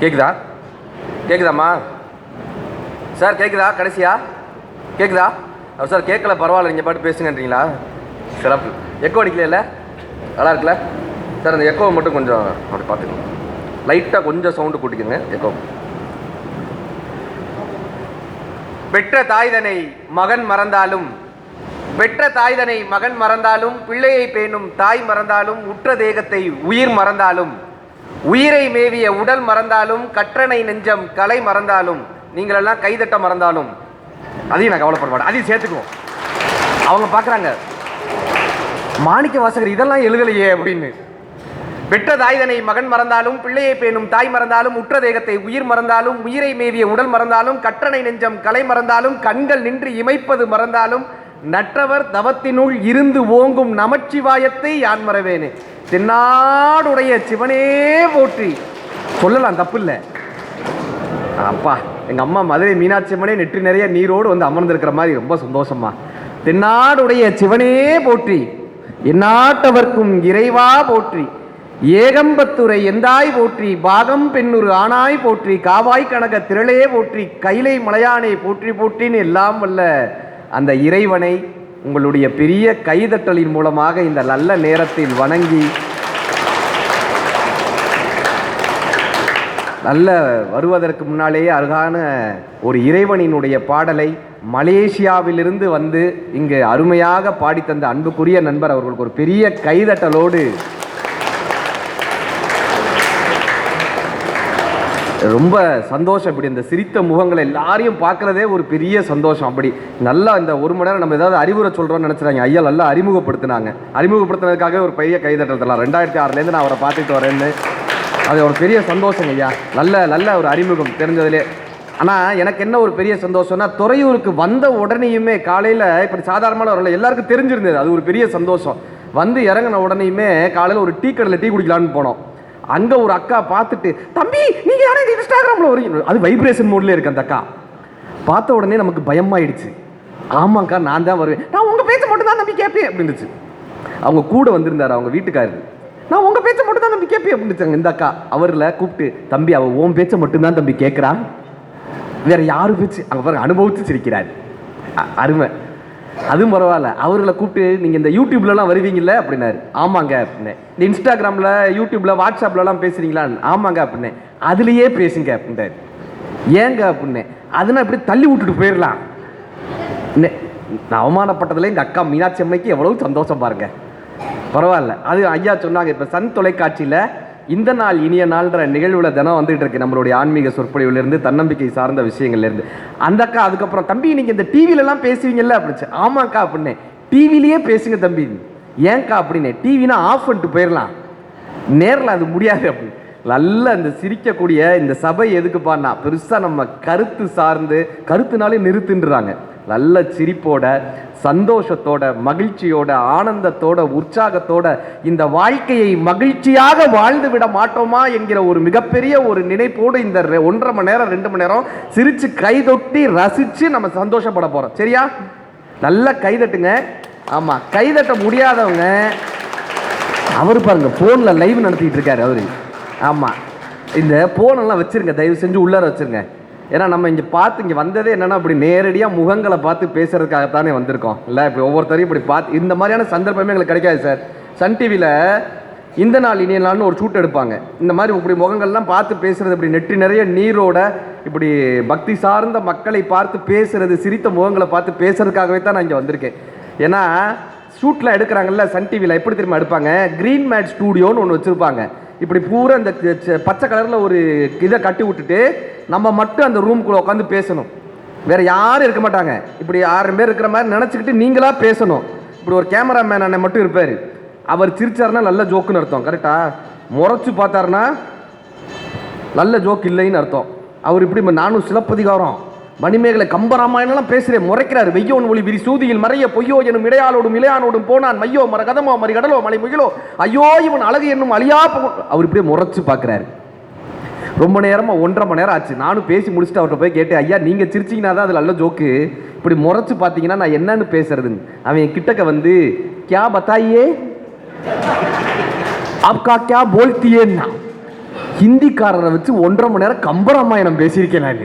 கேக்குதா? கேக்குதாம்மா சார்? கேக்குதா? கடைசியா கேக்குதா? சார் கேட்கல, பரவாயில்ல, நீங்கள் பாட்டு பேசுங்கன்றீங்களா? சிறப்பு. எக்கோ அடிக்கல? நல்லா இருக்குல்ல சார்? அந்த எக்கோவை மட்டும் கொஞ்சம் அப்படி பார்த்துக்கோங்க, லைட்டாக கொஞ்சம் சவுண்டு கூட்டிக்கோங்க எக்கோ. பெற்ற தாய்தனை மகன் மறந்தாலும், பெற்ற தாய்தனை மகன் மறந்தாலும், பிள்ளையை பேணும் தாய் மறந்தாலும், உற்ற தேகத்தை உயிர் மறந்தாலும், உயிரை மேவிய உடல் மறந்தாலும், கற்றனை நெஞ்சம் கலை மறந்தாலும், நீங்களெல்லாம் கைதட்ட மறந்தாலும், அதையும் நான் கவலைப்பட மாட்டேன், அதையும் சேர்த்துக்குவோம். அவங்க பார்க்குறாங்க, மாணிக்க வாசகர் இதெல்லாம் எழுதலையே அப்படின்னு. பெற்ற தாய்தனை மகன் மறந்தாலும், பிள்ளையை பேணும் தாய் மறந்தாலும், உற்ற தேகத்தை உயிர் மறந்தாலும், உயிரை மேவிய உடல் மறந்தாலும், கற்றனை நெஞ்சம் கலை மறந்தாலும், கண்கள் நின்று இமைப்பது மறந்தாலும், நற்றவர் தவத்தினுள் இருந்து ஓங்கும் நமச்சிவாயத்தை யான் மறவேனே. தென்னாடுடைய சிவனே போற்றி. சொல்லலாம், தப்பு இல்லை. அப்பா, எங்கள் அம்மா மதுரை மீனாட்சி அம்மனே நெற்றி நிறைய நீரோடு வந்து அமர்ந்திருக்கிற மாதிரி ரொம்ப சந்தோஷமா. தென்னாடுடைய சிவனே போற்றி, எந்நாட்டவர்க்கும் இறைவா போற்றி, ஏகம்பத்துரை எந்தாய் போற்றி, பாகம் பெண்ணுரு ஆனாய் போற்றி, காவாய் கனக திரளே போற்றி, கைலை மலையானே போற்றி போற்றின்னு எல்லாம் வல்ல அந்த இறைவனை உங்களுடைய பெரிய கைதட்டலின் மூலமாக இந்த நல்ல நேரத்தில் வணங்கி, நல்ல வருவதற்கு முன்னாலேயே அருகான ஒரு இறைவனினுடைய பாடலை மலேசியாவிலிருந்து வந்து இங்கு அருமையாக பாடித்தந்த அன்புக்குரிய நண்பர் அவர்களுக்கு ஒரு பெரிய கைதட்டலோடு ரொம்ப சந்தோஷம். இப்படி இந்த சிரித்த முகங்களை எல்லாரையும் பார்க்குறதே ஒரு பெரிய சந்தோஷம். அப்படி நல்லா இந்த ஒரு மணி நேரம் நம்ம ஏதாவது அறிவுரை சொல்கிறோன்னு நினச்சிடாங்க. ஐயா நல்லா அறிமுகப்படுத்தினாங்க. அறிமுகப்படுத்தினதுக்காக ஒரு பெரிய கைதட்டல் தரலாம். 2006 நான் அவரை பார்த்துட்டு வரேன்னு, அது ஒரு பெரிய சந்தோஷம் ஐயா. நல்ல ஒரு அறிமுகம் தெரிஞ்சதுலே. ஆனால் எனக்கு என்ன ஒரு பெரிய சந்தோஷம்னா, துறையூருக்கு வந்த உடனேயுமே காலையில் இப்படி சாதாரணமான வரல, எல்லாருக்கும் தெரிஞ்சிருந்தது. அது ஒரு பெரிய சந்தோஷம். வந்து இறங்கின உடனேயுமே காலையில் ஒரு டீ கடையில் டீ குடிக்கலான்னு போனோம். அங்கே ஒரு அக்கா பார்த்துட்டு, தம்பி நீங்கள் யாரும் இன்ஸ்டாகிராமில் வரீங்க, அது வைப்ரேஷன் மோட்லேயே இருக்கு. அந்த அக்கா பார்த்த உடனே நமக்கு பயமாயிடுச்சு. ஆமாக்கா நான் தான் வருவேன், நான் உங்கள் பேச்சை மட்டும் தான் தம்பி கேட்பேன் அப்படின்னுச்சு. அவங்க கூட வந்திருந்தார் அவங்க வீட்டுக்காரரு. நான் உங்கள் பேச்சை மட்டும் தான் தம்பி கேட்பேன் அப்படின்னுச்சாங்க இந்த அக்கா. அவரில் கூப்பிட்டு, தம்பி அவள் உன் பேச்சை மட்டும்தான் தம்பி கேட்குறா, வேற யாரும் பேச்சு. அங்கே பாருங்க, அனுபவிச்சு சிரிக்கிறார். அருமை. அதுவும் பரவாயில்ல. அவர்களை கூப்பிட்டு, நீங்கள் இந்த யூடியூப்லலாம் வருவீங்கல்ல அப்படின்னாரு. ஆமாங்க அப்படின்னேன். இந்த இன்ஸ்டாகிராமில் யூடியூப்பில் வாட்ஸ்அப்லலாம் பேசுகிறீங்களா? ஆமாங்க அப்படின்னேன். அதுலேயே பேசுங்க அப்படின்றாரு. ஏங்க அப்படின்னேன். அதுனா இப்படி தள்ளி விட்டுட்டு போயிடலாம். நான் அவமானப்பட்டதில் எங்கள் அக்கா மீனாட்சி அம்மைக்கு எவ்வளவு சந்தோஷம் பாருங்க. பரவாயில்ல. அது ஐயா சொன்னாங்க, இப்போ சன் தொலைக்காட்சியில் இந்த நாள் இனிய நாள்ன்ற நிகழ்வில் தினம் வந்துகிட்டு இருக்கு. நம்மளுடைய ஆன்மீக சொற்பொழிவுலேருந்து தன்னம்பிக்கை சார்ந்த விஷயங்கள்லேருந்து. அந்த அக்கா அதுக்கப்புறம், தம்பி நீங்கள் இந்த டிவிலலாம் பேசுவீங்கல்ல அப்படின்ச்சு. ஆமாக்கா அப்படின்னே. டிவிலேயே பேசுங்க தம்பி. ஏன்க்கா அப்படின்னே. டிவினா ஆஃப் பண்ணிட்டு போயிடலாம், நேரில் அது முடியாது அப்படின்னு. நல்ல இந்த சிரிக்கக்கூடிய இந்த சபை எதுக்குப்பான்னா, பெருசாக நம்ம கருத்து சார்ந்து, கருத்துனாலே நிறுத்துன்றாங்க. நல்ல சிரிப்போட, சந்தோஷத்தோட, மகிழ்ச்சியோட, ஆனந்தத்தோட, உற்சாகத்தோட இந்த வாழ்க்கையை மகிழ்ச்சியாக வாழ்ந்து விட மாட்டோமா என்கிற ஒரு மிகப்பெரிய ஒரு நினைப்போடு இந்த 1.5 மணி நேரம் 2 மணி நேரம் சிரிச்சு கைதொட்டி ரசிச்சு நம்ம சந்தோஷப்பட போறோம். சரியா? நல்லா கைதட்டுங்க. ஆமா, கைதட்ட முடியாதவங்க, அவர் பாருங்க போன்ல லைவ் நடத்திட்டு இருக்காரு அவரு. ஆமா, இந்த போனெல்லாம் வச்சிருங்க, தயவு செஞ்சு உள்ளார வச்சிருங்க. ஏன்னா நம்ம இங்கே பார்த்து இங்கே வந்ததே என்னென்னா, இப்படி நேரடியாக முகங்களை பார்த்து பேசுறதுக்காகத்தானே வந்திருக்கோம். இல்லை இப்படி ஒவ்வொருத்தரையும் இப்படி பார்த்து, இந்த மாதிரியான சந்தர்ப்பமே எங்களுக்கு கிடைக்காது சார். சன் டிவியில் இந்த நாள் இனிய நாள்னு ஒரு ஷூட் எடுப்பாங்க. இந்த மாதிரி இப்படி முகங்கள்லாம் பார்த்து பேசுறது, இப்படி நெற்றி நிறைய நீரோட இப்படி பக்தி சார்ந்த மக்களை பார்த்து பேசுறது, சிரித்த முகங்களை பார்த்து பேசுறதுக்காகவே தான் நான் இங்கே வந்திருக்கேன். ஏன்னா ஷூட்டில் எடுக்கிறாங்கல்ல சன் டிவியில், எப்படி திரும்ப எடுப்பாங்க, க்ரீன் மேட் ஸ்டூடியோன்னு ஒன்று வச்சுருப்பாங்க. இப்படி பூரா இந்த பச்சை கலரில் ஒரு இதை கட்டி விட்டுட்டு நம்ம மட்டும் அந்த ரூம்குள்ளே உட்காந்து பேசணும். வேறு யாரும் இருக்க மாட்டாங்க. இப்படி 6 பேர் இருக்கிற மாதிரி நினச்சிக்கிட்டு நீங்களாக பேசணும். இப்படி ஒரு கேமராமேன் அண்ணன் மட்டும் இருப்பார். அவர் சிரிச்சாருன்னா நல்ல ஜோக்குன்னு அர்த்தம். கரெக்டாக முறைச்சு பார்த்தாருன்னா நல்ல ஜோக் இல்லைன்னு அர்த்தம். அவர் இப்படி நானும் சிலப்பதிகாரம், மணிமேகலை, கம்பராமாயணம்லாம் பேசுகிறேன், முறைக்கிறார். வெய்யோன் ஒளி விரி சூதியில் மறைய பொய்யோ எனும் இடையாளோடும் இளையானோடும் போனான் மையோ மர கதமோ மறி கடலோ மலை முகிலோ ஐயோ இவன் அழகு என்னும் அழியா. அவர் இப்படியே முறைச்சு பார்க்குறாரு. ரொம்ப நேரமாக 1.5 மணி நேரம் ஆச்சு. நானும் பேசி முடிச்சுட்டு அவர்கிட்ட போய் கேட்டேன், ஐயா நீங்கள் சிரிச்சிங்கன்னா தான் அது நல்ல ஜோக்கு, இப்படி முறைச்சு பார்த்தீங்கன்னா நான் என்னன்னு பேசுறதுன்னு. அவன் கிட்டக்க வந்து, கியா பத்தாயே அப்கா கே போல்தியேன்னா ஹிந்திக்காரரை வச்சு 1.5 மணி நேரம் கம்பராமாயணம் பேசியிருக்கேன் நான்.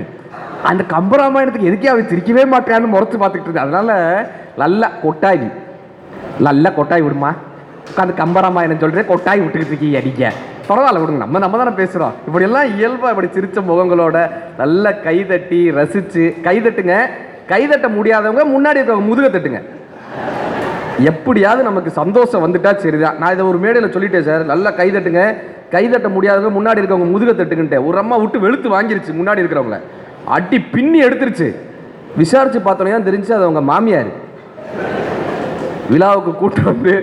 அந்த கம்பராமாயணத்துக்கு எதுக்கே அவன் சிரிக்கவே மாட்டான்னு முறைச்சு பார்த்துக்கிட்டு இருக்கு. அதனால நல்ல கொட்டாய் விடுமா, உட்காந்து கம்பராமாயணம் சொல்றேன், கொட்டாய் விட்டுக்கிட்டு இருக்கீங்க அடிக்க. பரவாயில்ல விடுங்க, நம்ம தானே பேசுகிறோம். இப்படியெல்லாம் இயல்பாக இப்படி சிரித்த முகங்களோட நல்ல கைதட்டி ரசித்து கைதட்டுங்க. கைதட்ட முடியாதவங்க முன்னாடி இருக்கவங்க முதுக தட்டுங்க. எப்படியாவது நமக்கு சந்தோஷம் வந்துட்டா சரிதான். நான் இதை ஒரு மேடையில் சொல்லிட்டேன் சார், நல்லா கைதட்டுங்க. கைதட்ட முடியாதவங்க முன்னாடி இருக்கவங்க முதுக தட்டுங்கன்ட்டு. ஒரு அம்மா விட்டு வெளுத்து வாங்கிருச்சு, முன்னாடி இருக்கிறவங்கள அடி பின்னி எடுத்துருச்சு. விசாரிச்சு பார்த்தோன்னே தெரிஞ்சு அது அவங்க மாமியார். விழாவுக்கு கூட்டு வந்து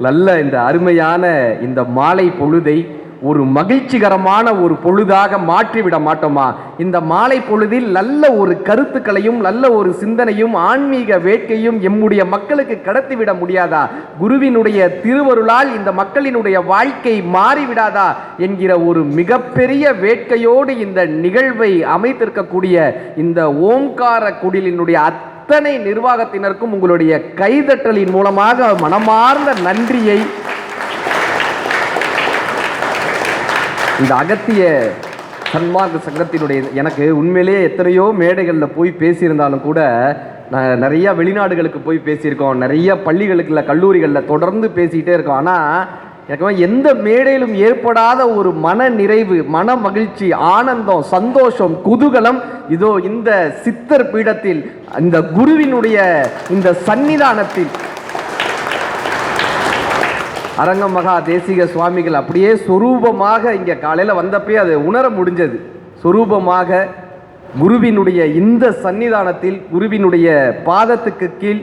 நல்ல இந்த அருமையான இந்த மாலை பொழுதை ஒரு மகிழ்ச்சிகரமான ஒரு பொழுதாக மாற்றிவிட மாட்டோமா? இந்த மாலை பொழுதில் நல்ல ஒரு கருத்துக்களையும் நல்ல ஒரு சிந்தனையும் ஆன்மீக வேட்கையும் எம்முடைய மக்களுக்கு கடத்திவிட முடியாதா? குருவினுடைய திருவருளால் இந்த மக்களினுடைய வாழ்க்கை மாறிவிடாதா என்கிற ஒரு மிகப்பெரிய வேட்கையோடு இந்த நிகழ்வை அமைத்திருக்கக்கூடிய இந்த ஓம்கார குடிலினுடைய அத்தனை நிர்வாகத்தினருக்கும் உங்களுடைய கைதட்டலின் மூலமாக மனமார்ந்த நன்றியை இந்த அகத்திய சன்மார்க்க சங்கத்தினுடைய எனக்கு உண்மையிலேயே எத்தனையோ மேடைகளில் போய் பேசியிருந்தாலும் கூட நான் நிறையா வெளிநாடுகளுக்கு போய் பேசியிருக்கோம், நிறைய பள்ளிகளுக்குள்ள கல்லூரிகளில் தொடர்ந்து பேசிக்கிட்டே இருக்கோம். ஆனால் எனக்கு எந்த மேடையிலும் ஏற்படாத ஒரு மன நிறைவு, மன மகிழ்ச்சி, ஆனந்தம், சந்தோஷம், குதூகலம் இதோ இந்த சித்தர் பீடத்தில், இந்த குருவினுடைய இந்த சன்னிதானத்தில் அரங்க மகா தேசிக சுவாமிகள் அப்படியே சொரூபமாக இங்கே காலையில் வந்தப்பே அதை உணர முடிஞ்சது. சொரூபமாக குருவினுடைய இந்த சன்னிதானத்தில் குருவினுடைய பாதத்துக்கு கீழ்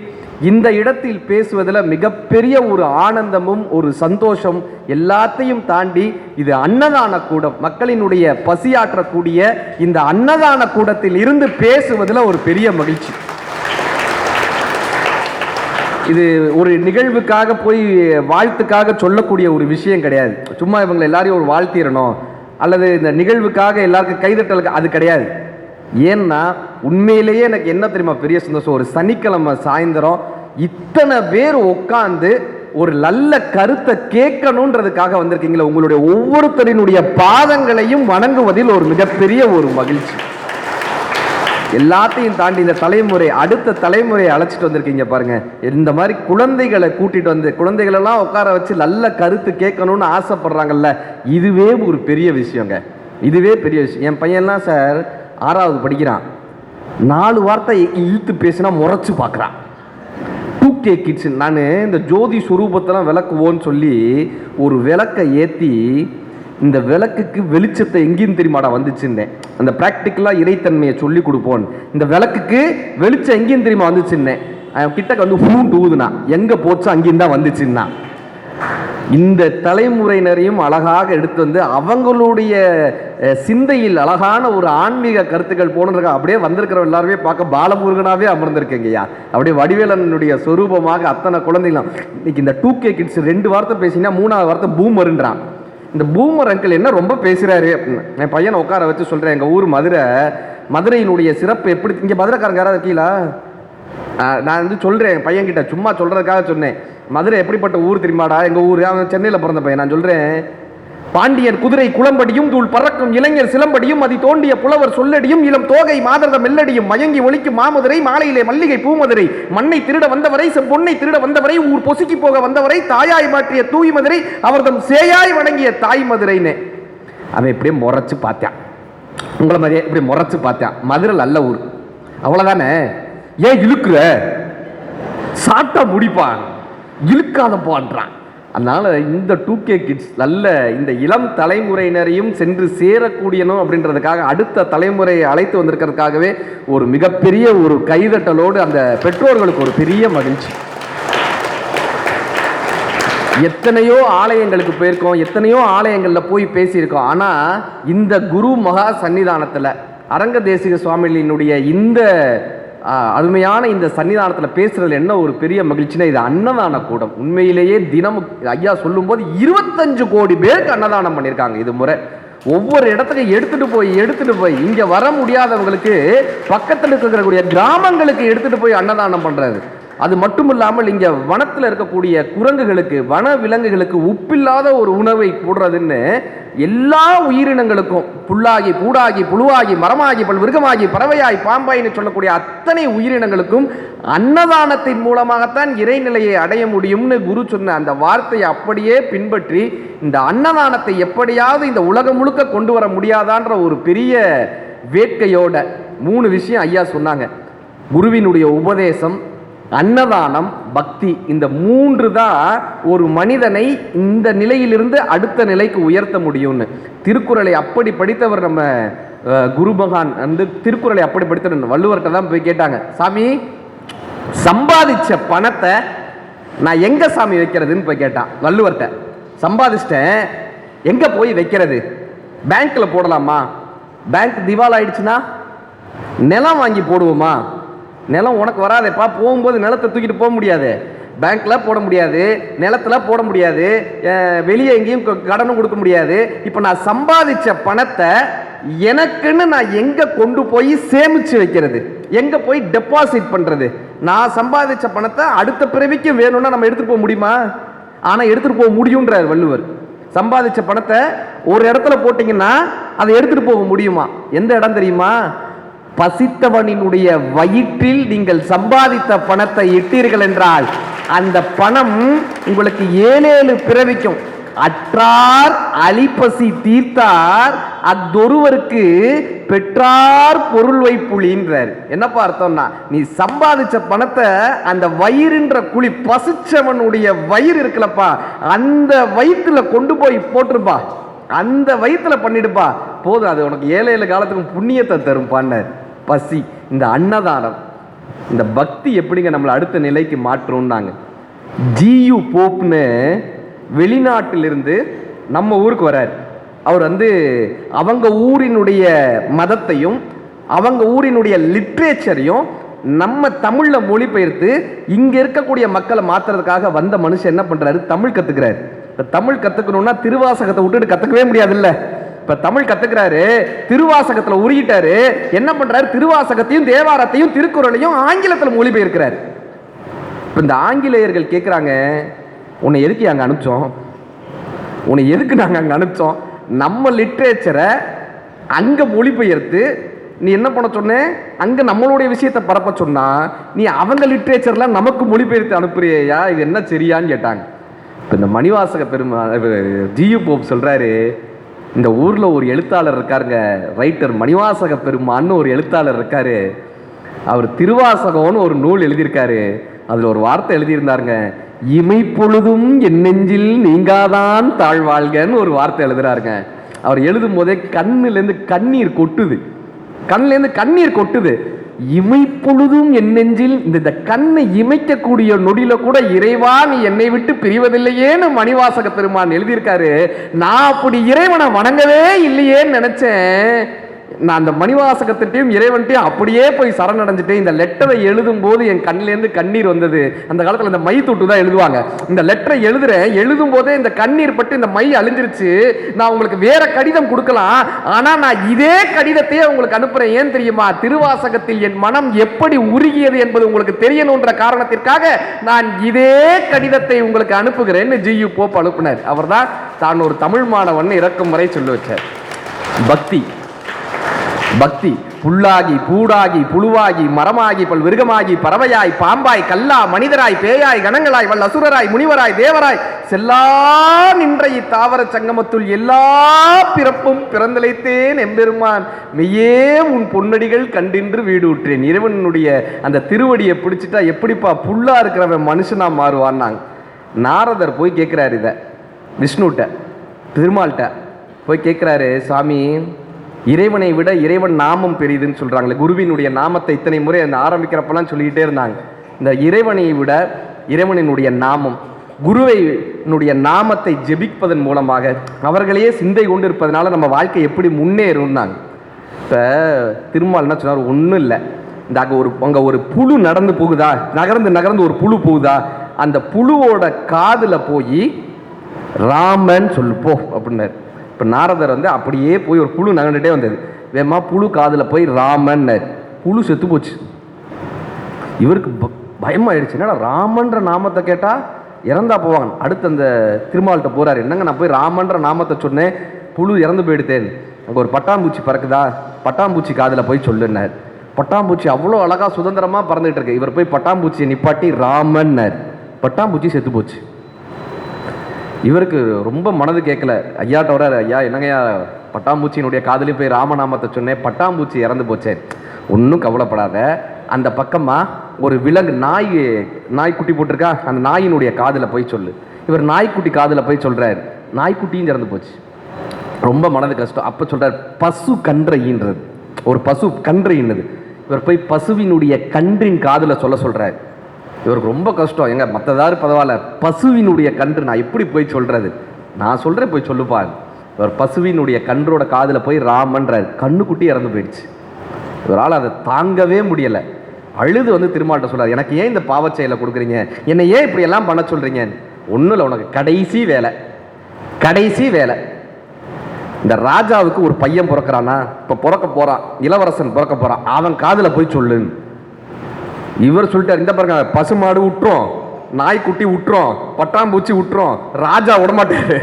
இந்த இடத்தில் பேசுவதில் மிகப்பெரிய ஒரு ஆனந்தமும் ஒரு சந்தோஷம் எல்லாத்தையும் தாண்டி இது அன்னதான கூடம், மக்களினுடைய பசியாற்றக்கூடிய இந்த அன்னதான கூடத்தில் இருந்து பேசுவதில் ஒரு பெரிய மகிழ்ச்சி. இது ஒரு நிகழ்வுக்காக போய் வாழ்த்துக்காக சொல்லக்கூடிய ஒரு விஷயம் கிடையாது. சும்மா இவங்களை எல்லாரையும் ஒரு வாழ்த்திடணும் அல்லது இந்த நிகழ்வுக்காக எல்லாருக்கும் கைதட்டலுக்கு அது கிடையாது. ஏன்னா உண்மையிலேயே எனக்கு என்ன தெரியுமா பெரிய சந்தோஷம், ஒரு சனிக்கிழமை சாயந்தரம் இத்தனை பேர் உட்காந்து ஒரு நல்ல கருத்தை கேட்கணுன்றதுக்காக வந்திருக்கீங்களா, உங்களுடைய ஒவ்வொருத்தரினுடைய பாதங்களையும் வணங்குவதில் ஒரு மிகப்பெரிய ஒரு மகிழ்ச்சி. எல்லாத்தையும் தாண்டி இந்த தலைமுறை அடுத்த தலைமுறையை அழைச்சிட்டு வந்திருக்கீங்க பாருங்க. இந்த மாதிரி குழந்தைகளை கூட்டிட்டு வந்து குழந்தைகளெல்லாம் உட்கார வச்சு நல்ல கருத்து கேட்கணும்னு ஆசைப்படுறாங்கல்ல, இதுவே ஒரு பெரிய விஷயங்க. இதுவே பெரிய விஷயம். என் பையன்லாம் சார் 6வது படிக்கிறான், 4 வார்த்தை இழுத்து பேசினா முறைச்சு பார்க்குறான். 2K kids. நான் இந்த ஜோதி சுரூபத்தெல்லாம் விளக்குவோன்னு சொல்லி ஒரு விளக்கை ஏற்றி இந்த விளக்குக்கு வெளிச்சத்தை எங்கேயும் தெரியுமாடா வந்துச்சுன்னேன். அந்த ப்ராக்டிக்கலாக இறைத்தன்மையை சொல்லி கொடுப்போம். இந்த விளக்குக்கு வெளிச்சம் எங்கேயும் தெரியுமா வந்துச்சுன்னேன். கிட்டக்க வந்து ஃபூண்ட் ஊதுனா எங்கே போச்சோ அங்கேயும் தான் வந்துச்சுன்னா. இந்த தலைமுறையினரையும் அழகாக எடுத்து வந்து அவங்களுடைய சிந்தையில் அழகான ஒரு ஆன்மீக கருத்துக்கள் போனதுக்காக அப்படியே வந்திருக்கிற எல்லாருமே பார்க்க பாலமுருகனாவே அமர்ந்திருக்கேங்கய்யா. அப்படியே வடிவேலனுடைய சொரூபமாக அத்தனை குழந்தைகளும் இன்னைக்கு இந்த 2K கிட்ஸ் 2 வார்த்தை பேசினா 3வது வார்த்தை பூமருன்றான். இந்த பூமர் அங்கிள் என்ன ரொம்ப பேசுகிறாரு அப்படின்னு என் பையனை உட்கார வச்சு சொல்கிறேன். எங்கள் ஊர் மதுரை, மதுரையினுடைய சிறப்பு எப்படி, இங்கே மதுரைக்காரங்க யாராவது இருக்கீங்களா? நான் வந்து சொல்கிறேன் என் பையன்கிட்ட, சும்மா சொல்கிறதுக்காக சொன்னேன். மதுரை எப்படிப்பட்ட ஊர் தெரியுமாடா? எங்கள் ஊர், அவன் சென்னையில் பிறந்த பையன். நான் சொல்கிறேன், பாண்டியர் குதிரை குளம்படியும் தூள் பறக்கும் இளைஞர் சிலம்படியும் அதி தோண்டிய புலவர் சொல்லடியும் இளம் தோகை மாதர்த மெல்லடியும் மயங்கி ஒலிக்கும் மாமதுரை மாலையிலே மல்லிகை பூமதுரை மண்ணை திருட வந்தவரை பொன்னை திருட வந்தவரை ஊர் பொசுக்கி போக வந்தவரை தாயாய் மாற்றிய தூய் மதுரை அவர்தம் சேயாய் வணங்கிய தாய் மதுரைன்னு அவன் இப்படியே முறைச்சு பார்த்தான். உங்களை மாதிரியே இப்படி முறைச்சு பார்த்தான். மதுரை நல்ல ஊர் அவ்வளோதானே, ஏன் இழுக்குற, சாப்பிட்டா முடிப்பான், இழுக்காதப்பான்றான். அதனால் இந்த 2K கிட்ஸ் நல்ல இந்த இளம் தலைமுறையினரையும் சென்று சேரக்கூடியணும் அப்படின்றதுக்காக அடுத்த தலைமுறையை அழைத்து வந்திருக்கிறதுக்காகவே ஒரு மிகப்பெரிய ஒரு கைதட்டலோடு அந்த பெற்றோர்களுக்கு ஒரு பெரிய மகிழ்ச்சி. எத்தனையோ ஆலயங்களுக்கு போயிருக்கோம், எத்தனையோ ஆலயங்களில் போய் பேசியிருக்கோம். ஆனால் இந்த குரு மகா சன்னிதானத்தில் அரங்க தேசிக சுவாமிகளினுடைய இந்த அருமையான இந்த சன்னிதானத்தில் பேசுறதுல என்ன ஒரு பெரிய மகிழ்ச்சினா, இது அன்னதான கூடம். உண்மையிலேயே தினமும் ஐயா சொல்லும்போது 25 கோடி பேருக்கு அன்னதானம் பண்ணியிருக்காங்க. இது முறை ஒவ்வொரு இடத்துக்கு எடுத்துட்டு போய் இங்கே வர முடியாதவங்களுக்கு பக்கத்தில் இருக்கக்கூடிய கிராமங்களுக்கு எடுத்துட்டு போய் அன்னதானம் பண்ணுறது. அது மட்டும் இல்லாமல் இங்கே வனத்தில் இருக்கக்கூடிய குரங்குகளுக்கு, வன விலங்குகளுக்கு உப்பில்லாத ஒரு உணவை போடுறதுன்னு எல்லா உயிரினங்களுக்கும், புல்லாகி பூடாகி புழுவாகி மரமாகி பல்விருகமாகி பறவையாய் பாம்பாயின்னு சொல்லக்கூடிய அத்தனை உயிரினங்களுக்கும் அன்னதானத்தின் மூலமாகத்தான் இறைநிலையை அடைய முடியும்னு குரு சொன்ன அந்த வார்த்தையை அப்படியே பின்பற்றி இந்த அன்னதானத்தை எப்படியாவது இந்த உலகம் முழுக்க கொண்டு வர முடியாதான்ற ஒரு பெரிய வேட்கையோட 3 விஷயம் ஐயா சொன்னாங்க. குருவினுடைய உபதேசம், அன்னதானம், பக்தி, இந்த 3 தான் ஒரு மனிதனை இந்த நிலையிலிருந்து அடுத்த நிலைக்கு உயர்த்த முடியும்னு. திருக்குறளை அப்படி படித்தவர் நம்ம குரு மகான் வந்து திருக்குறளை அப்படி படித்த வள்ளுவர்கிட்ட தான் போய் கேட்டாங்க, சாமி சம்பாதிச்ச பணத்தை நான் எங்க சாமி வைக்கிறதுன்னு போய் கேட்டான் வள்ளுவர்கிட்ட. சம்பாதிச்சிட்டேன், எங்க போய் வைக்கிறது? பேங்க்ல போடலாமா? பேங்க் திவால் ஆயிடுச்சுன்னா நிலம் வாங்கி போடுவோமா? நிலம் உனக்கு வராதேப்பா, போகும்போது நிலத்தை தூக்கிட்டு போக முடியாது, பேங்க்ல போட முடியாது, நிலத்துல போட முடியாது, வெளியே எங்கேயும் கடனும் கொடுக்க முடியாது. இப்போ நான் சம்பாதிச்ச பணத்தை எனக்குன்னு நான் எங்க கொண்டு போய் சேமிச்சு வைக்கிறது, எங்க போய் டெபாசிட் பண்றது? நான் சம்பாதிச்ச பணத்தை அடுத்த பிறவிக்கு வேணும்னா நம்ம எடுத்துட்டு போக முடியுமா? ஆனா எடுத்துட்டு போக முடியும்ன்றார் வள்ளுவர். சம்பாதிச்ச பணத்தை ஒரு இடத்துல போட்டீங்கன்னா அதை எடுத்துட்டு போக முடியுமா? எந்த இடம் தெரியுமா? பசித்தவனினுடைய வயிற்றில் நீங்கள் சம்பாதித்த பணத்தை இட்டீர்கள் என்றால் அந்த பணம் உங்களுக்கு 7 பிறவிக்கும். அற்றார் அலிப்பசி தீர்த்தார் அத்தொருவருக்கு பெற்றார் பொருள் வைப்புலின்றார். என்னப்பா அர்த்தம்னா, நீ சம்பாதிச்ச பணத்தை அந்த வயிறுன்ற குழி, பசிச்சவனுடைய வயிறு இருக்குல்லப்பா, அந்த வயிற்றுல கொண்டு போய் போட்டுருப்பா, அந்த வயிற்றுல பண்ணிடுப்பா, போதும், அது உனக்கு 7 காலத்துக்கும் புண்ணியத்தை தரும் பாண்டார். பசி, இந்த அன்னதானம், இந்த பக்தி எப்படிங்க நம்மளை அடுத்த நிலைக்கு மாற்றோம்னாங்க. ஜியு போப்னு வெளிநாட்டிலிருந்து நம்ம ஊருக்கு வரார். அவர் வந்து அவங்க ஊரினுடைய மதத்தையும் அவங்க ஊரினுடைய லிட்ரேச்சரையும் நம்ம தமிழில் மொழிபெயர்த்து இங்கே இருக்கக்கூடிய மக்களை மாற்றுறதுக்காக வந்த மனுஷன் என்ன பண்ணுறாரு, தமிழ் கற்றுக்கிறாரு. இப்போ தமிழ் கற்றுக்கணுன்னா திருவாசகத்தை விட்டுட்டு கற்றுக்கவே முடியாதுல்ல. இப்போ தமிழ் கற்றுக்கிறாரு, திருவாசகத்தில் உருகிட்டாரு. என்ன பண்ணுறாரு, திருவாசகத்தையும் தேவாரத்தையும் திருக்குறளையும் ஆங்கிலத்தில் மொழிபெயர்க்கிறார். இப்போ இந்த ஆங்கிலேயர்கள் கேட்குறாங்க, உன்னை எதுக்கு அங்கே அனுப்பிச்சோம், உன்னை எதுக்கு நாங்கள் அங்கே அனுப்பிச்சோம்? நம்ம லிட்ரேச்சரை அங்கே மொழிபெயர்த்து நீ என்ன பண்ண சொன்ன, அங்கே நம்மளுடைய விஷயத்தை பரப்ப சொன்னா நீ அவங்க லிட்ரேச்சர்லாம் நமக்கு மொழிபெயர்த்து அனுப்புறியா, இது என்ன சரியான்னு கேட்டாங்க. இப்போ இந்த மணிவாசக ஜியு போப் சொல்கிறாரு, இந்த ஊரில் ஒரு எழுத்தாளர் இருக்காருங்க, ரைட்டர் மணிவாசக பெருமான்னு ஒரு எழுத்தாளர் இருக்காரு. அவர் திருவாசகம்னு ஒரு நூல் எழுதியிருக்காரு. அதில் ஒரு வார்த்தை எழுதியிருந்தாருங்க, இமைப்பொழுதும் என் நெஞ்சில் நீங்காதான் தாழ்வாழ்கன்னு ஒரு வார்த்தை எழுதுறாருங்க. அவர் எழுதும் போதே கண்ணிலேருந்து கண்ணீர் கொட்டுது, கண்ணிலேருந்து கண்ணீர் கொட்டுது. இமைப்பொழுதும் என் நெஞ்சில், இந்த கண்ணை இமைக்கக்கூடிய நொடியில கூட இறைவா நீ என்னை விட்டு பிரிவதில்லையேன்னு மணிவாசக பெருமான் எழுதியிருக்காரு. நான் அப்படி இறைவனை வணங்கவே இல்லையேன்னு நினைச்சேன். நான் அந்த மணிவாசகத்திட்டையும் இறைவன்ட்டையும் அப்படியே போய் சரணடைஞ்சிட்டேன். இந்த லெட்டரை எழுதும் போது என் கண்ணிலேருந்து கண்ணீர் வந்தது. அந்த காலத்தில் இந்த மை தொட்டு தான் எழுதுவாங்க. இந்த லெட்டரை எழுதும் போதே இந்த கண்ணீர் பட்டு இந்த மை அழிஞ்சிருச்சு. நான் உங்களுக்கு வேற கடிதம் கொடுக்கலாம், ஆனா நான் இதே கடிதத்தையே உங்களுக்கு அனுப்புறேன். ஏன் தெரியுமா, திருவாசகத்தில் என் மனம் எப்படி உருகியது என்பது உங்களுக்கு தெரியணுன்ற காரணத்திற்காக நான் இதே கடிதத்தை உங்களுக்கு அனுப்புகிறேன்னு ஜியு போப் அனுப்பினார். அவர் தான் தான் ஒரு தமிழ் மாணவன் இறக்கும் வரை சொல்லி வச்சார். பக்தி, பக்தி புல்லாகி பூடாகி புழுவாகி மரமாகி பல்விருகமாகி பறவையாய் பாம்பாய் கல்லா மனிதராய் பேயாய் கணங்களாய் வல் அசுரராய் முனிவராய் தேவராய் செல்லா நின்ற இத்தாவர சங்கமத்துள் எல்லா பிறப்பும் பிறந்தலைத்தேன் எம்பெருமான் மெய்யே உன் பொன்னடிகள் கண்டின்று வீடு உற்றேன். இறைவனுடைய அந்த திருவடியை பிடிச்சிட்டா எப்படிப்பா புல்லா இருக்கிறவன் மனுஷனா மாறுவான்னாங்க. நாரதர் போய் கேட்கிறாரு, இதை விஷ்ணுட்ட திருமால்கிட்ட போய் கேட்கிறாரு, சாமி இறைவனை விட இறைவன் நாமம் பெரியதுன்னு சொல்றாங்களே, குருவினுடைய நாமத்தை இத்தனை முறை அந்த ஆரம்பிக்கிறப்பெல்லாம் சொல்லிக்கிட்டே இருந்தாங்க. இந்த இறைவனை விட இறைவனினுடைய நாமம், குருவினுடைய நாமத்தை ஜெபிப்பதன் மூலமாக அவர்களையே சிந்தை கொண்டு இருப்பதனால நம்ம வாழ்க்கை எப்படி முன்னேறும்னாங்க. இப்போ திருமால் என்ன சொன்னார், ஒன்றும் இல்லை, இந்த அங்கே ஒரு புழு நடந்து போகுதா, நகர்ந்து ஒரு புழு போகுதா, அந்த புழுவோட காதில் போய் ராமன் சொல்லு போ அப்படின்னாரு. இப்போ நாரதர் வந்து அப்படியே போய் ஒரு புழு நகர்ந்துட்டே வந்தது, வேமா புழு காதில் போய் ராமன், புழு செத்து போச்சு. இவருக்கு பயமாயிடுச்சு. என்னடா ராமன்ற நாமத்தை கேட்டால் இறந்தா போவாங்க. அடுத்து அந்த திருமால்கிட்ட போகிறாரு, என்னங்க நான் போய் ராமன்ற நாமத்தை சொன்னேன், புழு இறந்து போயிடுத்தேன், அங்கே ஒரு பட்டாம்பூச்சி பறக்குதா, பட்டாம்பூச்சி காதில் போய் சொல்லுன்னார். பட்டாம்பூச்சி அவ்வளோ அழகாக சுதந்திரமாக பறந்துகிட்டு இருக்கு. இவர் போய் பட்டாம்பூச்சியை நிப்பாட்டி ராமன்னார். பட்டாம்பூச்சி செத்து போச்சு. இவருக்கு ரொம்ப மனது கேட்கல. ஐயாட்ட வர, ஐயா என்னங்கய்யா பட்டாம்பூச்சியினுடைய காதலையும் போய் ராமநாமத்தை சொன்னேன், பட்டாம்பூச்சி இறந்து போச்சேன். ஒன்றும் கவலைப்படாத, அந்த பக்கமாக ஒரு விலங்கு நாய்க்குட்டி போட்டிருக்கா, அந்த நாயினுடைய காதில் போய் சொல்லு. இவர் நாய்க்குட்டி காதில் போய் சொல்கிறார், நாய்க்குட்டியும் இறந்து போச்சு. ரொம்ப மனது கஷ்டம். அப்போ சொல்கிறார், பசு கன்றை ஈன்றது, ஒரு பசு கன்றை ஈன்னது. இவர் போய் பசுவினுடைய கன்றின் காதில் சொல்கிறார். இவருக்கு ரொம்ப கஷ்டம். எங்க மற்றதாவது பரவாயில்ல, பசுவினுடைய கன்று நான் எப்படி போய் சொல்கிறது, நான் சொல்கிறேன் போய் சொல்லுப்பார். இவர் பசுவினுடைய கன்றோட காதில் போய் ராமன்றார். கண்ணுக்குட்டி இறந்து போயிடுச்சு. இவரால் அதை தாங்கவே முடியலை. அழுது வந்து திருமால்கிட்ட சொல்கிறார், எனக்கு ஏன் இந்த பாவச்செயலை கொடுக்குறீங்க, என்னை ஏன் இப்படி எல்லாம் பண்ண சொல்கிறீங்க? ஒன்றும் இல்லை, உனக்கு கடைசி வேலை. இந்த ராஜாவுக்கு ஒரு பையன் பிறக்கிறானா, இப்போ பிறக்க போகிறான், இளவரசன் பிறக்க போகிறான், அவன் காதில் போய் சொல்லுன்னு. இவர் சொல்லிட்டார், இந்த பாருங்க பசுமாடு விட்டுரும், நாய்க்குட்டி விட்டுரும், பட்டாம்பூச்சி விட்டுரும், ராஜா விடமாட்டாரு,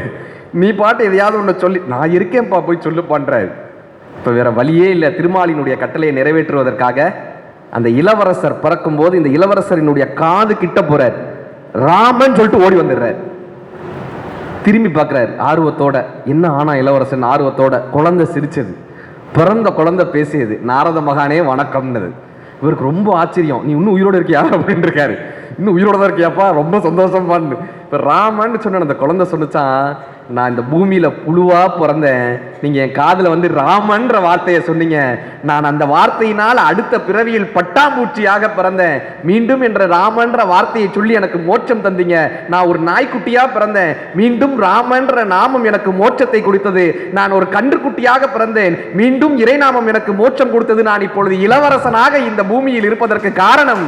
நீ பாட்டு எதையாவது ஒன்று சொல்லி நான் இருக்கேன்ப்பா போய் சொல்லு பண்ணுறாரு. இப்போ வேற வழியே இல்லை. திருமாலினுடைய கட்டளையை நிறைவேற்றுவதற்காக அந்த இளவரசர் பிறக்கும்போது இந்த இளவரசரினுடைய காது கிட்ட போறார், ராமன் சொல்லிட்டு ஓடி வந்துடுறார். திரும்பி பார்க்குறாரு ஆர்வத்தோட, என்ன ஆனா இளவரசன் ஆர்வத்தோட. குழந்தை சிரிச்சது, பிறந்த குழந்தை பேசியது, நாரத மகானே வணக்கம்னது. இவருக்கு ரொம்ப ஆச்சரியம், நீ இன்னும் உயிரோடு இருக்கியா அப்படின்னு இருக்காரு. இன்னும் உயிரோட தான் இருக்கியாப்பா, ரொம்ப சந்தோஷமான்னு. இப்போ ராமன்னு சொன்ன அந்த குழந்தை சொன்னிச்சான், நான் இந்த பூமியில் புழுவாக பிறந்தேன், நீங்கள் என் காதில் வந்து ராமன்ற வார்த்தையை சொன்னீங்க, நான் அந்த வார்த்தையினால் அடுத்த பிறவியில் பட்டாம்பூச்சியாக பிறந்தேன், மீண்டும் என்ற ராமன்ற வார்த்தையை சொல்லி எனக்கு மோட்சம் தந்தீங்க. நான் ஒரு நாய்க்குட்டியாக பிறந்தேன், மீண்டும் ராமன்ற நாமம் எனக்கு மோட்சத்தை கொடுத்தது. நான் ஒரு கன்றுக்குட்டியாக பிறந்தேன், மீண்டும் இறைநாமம் எனக்கு மோட்சம் கொடுத்தது. நான் இப்பொழுது இளவரசனாக இந்த பூமியில் இருப்பதற்கு காரணம்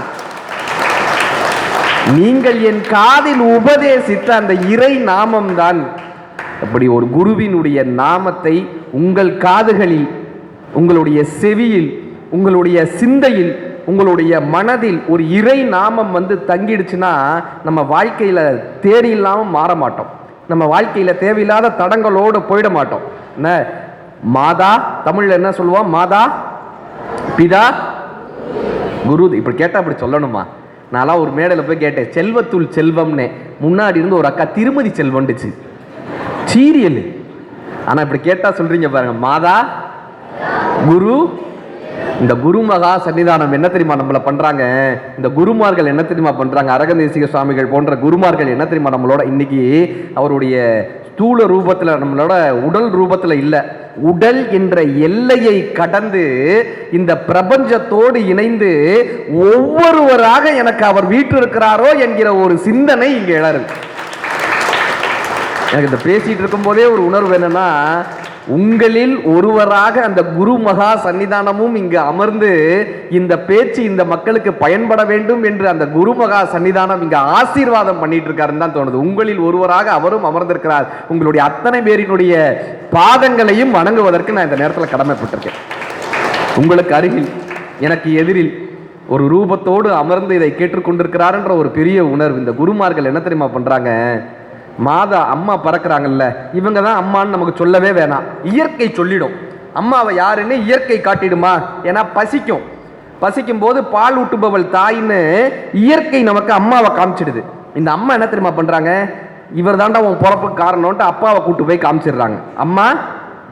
நீங்கள் என் காதில் உபதேசித்த அந்த இறை நாமம் தான். அப்படி ஒரு குருவினுடைய நாமத்தை உங்கள் காதுகளில், உங்களுடைய செவியில், உங்களுடைய சிந்தையில், உங்களுடைய மனதில் ஒரு இறை நாமம் வந்து தங்கிடுச்சுன்னா நம்ம வாழ்க்கையில் தேடி இல்லாமல் மாற மாட்டோம். நம்ம வாழ்க்கையில் தேவையில்லாத தடங்களோடு போயிட மாட்டோம். என்ன மாதா தமிழில் என்ன சொல்லுவோம், மாதா பிதா குரு. இப்படி கேட்டால் அப்படி சொல்லணுமா? நான்லாம் ஒரு மேடையில் போய் கேட்டேன், செல்வத்துள் செல்வம்னு. முன்னாடி இருந்து ஒரு அக்கா திருமதி செல்வண்டுச்சு சீரியல். ஆனால் இப்படி கேட்டால் சொல்றீங்க பாருங்க, மாதா குரு. இந்த குருமகா சன்னிதானம் என்ன தெரியுமா நம்மளை பண்றாங்க? இந்த குருமார்கள் என்ன தெரியுமா பண்றாங்க? அரகந்தேசிக சுவாமிகள் போன்ற குருமார்கள் என்ன தெரியுமா நம்மளோட இன்னைக்கு அவருடைய ஸ்தூல ரூபத்தில், நம்மளோட உடல் ரூபத்தில் இல்லை, உடல் என்ற எல்லையை கடந்து இந்த பிரபஞ்சத்தோடு இணைந்து ஒவ்வொருவராக எனக்கு அவர் வீற்றிருக்கிறாரோ என்கிற ஒரு சிந்தனை இங்கே எழறு. எனக்கு இந்த பேசிட்டு இருக்கும் போதே ஒரு உணர்வு என்னன்னா, உங்களில் ஒருவராக அந்த குரு மகா சன்னிதானமும் இங்கு அமர்ந்து இந்த பேச்சு இந்த மக்களுக்கு பயன்பட வேண்டும் என்று அந்த குரு மகா சன்னிதானம் இங்க ஆசீர்வாதம் பண்ணிட்டு இருக்காருன்னு தான் தோணுது. உங்களில் ஒருவராக அவரும் அமர்ந்திருக்கிறார். உங்களுடைய அத்தனை பேரினுடைய பாதங்களையும் வணங்குவதற்கு நான் இந்த நேரத்தில் கடமைப்பட்டிருக்கேன். உங்களுக்கு அருகில், எனக்கு எதிரில் ஒரு ரூபத்தோடு அமர்ந்து இதை கேட்டுக்கொண்டிருக்கிறார் என்ற ஒரு பெரிய உணர்வு. இந்த குருமார்கள் என்ன தெரியுமா பண்றாங்க? மாதா அம்மா பறக்கிறாங்கல்ல, இவங்க தான் அம்மான்னு நமக்கு சொல்லவே வேணாம், இயற்கை சொல்லிடும். அம்மாவை யாருன்னு இயற்கை காட்டிடுமா? ஏன்னா பசிக்கும் போது பால் ஊட்டுபவள் தாயின்னு இயற்கை நமக்கு அம்மாவை காமிச்சிடுது. இந்த அம்மா என்ன தெரியுமா பண்றாங்க? இவர் தாண்டா உன் பிறப்புக்கு காரணம்ட்டு அப்பாவை கூட்டு போய் காமிச்சிடுறாங்க.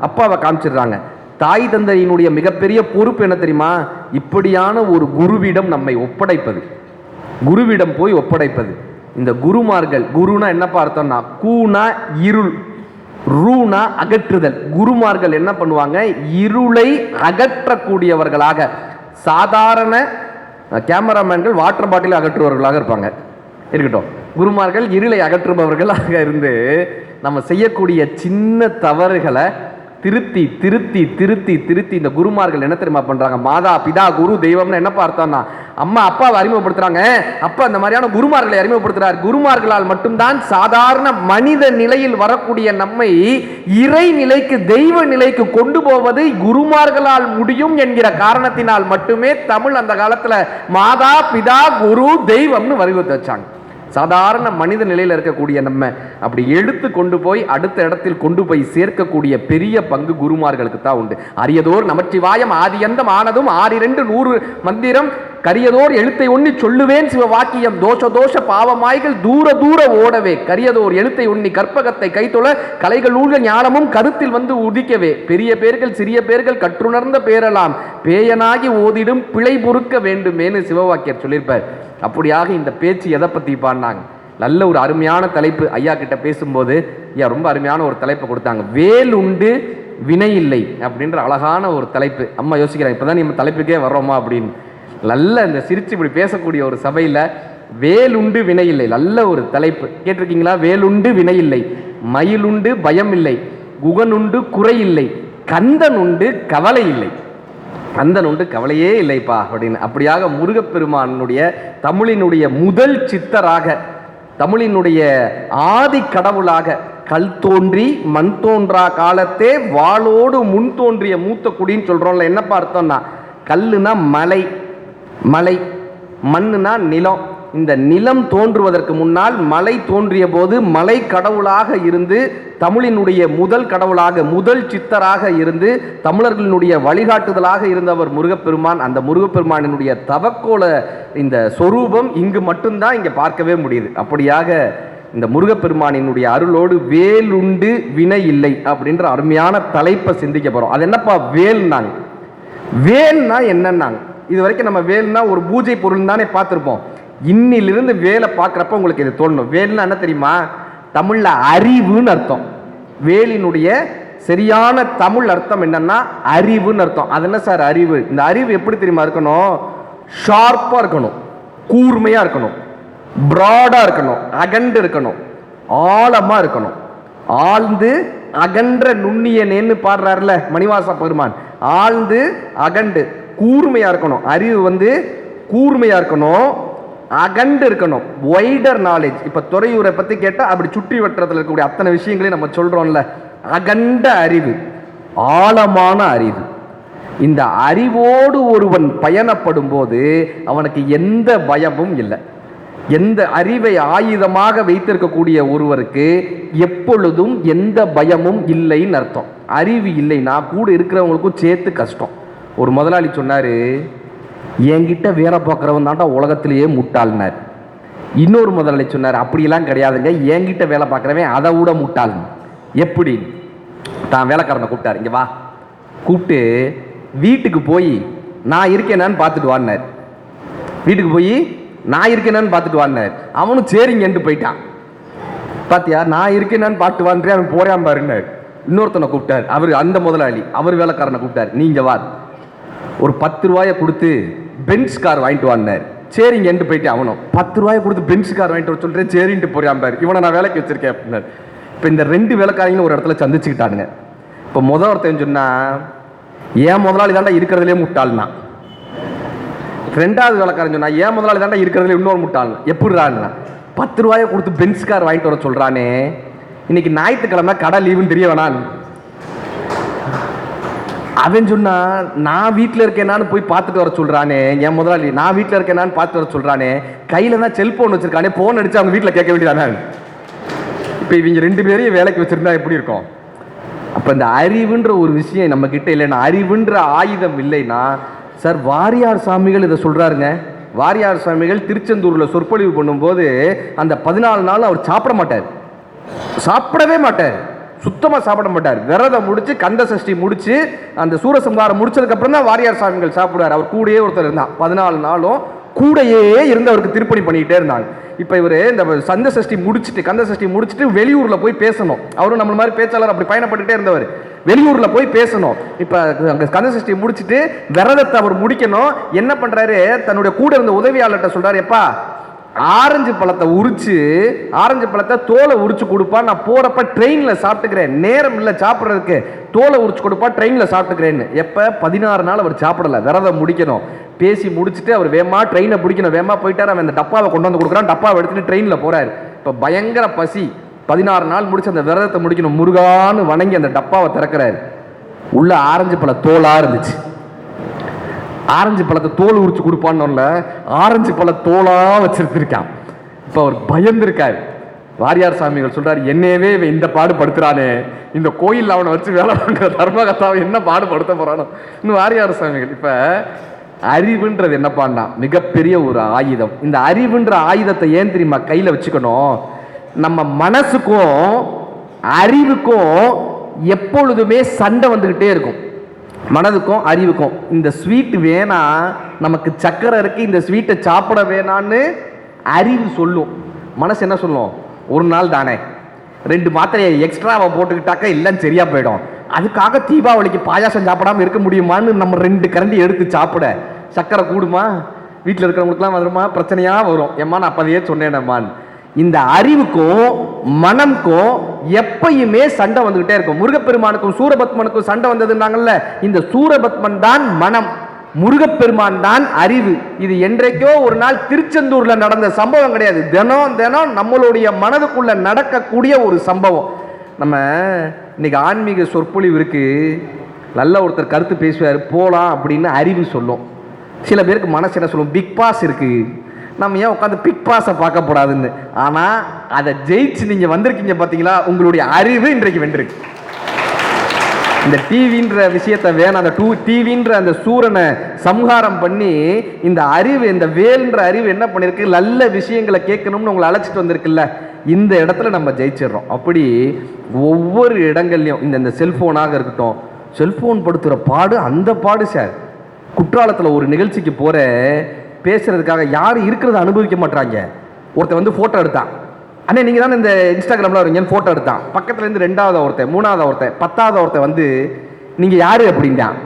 அப்பாவை காமிச்சிடுறாங்க. தாய் தந்தையினுடைய மிகப்பெரிய பொறுப்பு என்ன தெரியுமா? இப்படியான ஒரு குருவிடம் நம்மை ஒப்படைப்பது, குருவிடம் போய் ஒப்படைப்பது. இந்த குருமார்கள், குருனா என்ன பார்த்தோம்னா, கூனா இருள், ரூனா அகற்றுதல். குருமார்கள் என்ன பண்ணுவாங்க? இருளை அகற்றக்கூடியவர்களாக. சாதாரண கேமராமேன்கள் வாட்டர் பாட்டில் அகற்றுபவர்களாக இருப்பாங்க, இருக்கட்டும். குருமார்கள் இருளை அகற்றுபவர்களாக இருந்து நம்ம செய்யக்கூடிய சின்ன தவறுகளை திருத்தி திருத்தி திருத்தி திருத்தி இந்த குருமார்கள் என்ன தெரியுமா பண்றாங்க? மாதா பிதா குரு தெய்வம்னு என்னப்பா அர்த்தம்னா, அம்மா அப்பாவை அறிமுகப்படுத்துறாங்க, அப்பா அந்த மாதிரியான குருமார்களை அறிமுகப்படுத்துறார். குருமார்களால் மட்டும்தான் சாதாரண மனித நிலையில் வரக்கூடிய நம்மை இறை நிலைக்கு, தெய்வ நிலைக்கு கொண்டு போவது குருமார்களால் முடியும் என்கிற காரணத்தினால் மட்டுமே தமிழ் அந்த காலத்துல மாதா பிதா குரு தெய்வம்னு வரையறுத்து வச்சாங்க. சாதாரண மனித நிலையில் இருக்கக்கூடிய நம்ம அப்படி எடுத்து கொண்டு போய் அடுத்த இடத்தில் கொண்டு போய் சேர்க்கக்கூடிய பெரிய பங்கு குருமார்களுக்கு தான் உண்டு. அரியதோர் நமச்சிவாயம் ஆதியந்தம் ஆனதும் 6-2-100 மந்திரம் கரியதோர் எழுத்தை ஒண்ணி சொல்லுவேன் சிவ வாக்கியம் தோஷ தோஷ பாவமாய்கள் தூர தூர ஓடவே கரியதோர் எழுத்தை ஒண்ணி கற்பகத்தை கைத்தொழ கலைகள் ஊழ ஞானமும் கருத்தில் வந்து உதிக்கவே பெரிய பேர்கள் சிறிய பேர்கள் கற்றுணர்ந்த பேரலாம் பேயனாகி ஓதிடும் பிழை பொறுக்க வேண்டுமேனு சிவவாக்கியர் சொல்லியிருப்பார். அப்படியாக இந்த பேச்சு எதை பற்றி பாடினாங்க? நல்ல ஒரு அருமையான தலைப்பு. ஐயா கிட்ட பேசும்போது ஐயா ரொம்ப அருமையான ஒரு தலைப்பை கொடுத்தாங்க. வேல் உண்டு வினை இல்லை அப்படின்ற அழகான ஒரு தலைப்பு. அம்மா யோசிக்கிறாங்க, இப்போதான் நம்ம தலைப்புக்கே வர்றோமா அப்படின்னு. நல்ல இந்த சிரிச்சு இப்படி பேசக்கூடிய ஒரு சபையில் வேலுண்டு வினை இல்லை நல்ல ஒரு தலைப்பு கேட்டிருக்கீங்களா? வேலுண்டு வினை இல்லை, மயிலுண்டு பயம் இல்லை, குகனுண்டு குறை இல்லை, கந்தன் உண்டு கவலை இல்லை. கந்தன் உண்டு கவலையே இல்லைப்பா அப்படின்னு. அப்படியாக முருகப்பெருமானுடைய தமிழினுடைய முதல் சித்தராக, தமிழினுடைய ஆதி கடவுளாக, கல் தோன்றி மண் தோன்றா காலத்தே வாளோடு முன் தோன்றிய மூத்த குடின்னு சொல்றோம்ல. என்னப்பா அர்த்தம்னா, கல்லுனா மலை, மலை, மண்ணுனா நிலம். இந்த நிலம் தோன்றுவதற்கு முன்னால் மலை தோன்றிய போது மலை கடவுளாக இருந்து தமிழினுடைய முதல் கடவுளாக, முதல் சித்தராக இருந்து தமிழர்களினுடைய வழிகாட்டுதலாக இருந்தவர் முருகப்பெருமான். அந்த முருகப்பெருமானினுடைய தவக்கோல இந்த சொரூபம் இங்கு மட்டும்தான் இங்கே பார்க்கவே முடியுது. அப்படியாக இந்த முருகப்பெருமானினுடைய அருளோடு வேலுண்டு வினை இல்லை அப்படின்ற அருமையான தலைப்பை சிந்திக்க போறோம். அது என்னப்பா வேல்னாங்க? வேல்னா என்னன்னாங்க? இது வரைக்கும் நம்ம வேல்னா ஒரு பூஜை பொருள் தானே பார்த்துருப்போம். இன்னிலிருந்து வேலை பார்க்குறப்ப உங்களுக்கு இது தோணும். வேல்னா என்ன தெரியுமா? தமிழ்ல அறிவுன்னு அர்த்தம். வேலினுடைய சரியான தமிழ் அர்த்தம் என்னன்னா அறிவுன்னு அர்த்தம். அது என்ன சார் அறிவு? இந்த அறிவு எப்படி தெரியுமா இருக்கணும்? ஷார்ப்பா இருக்கணும், கூர்மையா இருக்கணும், பிராடா இருக்கணும், அகண்டு இருக்கணும், ஆழமா இருக்கணும். ஆழ்ந்து அகன்ற நுண்ணியனேன்னு பாடுறாருல மணிவாச பெருமான். ஆழ்ந்து அகண்டு கூர்மையா இருக்கணும். அறிவு வந்து கூர்மையா இருக்கணும், அகண்டு இருக்கணும், வைடர் நாலேஜ். இப்ப துறையூரை பத்தி கேட்டா அப்படி சுற்றி வட்டத்தில் இருக்கக்கூடிய அத்தனை விஷயங்களையும் நம்ம சொல்றோம்ல. அகண்ட அறிவு, ஆழமான அறிவு. இந்த அறிவோடு ஒருவன் பயணப்படும் போது அவனுக்கு எந்த பயமும் இல்லை. எந்த அறிவை ஆயுதமாக வைத்திருக்கக்கூடிய ஒருவருக்கு எப்பொழுதும் எந்த பயமும் இல்லைன்னு அர்த்தம். அறிவு இல்லைன்னா கூட இருக்கிறவங்களுக்கும் சேர்த்து கஷ்டம். ஒரு முதலாளி சொன்னாரு, என்கிட்ட வேலை பார்க்குறவன் தாண்டா உலகத்திலேயே முட்டாள்னார். இன்னொரு முதலாளி சொன்னார், அப்படியெல்லாம் கிடையாதுங்க, என்கிட்ட வேலை பார்க்குறவன் அதை விட முட்டாள். எப்படி? தான் வேலைக்காரனை கூப்பிட்டார், இங்கே வா. கூப்பிட்டு வீட்டுக்கு போய் நான் இருக்கேனான்னு பார்த்துட்டு வான்னார். வீட்டுக்கு போய் நான் இருக்கேனான்னு பார்த்துட்டு வான்னார். அவனும் சரிங்கன்ட்டு போயிட்டான். பார்த்தியா, நான் இருக்கேனான்னு பார்த்து வான்றே அவன் போறான் பாருன்னார். இன்னொருத்தனை கூப்பிட்டார், அவர் அந்த முதலாளி, அவர் வேலைக்காரனை கூப்பிட்டார், நீங்க வா, ஒரு 10 ரூபாயை கொடுத்து பென்ஸ் கார் வாங்கிட்டு வான்னார். சரிங்கன்ட்டு போயிட்டு அவனும் 10 ரூபாயை கொடுத்து பென்ஸ் கார் வாங்கிட்டு வர சொல்றேன், சரின்ட்டு போறான் பாரு, இவனை நான் வேலைக்கு வச்சிருக்கேன் அப்படின்னார். இப்போ இந்த 2 வேலைக்காரங்களும் ஒரு இடத்துல சந்திச்சுக்கிட்டானுங்க. இப்போ ஒருத்தன் சொன்னா, ஏன் முதலாளி தாண்டா இருக்கிறதுலே முட்டாள்னா. 2வது வேலைக்காரன் சொன்னா, ஏன் முதலாளி தாண்டா இருக்கிறதுல இன்னொரு முட்டாள். எப்படிறான்னா, 10 ரூபாயை கொடுத்து பென்ஸ் கார் வாங்கிட்டு வர சொல்றானே, இன்னைக்கு ஞாயிற்றுக்கிழமை கடை லீவுன்னு தெரிய வேணாம். அவன் சொன்னா, நான் வீட்டில் இருக்கேனான்னு போய் பார்த்துட்டு வர சொல்றானே என் முதலாளி, நான் வீட்டில் இருக்கேனான்னு பார்த்துட்டு வர சொல்றானே, கையில தான் செல்போன் வச்சிருக்கானே, போன் அடிச்சு அவங்க வீட்டில் கேட்க வேண்டியதானே. இப்போ இவங்க 2 பேரையும் வேலைக்கு வச்சிருந்தா எப்படி இருக்கும்? அப்போ இந்த அறிவுன்ற ஒரு விஷயம் நம்ம கிட்ட இல்லைன்னா, அறிவுன்ற ஆயுதம் இல்லைன்னா, சார் வாரியார் சாமிகள் இதை சொல்றாருங்க. வாரியார் சாமிகள் திருச்செந்தூரில் சொற்பொழிவு பண்ணும்போது அந்த 14 நாள் அவர் சாப்பிட மாட்டார், சாப்பிடவே மாட்டார், சுத்தமாக சாப்பிட மாட்டார். விரதம் முடிச்சு கந்த சஷ்டி முடிச்சு அந்த சூரசம்ஹாரம் முடிச்சதுக்கு அப்புறம் தான் வாரியார் சாமிகள் சாப்பிடுவார். அவர் கூடயே ஒருத்தர் இருந்தான், 14 நாளும் கூடையே இருந்து அவருக்கு திருப்பணி பண்ணிக்கிட்டே இருந்தாங்க. இப்போ இவர் இந்த கந்த சஷ்டி முடிச்சுட்டு வெளியூரில் போய் பேசணும். அவரும் நம்ம மாதிரி பேச்சாளர் அப்படி பயணப்பட்டுட்டே இருந்தவர். வெளியூரில் போய் பேசணும். இப்போ அங்கே கந்த சஷ்டி முடிச்சுட்டு விரதத்தை அவர் முடிக்கணும். என்ன பண்ணுறாரு, தன்னுடைய கூட இருந்த உதவியாளர்கிட்ட சொல்கிறார், எப்பா ஆரஞ்சு பழத்தை உரிச்சு, ஆரஞ்சு பழத்தை தோலை உரிச்சு கொடுப்பா. நான் போறப்ப ட்ரெயின்ல சாப்பிட்டுக்கிறேன், நேரம் இல்லை சாப்பிட்றதுக்கு, தோலை உரிச்சு கொடுப்பா, ட்ரெயின்ல சாப்பிட்டுக்கிறேன்னு. எப்ப 16 நாள் அவர் சாப்பிடல, விரதம் முடிக்கணும். பேசி முடிச்சுட்டு அவர் வேமா ட்ரெயினை பிடிக்கணும், வேமா போயிட்டார். அவன் அந்த டப்பாவை கொண்டு வந்து கொடுக்குறான், டப்பாவை எடுத்துட்டு ட்ரெயினில் போறாரு. இப்போ பயங்கர பசி, 16 நாள் முடிச்சு அந்த விரதத்தை முடிக்கணும். முருகான்னு வணங்கி அந்த டப்பாவை திறக்கிறாரு. உள்ள ஆரஞ்சு பழ தோலா இருந்துச்சு. ஆரஞ்சு பழத்தை தோல் உரிச்சு கொடுப்பான்னு ஆரஞ்சு பழ தோலா வச்சிருக்கான். இப்போ அவர் பயந்துருக்காரு. வாரியார் சாமிகள் சொல்றாரு, என்னையவே இந்த பாடு படுத்துறானே, இந்த கோயில் அவனை வச்சு வேலை பண்ற தர்மகத்தாவை என்ன பாடுபடுத்த போறானோ. இன்னும் வாரியார் சாமிகள் இப்ப அறிவுன்றது என்னப்பான்னா மிகப்பெரிய ஒரு ஆயுதம். இந்த அறிவுன்ற ஆயுதத்தை ஏன் தெரியுமா கையில வச்சுக்கணும்? நம்ம மனசுக்கும் அறிவுக்கும் எப்பொழுதுமே சண்டை வந்துகிட்டே இருக்கும். மனதுக்கும் அறிவுக்கும் இந்த ஸ்வீட் வேணா, நமக்கு சக்கரை இருக்கு, இந்த ஸ்வீட்டை சாப்பிட வேணான்னு அறிவு சொல்லும். மனசு என்ன சொல்லும்? ஒரு நாள் தானே, 2 மாத்திரையை எக்ஸ்ட்ராவை போட்டுக்கிட்டாக்க எல்லாம் சரியா போயிடும். அதுக்காக தீபாவளிக்கு பாயாசம் சாப்பிடாம இருக்க முடியுமான்னு நம்ம 2 கரண்டி எடுத்து சாப்பிட சக்கரை கூடுமா? வீட்டில் இருக்கிறவங்களுக்குலாம் வருமா? பிரச்சனையா வரும். ஏம்மா நான் அப்பதையே சொன்னேனம்மான்னு. இந்த அறிவுக்கும் மனம்க்கும் எப்பயுமே சண்டை வந்துகிட்டே இருக்கும். முருகப்பெருமானுக்கும் சூரபத்மனுக்கும் சண்டை வந்ததுன்னாங்கல்ல, இந்த சூரபத்மன் தான் மனம், முருகப்பெருமான் தான் அறிவு. இது என்றைக்கோ ஒரு நாள் திருச்செந்தூர்ல நடந்த சம்பவம் கிடையாது. தினம் தினம் நம்மளுடைய மனதுக்குள்ள நடக்கக்கூடிய ஒரு சம்பவம். நம்ம இன்னைக்கு ஆன்மீக சொற்பொழிவு இருக்கு, நல்ல ஒருத்தர் கருத்து பேசுவார், போலாம் அப்படின்னு அறிவு சொல்லும். சில பேருக்கு மனசு என்ன சொல்லும்? பிக் பாஸ் இருக்கு, நம்ம ஏன் உட்காந்து பிக் பாஸை பார்க்க கூடாதுன்னு. ஆனால் அதை ஜெயிச்சு நீங்கள் வந்திருக்கீங்க பார்த்தீங்களா, உங்களுடைய அறிவு இன்றைக்கு வென்றிருக்கு. இந்த டிவின்ற விஷயத்தை வேணாம், அந்த டிவின்ற அந்த சூரனை சம்ஹாரம் பண்ணி இந்த அறிவு, இந்த வேல்ன்ற அறிவு என்ன பண்ணிருக்கு? நல்ல விஷயங்களை கேட்கணும்னு உங்களை அழைச்சிட்டு வந்திருக்குல்ல, இந்த இடத்துல நம்ம ஜெயிச்சிடறோம். அப்படி ஒவ்வொரு இடங்கள்லையும் இந்த செல்ஃபோனாக இருக்கட்டும், செல்ஃபோன் படுத்துகிற பாடு அந்த பாடு சார். குற்றாலத்தில் ஒரு நிகழ்ச்சிக்கு போகிற பேசுறதுக்காக யாரும் இருக்கிறத அனுபவிக்க மாட்டாங்க. ஒருத்தர் வந்து ஃபோட்டோ எடுத்தான், அண்ணே நீங்கள் தானே இந்த இன்ஸ்டாகிராமில் வரீங்கன்னு ஃபோட்டோ எடுத்தான். பக்கத்துலேருந்து 2வது ஒருத்தன், 3வது ஒருத்தன், 10வது ஒருத்தன் வந்து நீங்கள் யார் அப்படின்ட்டான்.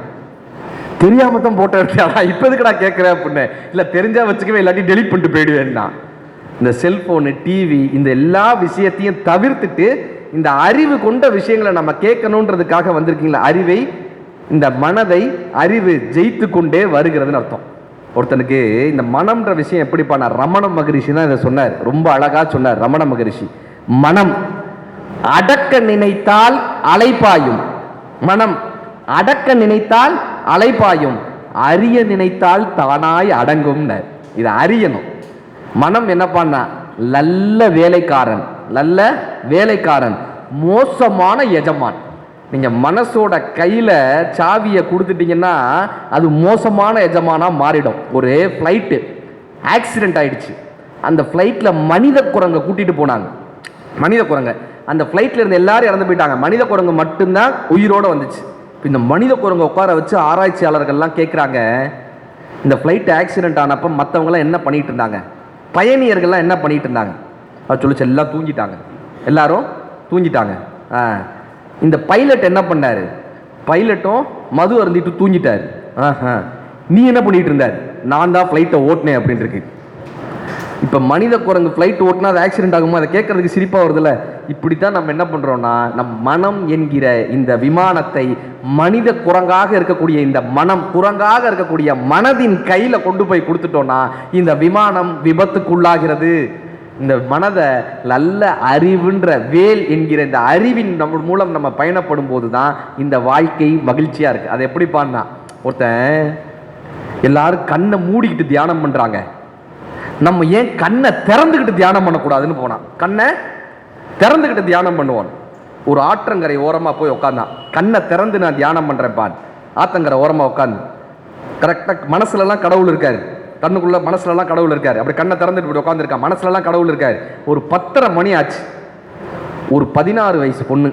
தெரியாம தான் ஃபோட்டோ எடுத்தாடா, இப்போ எதுக்குடா கேட்குறேன் அப்படின்னு. இல்லை தெரிஞ்சா வச்சுக்கவே, இல்லாட்டி டெலிட் பண்ணிட்டு போயிடுவேன்னா. இந்த செல்ஃபோனு, டிவி, இந்த எல்லா விஷயத்தையும் தவிர்த்துட்டு இந்த அறிவு கொண்ட விஷயங்களை நம்ம கேட்கணுன்றதுக்காக வந்திருக்கீங்களா? அறிவை, இந்த மனதை அறிவு ஜெயித்து கொண்டே வருகிறதுன்னு அர்த்தம். ஒருத்தனுக்கு இந்த மனம்ன்ற விஷயம் எப்படி பண்ண, ரமண மகரிஷி தான் இதை சொன்னார், ரொம்ப அழகா சொன்னார் ரமண மகரிஷி. மனம் அடக்க நினைத்தால் அலைப்பாயும், மனம் அடக்க நினைத்தால் அலைப்பாயும், அறிய நினைத்தால் தானாய் அடங்கும். இதை அறியணும். மனம் என்ன பண்ணா? நல்ல வேலைக்காரன், நல்ல வேலைக்காரன், மோசமான எஜமான். நீங்கள் மனசோட கையில் சாவியை கொடுத்துட்டீங்கன்னா அது மோசமான எஜமானாக மாறிடும். ஒரு ஃப்ளைட்டு ஆக்சிடெண்ட் ஆயிடுச்சு, அந்த ஃப்ளைட்டில் மனித குரங்கை கூட்டிகிட்டு போனாங்க. மனித குரங்கை, அந்த ஃப்ளைட்டில் இருந்து எல்லாரும் இறந்து போயிட்டாங்க, மனித குரங்கு மட்டும்தான் உயிரோடு வந்துச்சு. இந்த மனித குரங்கை உட்கார வச்சு ஆராய்ச்சியாளர்கள்லாம் கேட்குறாங்க, இந்த ஃப்ளைட் ஆக்சிடெண்ட் ஆனப்போ மற்றவங்களாம் என்ன பண்ணிகிட்டு இருந்தாங்க, பயணியர்கள்லாம் என்ன பண்ணிகிட்டு இருந்தாங்க? அது சொல்லிச்சு, எல்லாம் தூங்கிட்டாங்க, எல்லாரும் தூங்கிட்டாங்க. இந்த பைலட் என்ன பண்ணாரு? பைலட்டும் மது அருந்திட்டு தூங்கிட்டாரு. நீ என்ன பண்ணிட்டு இருந்தார்? நான் தான் ஃப்ளைட்டை ஓட்டினேன் அப்படின்னு இருக்கு. இப்போ மனித குரங்கு ஃப்ளைட் ஓட்டினா அது ஆக்சிடென்ட் ஆகுமா? அதை கேட்கறதுக்கு சிரிப்பாக வருதுல்ல. இப்படித்தான் நம்ம என்ன பண்ணுறோம்னா, நம் மனம் என்கிற இந்த விமானத்தை மனித குரங்காக இருக்கக்கூடிய இந்த மனம், குரங்காக இருக்கக்கூடிய மனதின் கையில் கொண்டு போய் கொடுத்துட்டோம்னா இந்த விமானம் விபத்துக்குள்ளாகிறது. இந்த மனதை நல்ல அறிவுன்ற வேல் என்கிற இந்த அறிவின் நம்ம மூலம் நம்ம பயணப்படும் போது தான் இந்த வாழ்க்கை மகிழ்ச்சியாக இருக்குது. அது எப்படி பாருன்னா, ஒருத்தன் எல்லாரும் கண்ணை மூடிக்கிட்டு தியானம் பண்ணுறாங்க, நம்ம ஏன் கண்ணை திறந்துக்கிட்டு தியானம் பண்ணக்கூடாதுன்னு போனான். கண்ணை திறந்துக்கிட்டு தியானம் பண்ணுவான். ஒரு ஆற்றங்கரை ஓரமாக போய் உட்காந்தான், கண்ணை திறந்து நான் தியானம் பண்ணுறேன்பான். ஆற்றங்கரை ஓரமாக உட்காந்து கரெக்டாக மனசுலலாம் கடவுள் இருக்காரு, கண்ணுக்குள்ள மனசுலலாம் கடவுள் இருக்காரு. அப்படி கண்ணை திறந்துட்டு இப்படி உட்காந்துருக்கான், மனசுலலாம் கடவுள் இருக்காரு. ஒரு 10:30 மணி ஆச்சு, ஒரு 16 வயசு பொண்ணு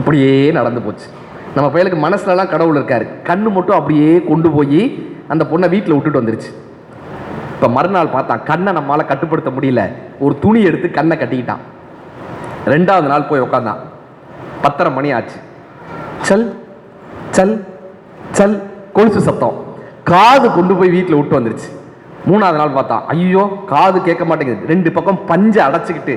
இப்படியே நடந்து போச்சு. நம்ம பையலுக்கு மனசுலலாம் கடவுள் இருக்காரு, கண்ணு மட்டும் அப்படியே கொண்டு போய் அந்த பொண்ணை வீட்டில் விட்டுட்டு வந்துருச்சு. இப்போ மறுநாள் பார்த்தான், கண்ணை நம்மளால் கட்டுப்படுத்த முடியல, ஒரு துணி எடுத்து கண்ணை கட்டிக்கிட்டான். 2வது நாள் போய் உட்காந்தான், 10:30 மணி ஆச்சு. சல் சல் சல் கொலுசு சத்தம், காது கொண்டு போய் வீட்டில் விட்டு வந்துருச்சு. 3வது நாள் பார்த்தான், ஐயோ காது கேட்க மாட்டேங்குது, 2 பக்கம் பஞ்சை அடைச்சிக்கிட்டு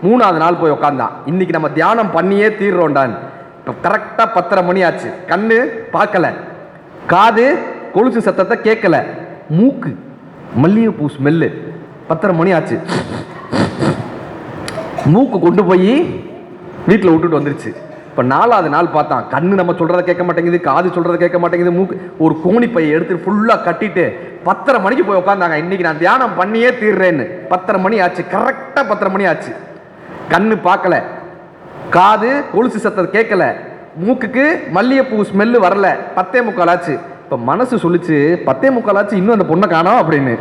3வது நாள் போய் உட்காந்தான். இன்னைக்கு நம்ம தியானம் பண்ணியே தீர்றோண்டான். இப்போ கரெக்டாக 10:30 மணி ஆச்சு. கண்ணு பார்க்கல, காது கொலுசு சத்தத்தை கேட்கல, மூக்கு மல்லிகைப்பூ ஸ்மெல்லு. 10:30 மணி ஆச்சு. மூக்கு கொண்டு போய் வீட்டில் விட்டுட்டு வந்துருச்சு. இப்போ 4வது நாள் பார்த்தான், கண்ணு நம்ம சொல்கிறத கேட்க மாட்டேங்குது, காது சொல்கிறத கேட்க மாட்டேங்குது, மூக்கு. ஒரு கோணி பையை எடுத்து ஃபுல்லாக கட்டிட்டு 10:30 மணிக்கு போய் உட்காந்தாங்க. இன்னைக்கு நான் தியானம் பண்ணியே தீர்றேன்னு. 10:30 மணி ஆச்சு. கரெக்டாக 10:30 மணி ஆச்சு. கண்ணு பார்க்கல, காது கொலுசு சத்தத்தை கேட்கல, மூக்குக்கு மல்லிகைப்பூ ஸ்மெல்லு வரல. 10:45 ஆச்சு. இப்போ மனசு சொல்லிச்சு, 10:45 ஆச்சு, இன்னும் அந்த பொண்ணை காணோம் அப்படின்னு.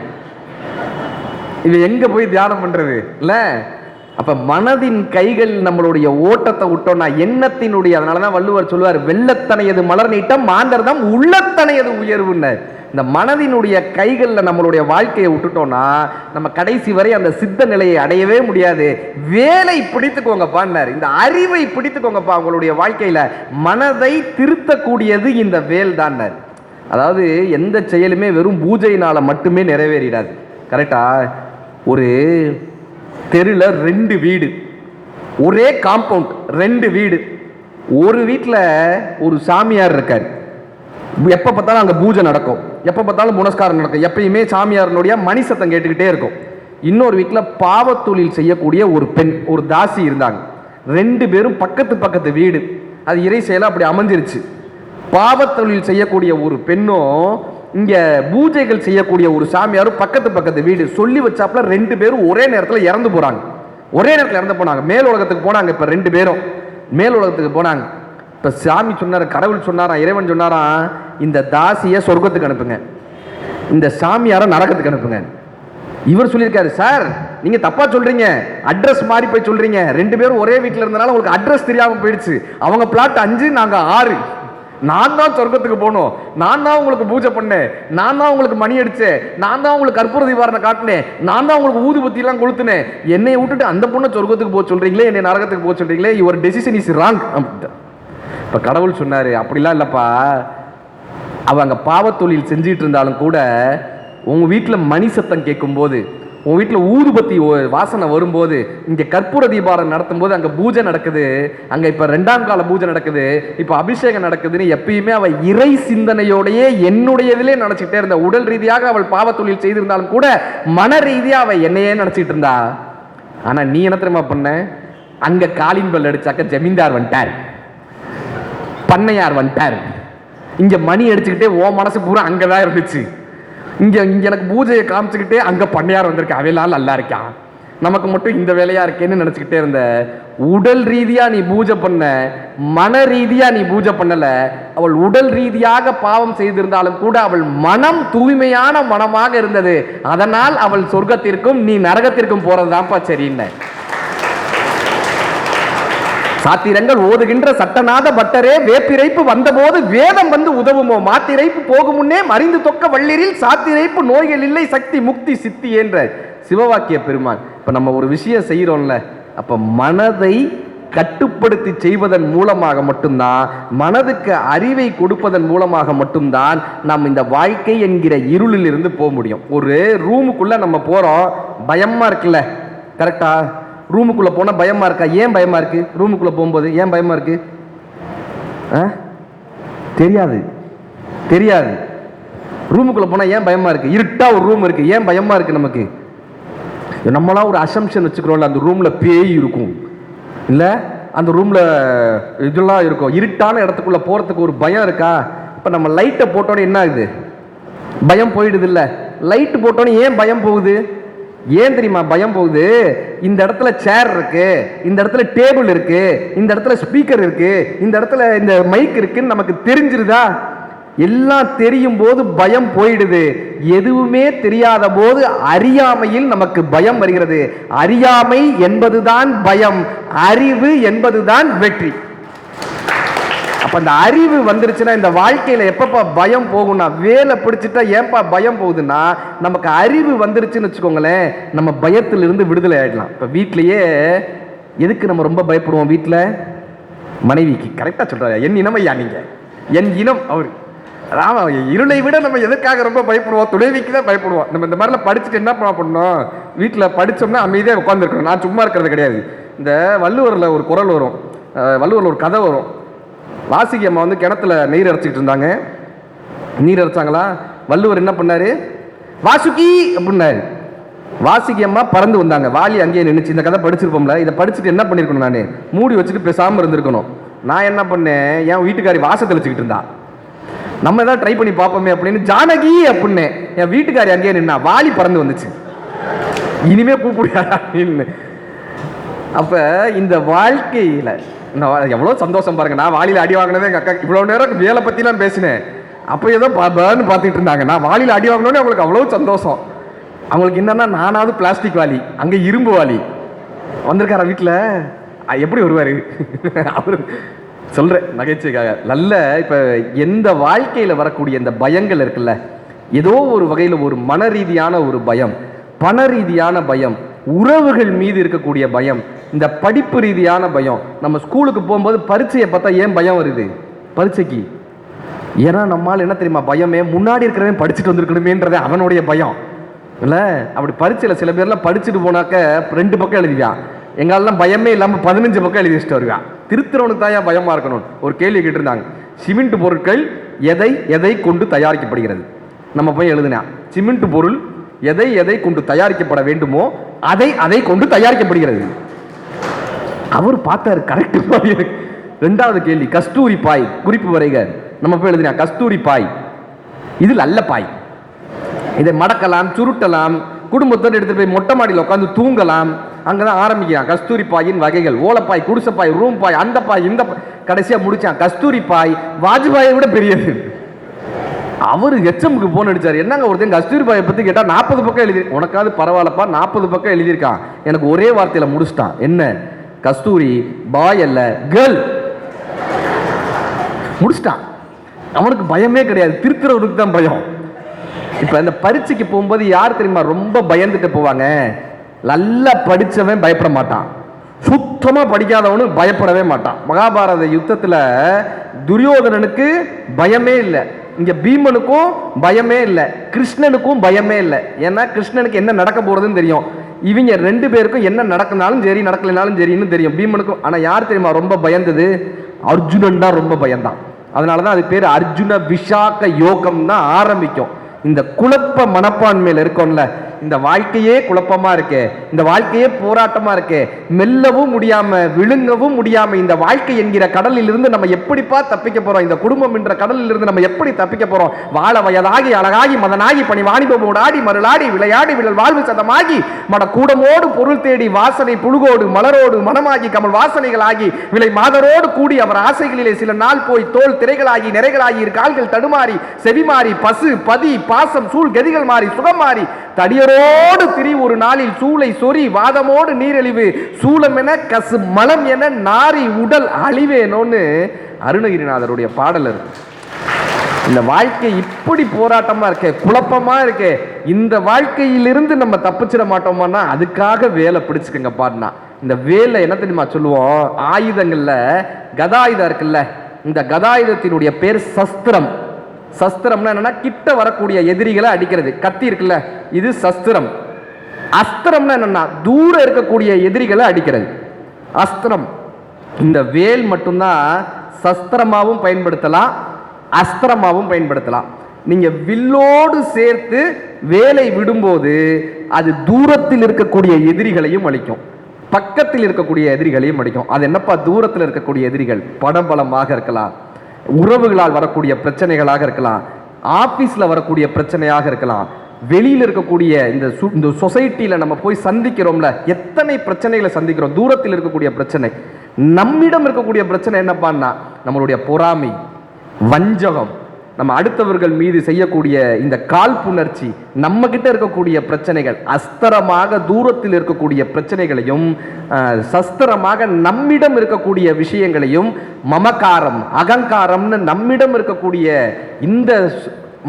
இவன் எங்கே போய் தியானம் பண்ணுறது இல்லை? அப்ப மனதின் கைகள் நம்மளுடைய ஓட்டத்தை விட்டோம்னா எண்ணத்தினுடைய, அதனாலதான் வள்ளுவர் சொல்லுவார், வெள்ளத்தனையது மலர் நீட்டம் மாந்தர்தம் உள்ளத்தனையது உயர்வுன்னு. இந்த மனதினுடைய கைகளில் நம்மளுடைய வாழ்க்கையை விட்டுட்டோம்னா நம்ம கடைசி வரை அந்த சித்த நிலையை அடையவே முடியாது. வேலை பிடித்துக்கோங்கப்பான்னார். இந்த அறிவை பிடித்துக்கோங்கப்பா. உங்களுடைய வாழ்க்கையில மனதை திருத்தக்கூடியது இந்த வேல் தான். அதாவது எந்த செயலுமே வெறும் பூஜையினால மட்டுமே நிறைவேறிடாது. கரெக்டா? ஒரு தெருவில் 2 வீடு, ஒரே காம்பவுண்ட், 2 வீடு. ஒரு வீட்டில் ஒரு சாமியார் இருக்கார். எப்போ பார்த்தாலும் அங்கே பூஜை நடக்கும், எப்போ பார்த்தாலும் புனஸ்காரம் நடக்கும், எப்பயுமே சாமியாரனுடைய மணி சத்தம் கேட்டுக்கிட்டே இருக்கும். இன்னொரு வீட்டில் பாவத்தொழில் செய்யக்கூடிய ஒரு பெண், ஒரு தாசி இருந்தாங்க. 2 பேரும் பக்கத்து பக்கத்து வீடு. அது இறை செயலாக அப்படி அமைஞ்சிருச்சு. பாவத்தொழில் செய்யக்கூடிய ஒரு பெண்ணும் இங்கே பூஜைகள் செய்யக்கூடிய ஒரு சாமியாரும் பக்கத்து பக்கத்து வீடு. சொல்லி வச்சாப்புல 2 பேரும் ஒரே நேரத்தில் இறந்து போகிறாங்க. ஒரே நேரத்தில் இறந்து போனாங்க. மேல் உலகத்துக்கு போனாங்க. இப்போ 2 பேரும் மேல் உலகத்துக்கு போனாங்க. இப்போ சாமி சொன்னார், கடவுள் சொன்னாராம், இறைவன் சொன்னாராம், இந்த தாசியை சொர்க்கத்துக்கு அனுப்புங்க, இந்த சாமியாரை நரகத்துக்கு அனுப்புங்க. இவர் சொல்லியிருக்காரு, சார் நீங்கள் தப்பாக சொல்கிறீங்க, அட்ரஸ் மாறி போய் சொல்கிறீங்க. 2 பேரும் ஒரே வீட்டில் இருந்தனால உங்களுக்கு அட்ரஸ் தெரியாமல் போயிடுச்சு. அவங்க பிளாட் 5, நாங்கள் 6. நான் தான் சொர்க்கத்துக்கு போகணும், நான் தான் உங்களுக்கு பூஜை பண்ணேன், நான் தான் உங்களுக்கு மணி அடிச்சேன், நான் தான் உங்களுக்கு கற்பூர தீபாரணை காட்டினேன், நான் தான் உங்களுக்கு ஊதுபத்தியெல்லாம் கொளுத்துனேன். என்னை விட்டுட்டு அந்த பொண்ணை சொர்க்கத்துக்கு போக சொல்றீங்களே, என்னை நரகத்துக்கு போக சொல்றீங்களே, யுவர் டெசிஷன் இஸ் ராங். இப்போ கடவுள் சொன்னார், அப்படிலாம் இல்லைப்பா, அவங்க பாவத்தொழில் செஞ்சிட்டு இருந்தாலும் கூட உங்கள் வீட்டில் மணி சத்தம் கேட்கும்போது, உங்கள் வீட்டில் ஊதுபத்தி வாசனை வரும்போது, இங்கே கற்பூர தீபாரம் நடத்தும் போது அங்கே பூஜை நடக்குது, அங்கே இப்போ 2ஆம் கால பூஜை நடக்குது, இப்போ அபிஷேகம் நடக்குதுன்னு எப்பயுமே அவள் இறை சிந்தனையோடையே என்னுடையதிலே நினச்சிக்கிட்டே இருந்தா. உடல் ரீதியாக அவள் பாவத்தொழில் செய்திருந்தாலும் கூட மன ரீதியாக அவள் என்னையே நினச்சிக்கிட்டு இருந்தா. ஆனால் நீ என்ன தெரியுமா பண்ண? அங்கே காலின் பெல் அடிச்சாக்க ஜமீன்தார் வந்துட்டார், பண்ணையார் வந்துட்டார். இங்கே மணி அடிச்சுக்கிட்டே ஓ மனசு பூரா அங்கே தான் இருந்துச்சு. இங்கே எனக்கு பூஜையை காமிச்சுக்கிட்டே அங்கே பண்ணையார் வந்திருக்கு, அவையெல்லாம் நல்லா இருக்கான், நமக்கு மட்டும் இந்த வேலையா இருக்கேன்னு நினச்சிக்கிட்டே இருந்த. உடல் ரீதியாக நீ பூஜை பண்ண, மன ரீதியாக நீ பூஜை பண்ணல. அவள் உடல் ரீதியாக பாவம் செய்திருந்தாலும் கூட அவள் மனம் தூய்மையான மனமாக இருந்தது. அதனால் அவள் சொர்க்கத்திற்கும் நீ நரகத்திற்கும் போறதுதான்ப்பா சரின்னு. சாத்திரங்கள் ஓதுகின்ற சட்டநாத பட்டரே, வேப்பிரைப்பு வந்தபோது வேதம் வந்து உதவுமோ, மாத்திரைப்பு போகும் முன்னே மறிந்து தொக்க வள்ளிரில் சாத்திரைப்பு நோய்கள் இல்லை சக்தி முக்தி சித்தி என்ற சிவவாக்கிய பெருமான். இப்ப நம்ம ஒரு விஷயம் செய்யறோம்ல, அப்ப மனதை கட்டுப்படுத்தி செய்வதன் மூலமாக மட்டும்தான், மனதுக்கு அறிவை கொடுப்பதன் மூலமாக மட்டும்தான் நாம் இந்த வாழ்க்கை என்கிற இருளில் இருந்து போக முடியும். ஒரு ரூமுக்குள்ள நம்ம போறோம், பயமா இருக்குல்ல, கரெக்டா? ரூமுக்குள்ளே போனால் பயமாக இருக்கா? ஏன் பயமாக இருக்குது? ரூமுக்குள்ளே போகும்போது ஏன் பயமாக இருக்குது? தெரியாது, தெரியாது. ரூமுக்குள்ளே போனால் ஏன் பயமாக இருக்குது? இருட்டாக ஒரு ரூம் இருக்குது, ஏன் பயமாக இருக்குது? நமக்கு நம்மளாம் ஒரு அசம்ஷன் வச்சுக்கிறோம்ல, அந்த ரூமில் பேய் இருக்கும், இல்லை அந்த ரூமில் இதெல்லாம் இருக்கும். இருட்டான இடத்துக்குள்ளே போகிறதுக்கு ஒரு பயம் இருக்கா? இப்போ நம்ம லைட்டை போட்டோன்னே என்ன ஆகுது? பயம் போயிடுது இல்லை? லைட்டு போட்டோன்னே ஏன் பயம் போகுது? ஏன் தெரியுமா பயம் போகுது? இந்த இடத்துல சேர் இருக்கு, இந்த இடத்துல டேபிள் இருக்கு, இந்த இடத்துல ஸ்பீக்கர் இருக்கு, இந்த இடத்துல இந்த மைக் இருக்குன்னு நமக்கு தெரிஞ்சிருதா? எல்லாம் தெரியும் போது பயம் போயிடுது. எதுவுமே தெரியாத போது அறியாமையில் நமக்கு பயம் வருகிறது. அறியாமை என்பதுதான் பயம், அறிவு என்பதுதான் வெற்றி. அப்ப அந்த அறிவு வந்துருச்சுன்னா இந்த வாழ்க்கையில எப்பப்பா பயம் போகும்னா, வேலை பிடிச்சிட்டா ஏன்பா பயம் போகுதுன்னா, நமக்கு அறிவு வந்துருச்சுன்னு வச்சுக்கோங்களேன், நம்ம பயத்திலிருந்து விடுதலை ஆயிடலாம். இப்ப வீட்லயே எதுக்கு நம்ம ரொம்ப பயப்படுவோம்? வீட்டில் மனைவிக்கு. கரெக்டா சொல்றாரு, என் இனம் ஐயா, நீங்க என் இனம். அவர் ஆமா, இருளை விட நம்ம எதுக்காக ரொம்ப பயப்படுவோம்? துணைவிக்கு தான் பயப்படுவோம். நம்ம இந்த மாதிரிலாம் படிச்சுட்டு என்ன பண்ணணும்? வீட்டில் படித்தோம்னா அமைதியாக உட்காந்துருக்கணும். நான் சும்மா இருக்கிறது கிடையாது. இந்த வள்ளுவரில் ஒரு குறள் வரும், வள்ளுவரில் ஒரு கதை வரும். வாசுகி அம்மா வந்து கிணத்துல நீர் இறைச்சிக்கிட்டு இருந்தாங்க. நீர் இறைச்சாங்களா? வள்ளுவர் என்ன பண்ணாரு? வாசுகி அப்படின்னாரு. வாசுகி அம்மா பறந்து வந்தாங்க. வாலி அங்கேயே நின்றுச்சு. இந்த கதை படிச்சிருப்போம்ல. இதை படிச்சுட்டு என்ன பண்ணியிருக்கணும்? நான் மூடி வச்சுட்டு பேசாமல் இருந்திருக்கணும். நான் என்ன பண்ணேன்? என் வீட்டுக்காரி வாசல் தெளிச்சுக்கிட்டு இருந்தா. நம்ம ஏதாவது ட்ரை பண்ணி பார்ப்போமே அப்படின்னு ஜானகி அப்படின்னு என் வீட்டுக்காரி அங்கேயே நின்னா. வாலி பறந்து வந்துச்சு. இனிமே கூப்பிடுறா. அப்ப இந்த வாழ்க்கையில எவ்வளோ சந்தோஷம் பாருங்க. நான் வாலியில் அடி வாங்கினதே எங்கள் அக்கா. இவ்வளோ நேரம் வேலை பற்றிலாம் பேசினேன். அப்போ ஏதோ பார்த்துட்டு இருந்தாங்க. நான் வாலியில் அடி வாங்கினோடனே அவங்களுக்கு அவ்வளோ சந்தோஷம். அவங்களுக்கு என்னன்னா, நானாவது பிளாஸ்டிக் வாலி, அங்கே இரும்பு வாலி வந்திருக்காரா வீட்டில். எப்படி வருவார் அவரு? சொல்கிறேன் நகைச்சுவைக்காக. நல்ல இப்போ எந்த வாழ்க்கையில் வரக்கூடிய இந்த பயங்கள் இருக்குல்ல, ஏதோ ஒரு வகையில் ஒரு மன ரீதியான ஒரு பயம், பண ரீதியான பயம், உறவுகள் மீது இருக்கக்கூடிய பயம், இந்த படிப்பு ரீதியான பயம். நம்ம ஸ்கூலுக்கு போகும்போது பரீட்சையை பார்த்தா ஏன் பயம் வருது? பரீட்சைக்கு ஏன்னா நம்மால் என்ன தெரியுமா பயமே? முன்னாடி இருக்கிறவன் படிச்சுட்டு வந்திருக்கணுமேன்றதே அவனுடைய பயம் இல்லை? அப்படி பரீட்சையில் சில பேர்லாம் படிச்சுட்டு போனாக்க 2 பக்கம் எழுதிவான். எங்களெல்லாம் பயமே இல்லாமல் 15 பக்கம் எழுதி வச்சுட்டு வருவான். திருத்துறவனுக்கு தான் ஏன் பயமாக இருக்கணும்? ஒரு கேள்வி கேட்டிருந்தாங்க. சிமெண்ட் பொருட்கள் எதை எதை கொண்டு தயாரிக்கப்படுகிறது? நம்ம போய் எழுதுனா சிமெண்ட் பொருள் எதை எதை கொண்டு தயாரிக்கப்பட வேண்டுமோ அதை அதை கொண்டு தயாரிக்கப்படுகிறது. அவர் பார்த்தாரு, கரெக்ட். 2வது கேள்வி, கஸ்தூரி பாய் குறிப்பு வரைக. நம்ம போய் எழுதினா கஸ்தூரி பாய் இது நல்ல பாய், இதை மடக்கலாம், சுருட்டலாம், குடும்பத்தோடு எடுத்துட்டு போய் மொட்டை மாடியில் உட்காந்து தூங்கலாம். அங்கதான் ஆரம்பிக்கிறான் கஸ்தூரி பாயின் வகைகள். ஓலப்பாய், குடிசைப்பாய், ரூம் பாய், அந்த பாய், இந்த கடைசியா முடிச்சான் கஸ்தூரி பாய் வாஜ்பாயை விட பெரியது. அவரு எச்எம்க்கு போன் அடிச்சாரு. என்னங்க ஒருத்தன் கஸ்தூரி பாயை பத்தி கேட்டா 40 பக்கம் எழுதி. உனக்காவது பரவாயில்லப்பா, 40 பக்கம் எழுதியிருக்கான். எனக்கு ஒரே வார்த்தையில முடிச்சிட்டான். என்ன? கஸ்தூரி பாய் அல்ல, கேர்ள். முடிச்சிட்டான். அவனுக்கு பயமே கிடையாது. திருத்துறவனுக்கு தான் பயம். இப்ப இந்த பரீட்சைக்கு போகும்போது யார் தெரியுமா ரொம்ப பயந்துட்டு போவாங்க? நல்லா படிச்சவன் பயப்பட மாட்டான், சுத்தமா படிக்காதவனும் பயப்படவே மாட்டான். மகாபாரத யுத்தத்துல துரியோதனனுக்கு பயமே இல்லை, இங்க பீமனுக்கும் பயமே இல்லை, கிருஷ்ணனுக்கும் பயமே இல்லை. ஏன்னா கிருஷ்ணனுக்கு என்ன நடக்க போறதுன்னு தெரியும். இவங்க 2 பேருக்கும் என்ன நடக்கினாலும் சரி, நடக்கலைனாலும் சரின்னு தெரியும் பீமனுக்கும். ஆனா யார் தெரியுமா ரொம்ப பயந்தது? அர்ஜுனன் தான் ரொம்ப பயந்தான். அதனாலதான் அது பேர் அர்ஜுன விஷாக யோகம் தான் ஆரம்பிக்கும். இந்த குழப்ப மனப்பான்மையில் இருக்கோம்ல, இந்த வாழ்க்கையே குழப்பமா இருக்கே, இந்த வாழ்க்கையே போராட்டமா இருக்கே, மெல்லவும் முடியாம விழுங்கவும் முடியாம இந்த வாழ்க்கை என்கிற கடலில் இருந்து நம்ம எப்படிப்பா தப்பிக்க போறோம்? இந்த குடும்பம் என்ற கடலில் இருந்து நம்ம எப்படி தப்பிக்க போறோம்? வாழ வயதாகி அழகாகி மதனாகி பணி வாணிபமோடாடி மருளாடி விளையாடி விழல் வாழ்வு சதமாகி மட கூடமோடு பொருள் தேடி வாசனை புழுகோடு மலரோடு மனமாகி கமல் வாசனைகளாகி விலை மாதரோடு கூடி அவர் ஆசைகளிலே சில நாள் போய் தோல் திரைகளாகி நிறைகளாகி கால்கள் தடுமாறி செவிமாறி பசு பதி பாசம் சூழ் கதிகள் மாறி சுகம் மாறி தடியரோடு திரி ஒரு நாளில் சூளை சொறி வாதமோடு நீரழிவு சூலம் என கசு மலம் என நாரி உடல் அழிவேனோன்னு அருணகிரிநாதருடைய பாடல் இருக்கு. இந்த வாழ்க்கை இப்படி போராட்டமா இருக்கே, குழப்பமா இருக்கே, இந்த வாழ்க்கையிலிருந்து நம்ம தப்பிச்சிட மாட்டோமான்னா அதுக்காக வேலை பிடிச்சுக்கங்க பாடினா. இந்த வேலை என்ன தெரியுமா சொல்லுவோம்? ஆயுதங்கள்ல கதாயுதம் இருக்குல்ல, இந்த கதாயுதத்தினுடைய பேர் சஸ்திரம். சஸ்திரம்னா என்னன்னா கிட்ட வரக்கூடிய எதிரிகளை அடிக்கிறது. கத்தி இருக்குல்ல, இது சஸ்திரம். அஸ்திரம்னா என்னன்னா தூரம் இருக்கக்கூடிய எதிரிகளை அடிக்கிறது அஸ்திரம். இந்த வேல் மட்டும்தான் சஸ்திரமாவும் பயன்படுத்தலாம், அஸ்திரமாவும் பயன்படுத்தலாம். நீங்க வில்லோடு சேர்த்து வேலை விடும்போது அது தூரத்தில் இருக்கக்கூடிய எதிரிகளையும் அழிக்கும், பக்கத்தில் இருக்கக்கூடிய எதிரிகளையும் அடிக்கும். அது என்னப்பா? தூரத்தில் இருக்கக்கூடிய எதிரிகள் படபலமாக இருக்கலாம், உறவுகளால் வரக்கூடிய பிரச்சனைகளாக இருக்கலாம், ஆபீஸ்ல வரக்கூடிய பிரச்சனையாக இருக்கலாம், வெளியில் இருக்கக்கூடிய இந்த சொசைட்டியில நம்ம போய் சந்திக்கிறோம்ல, எத்தனை பிரச்சனைகளை சந்திக்கிறோம். தூரத்தில் இருக்கக்கூடிய பிரச்சனை. நம்மிடம் இருக்கக்கூடிய பிரச்சனை என்னப்பான்னா நம்மளுடைய பொறாமை, வஞ்சகம், நம்ம அடுத்தவர்கள் மீது செய்யக்கூடிய இந்த காழ்ப்புணர்ச்சி, நம்ம கிட்ட இருக்கக்கூடிய பிரச்சனைகள். அஸ்திரமாக தூரத்தில் இருக்கக்கூடிய பிரச்சனைகளையும் சஸ்திரமாக நம்மிடம் இருக்கக்கூடிய விஷயங்களையும், மமகாரம் அகங்காரம்னு நம்மிடம் இருக்கக்கூடிய இந்த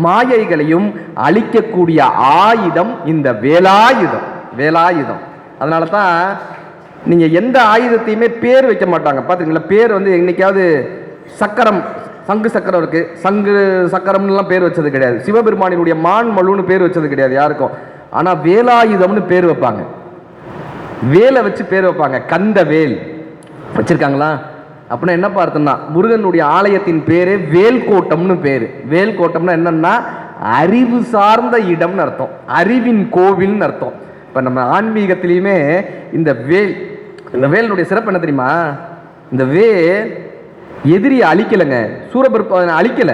மாயைகளையும் அழிக்கக்கூடிய ஆயுதம் இந்த வேலாயுதம். வேலாயுதம். அதனால தான் நீங்க எந்த ஆயுதத்தையுமே பேர் வைக்க மாட்டாங்க. பார்த்துங்களா? பேர் வந்து என்னைக்காவது சக்கரம் சங்கு சக்கரம் இருக்கு, சங்கு சக்கரம்லாம் பேர் வச்சது கிடையாது. சிவபெருமானினுடைய மான் மழுன்னு பேர் வச்சது கிடையாது யாருக்கும். ஆனா வேலாயுதம்னு பேர் வைப்பாங்க, வேலை வச்சு பேர் வைப்பாங்க. கந்த வேல் வச்சிருக்காங்களா அப்படின்னா என்ன பார்த்தோம்னா முருகனுடைய ஆலயத்தின் பேரு வேல்கோட்டம்னு பேரு. வேல்கோட்டம்னா என்னன்னா அறிவு சார்ந்த இடம்னு அர்த்தம், அறிவின் கோவில்னு அர்த்தம். இப்ப நம்ம ஆன்மீகத்திலையுமே இந்த வேலுடைய சிறப்பு என்ன தெரியுமா? இந்த வேல் எதிரியை அழிக்கலைங்க, சூரபத்மனை அழிக்கல,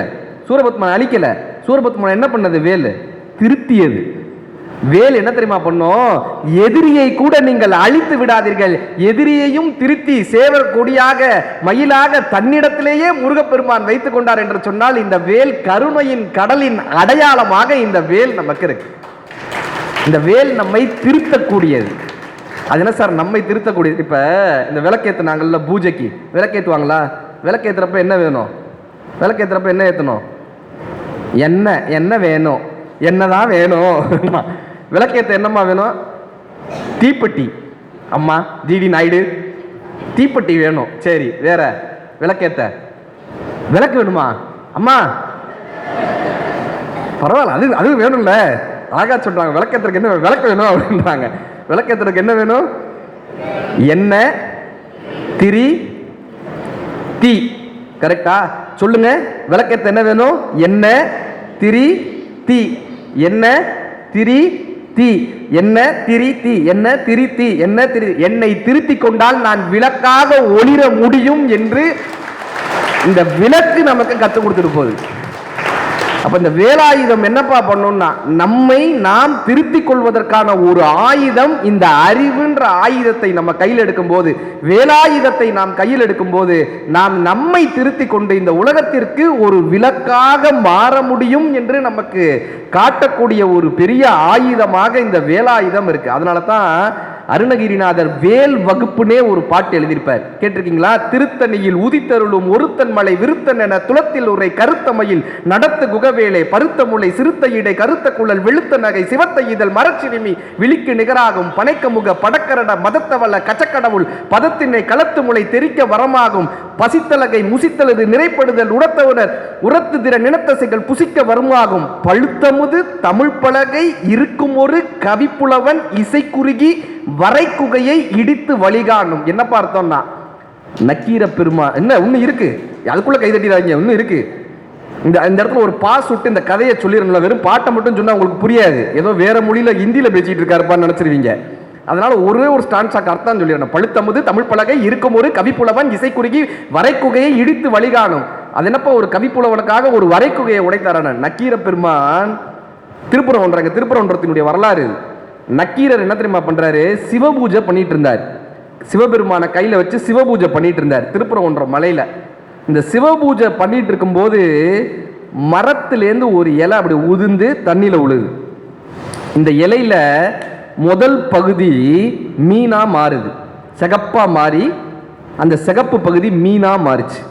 சூரபத்மனை என்ன பண்ணது? வேல் திருத்தியது. வேல் என்ன தெரியுமா பண்ணும்? எதிரியை கூட நீங்கள் அழித்து விடாதீர்கள், எதிரியையும் திருத்தி சேவர் கொடியாக மயிலாக தன்னிடத்திலேயே முருகப்பெருமான் வைத்துக் கொண்டார் என்று சொன்னால் இந்த வேல் கருணையின் கடலின் அடையாளமாக இந்த வேல் நமக்கு இருக்கு. இந்த வேல் நம்மை திருத்தக்கூடியது. அது என்ன சார் நம்மை திருத்தக்கூடியது? இப்ப இந்த விளக்கேத்துனாங்கல்ல, பூஜைக்கு விளக்கேத்துவாங்களா? விளக்கேத்துறப்ப என்ன வேணும்? விளக்கேத்துறப்ப என்ன ஏத்தணும்? என்ன வேணும்? என்னதான் வேணும்? விளக்கேத்த என்னம்மா வேணும்? தீப்பெட்டி. அம்மா ஜிடி நாயுடு தீப்பெட்டி வேணும். சரி, வேற விளக்கேத்த விளக்கு வேணுமா? அம்மா பரவாயில்ல, அது வேணும்ல, அழகா சொல்றாங்க. விளக்கேத்துறதுக்கு என்ன விளக்கு வேணும் அப்படின்றாங்க. விளக்கேத்துறதுக்கு என்ன வேணும்? எண்ணெய், திரி, தீ. கரெக்டா? சொல்லுங்க, விளக்கேத்த என்ன வேணும்? எண்ணெய், திரி, தீ. எண்ணெய், திரி, தீ. எண்ணெய், திரி, தீ. எண்ணெய், திரி, தீ. எண்ணெய், திரி. என்னை திருத்தி கொண்டால் நான் விளக்காக ஒளிர முடியும் என்று இந்த விளக்கு நமக்கு கற்றுக் கொடுத்துட்டு போகுது. அப்ப இந்த வேலாயுதம் என்னப்பா பண்ணணும்னா நம்மை நாம் திருத்திக் கொள்வதற்கான ஒரு ஆயுதம். இந்த அறிவுன்ற ஆயுதத்தை நம்ம கையில் எடுக்கும் போது, வேலாயுதத்தை நாம் கையில் எடுக்கும் போது நாம் நம்மை திருத்திக் கொண்டு இந்த உலகத்திற்கு ஒரு விளக்காக மாற முடியும் என்று நமக்கு காட்டக்கூடிய ஒரு பெரிய ஆயுதமாக இந்த வேலாயுதம் இருக்கு. அதனால தான் அருணகிரிநாதர் வேல் வகுப்புனே ஒரு பாட்டு எழுதியிருப்பார், கேட்டிருக்கீங்களா? திருத்தணியில் உதித்தருளும் ஒருத்தன் மலை விருத்தன் என துளத்தில் உரை கருத்தமையில் நடத்து குகவேலை பருத்த முளை சிறுத்த இடை கருத்த குழல் வெளுத்த நகை சிவத்த இதழ் மரச்சிறுமி விழிக்கு நிகராகும் பனைக்க முக படக்கரட மதத்தவல்ல கச்சக்கடவுள் பதத்தினை களத்து முளை தெரிக்க வரமாகும் பசித்தலகை முசித்தலது நிறைப்படுதல் உடத்தவுடர் உரத்து திற நினத்தசைகள் புசிக்க வருமாகும் பழுத்தமுது தமிழ் பலகை இருக்கும் ஒரு கவிப்புலவன் இசைக்குறுகி வரைக்குகையை இடித்து வழிகாணும். என்ன பார்த்தோம்னா நக்கீர பெருமா என்ன ஒண்ணு இருக்கு, அதுக்குள்ள கைதட்டிடாங்க, ஒண்ணு இருக்கு. இந்த இடத்துல ஒரு பாஸ் விட்டு இந்த கதையை சொல்லிடணும். வெறும் பாட்டை மட்டும் சொன்னா உங்களுக்கு புரியாது, ஏதோ வேற மொழியில ஹிந்தியில பேசிட்டு இருக்காருப்பான்னு நினைச்சிருவீங்க. அதனால ஒரே ஒரு ஸ்டான்ஸாக்கு அர்த்தம் சொல்லிடணும். பழுத்தமுது தமிழ் பலகை இருக்கும் ஒரு கவிப்புலவன் இசைக்குறுகி வரைக்குகையை இடித்து வழிகாணும். அது என்னப்பா ஒரு கவிப்புலவனுக்காக ஒரு வரைக்குகையை உடைத்தாரான நக்கீர பெருமான். திருப்புறவன்றாங்க, திருப்புறவன்றத்தினுடைய வரலாறு. நக்கீரர் என்ன தெரியுமா பண்றாரு? சிவபூஜை பண்ணிட்டு இருந்தார். சிவபெருமான கையில வச்சு சிவபூஜை பண்ணிட்டு இருந்தார் திருப்புறவன்ற மலையில. இந்த சிவபூஜை பண்ணிட்டு இருக்கும் போது மரத்திலேருந்து ஒரு இலை அப்படி உதிர்ந்து தண்ணியில உழுது. இந்த இலையில முதல் பகுதி மீனா மாறுது, சிகப்பா மாறி அந்த சிகப்பு பகுதி மீனா மாறிச்சு.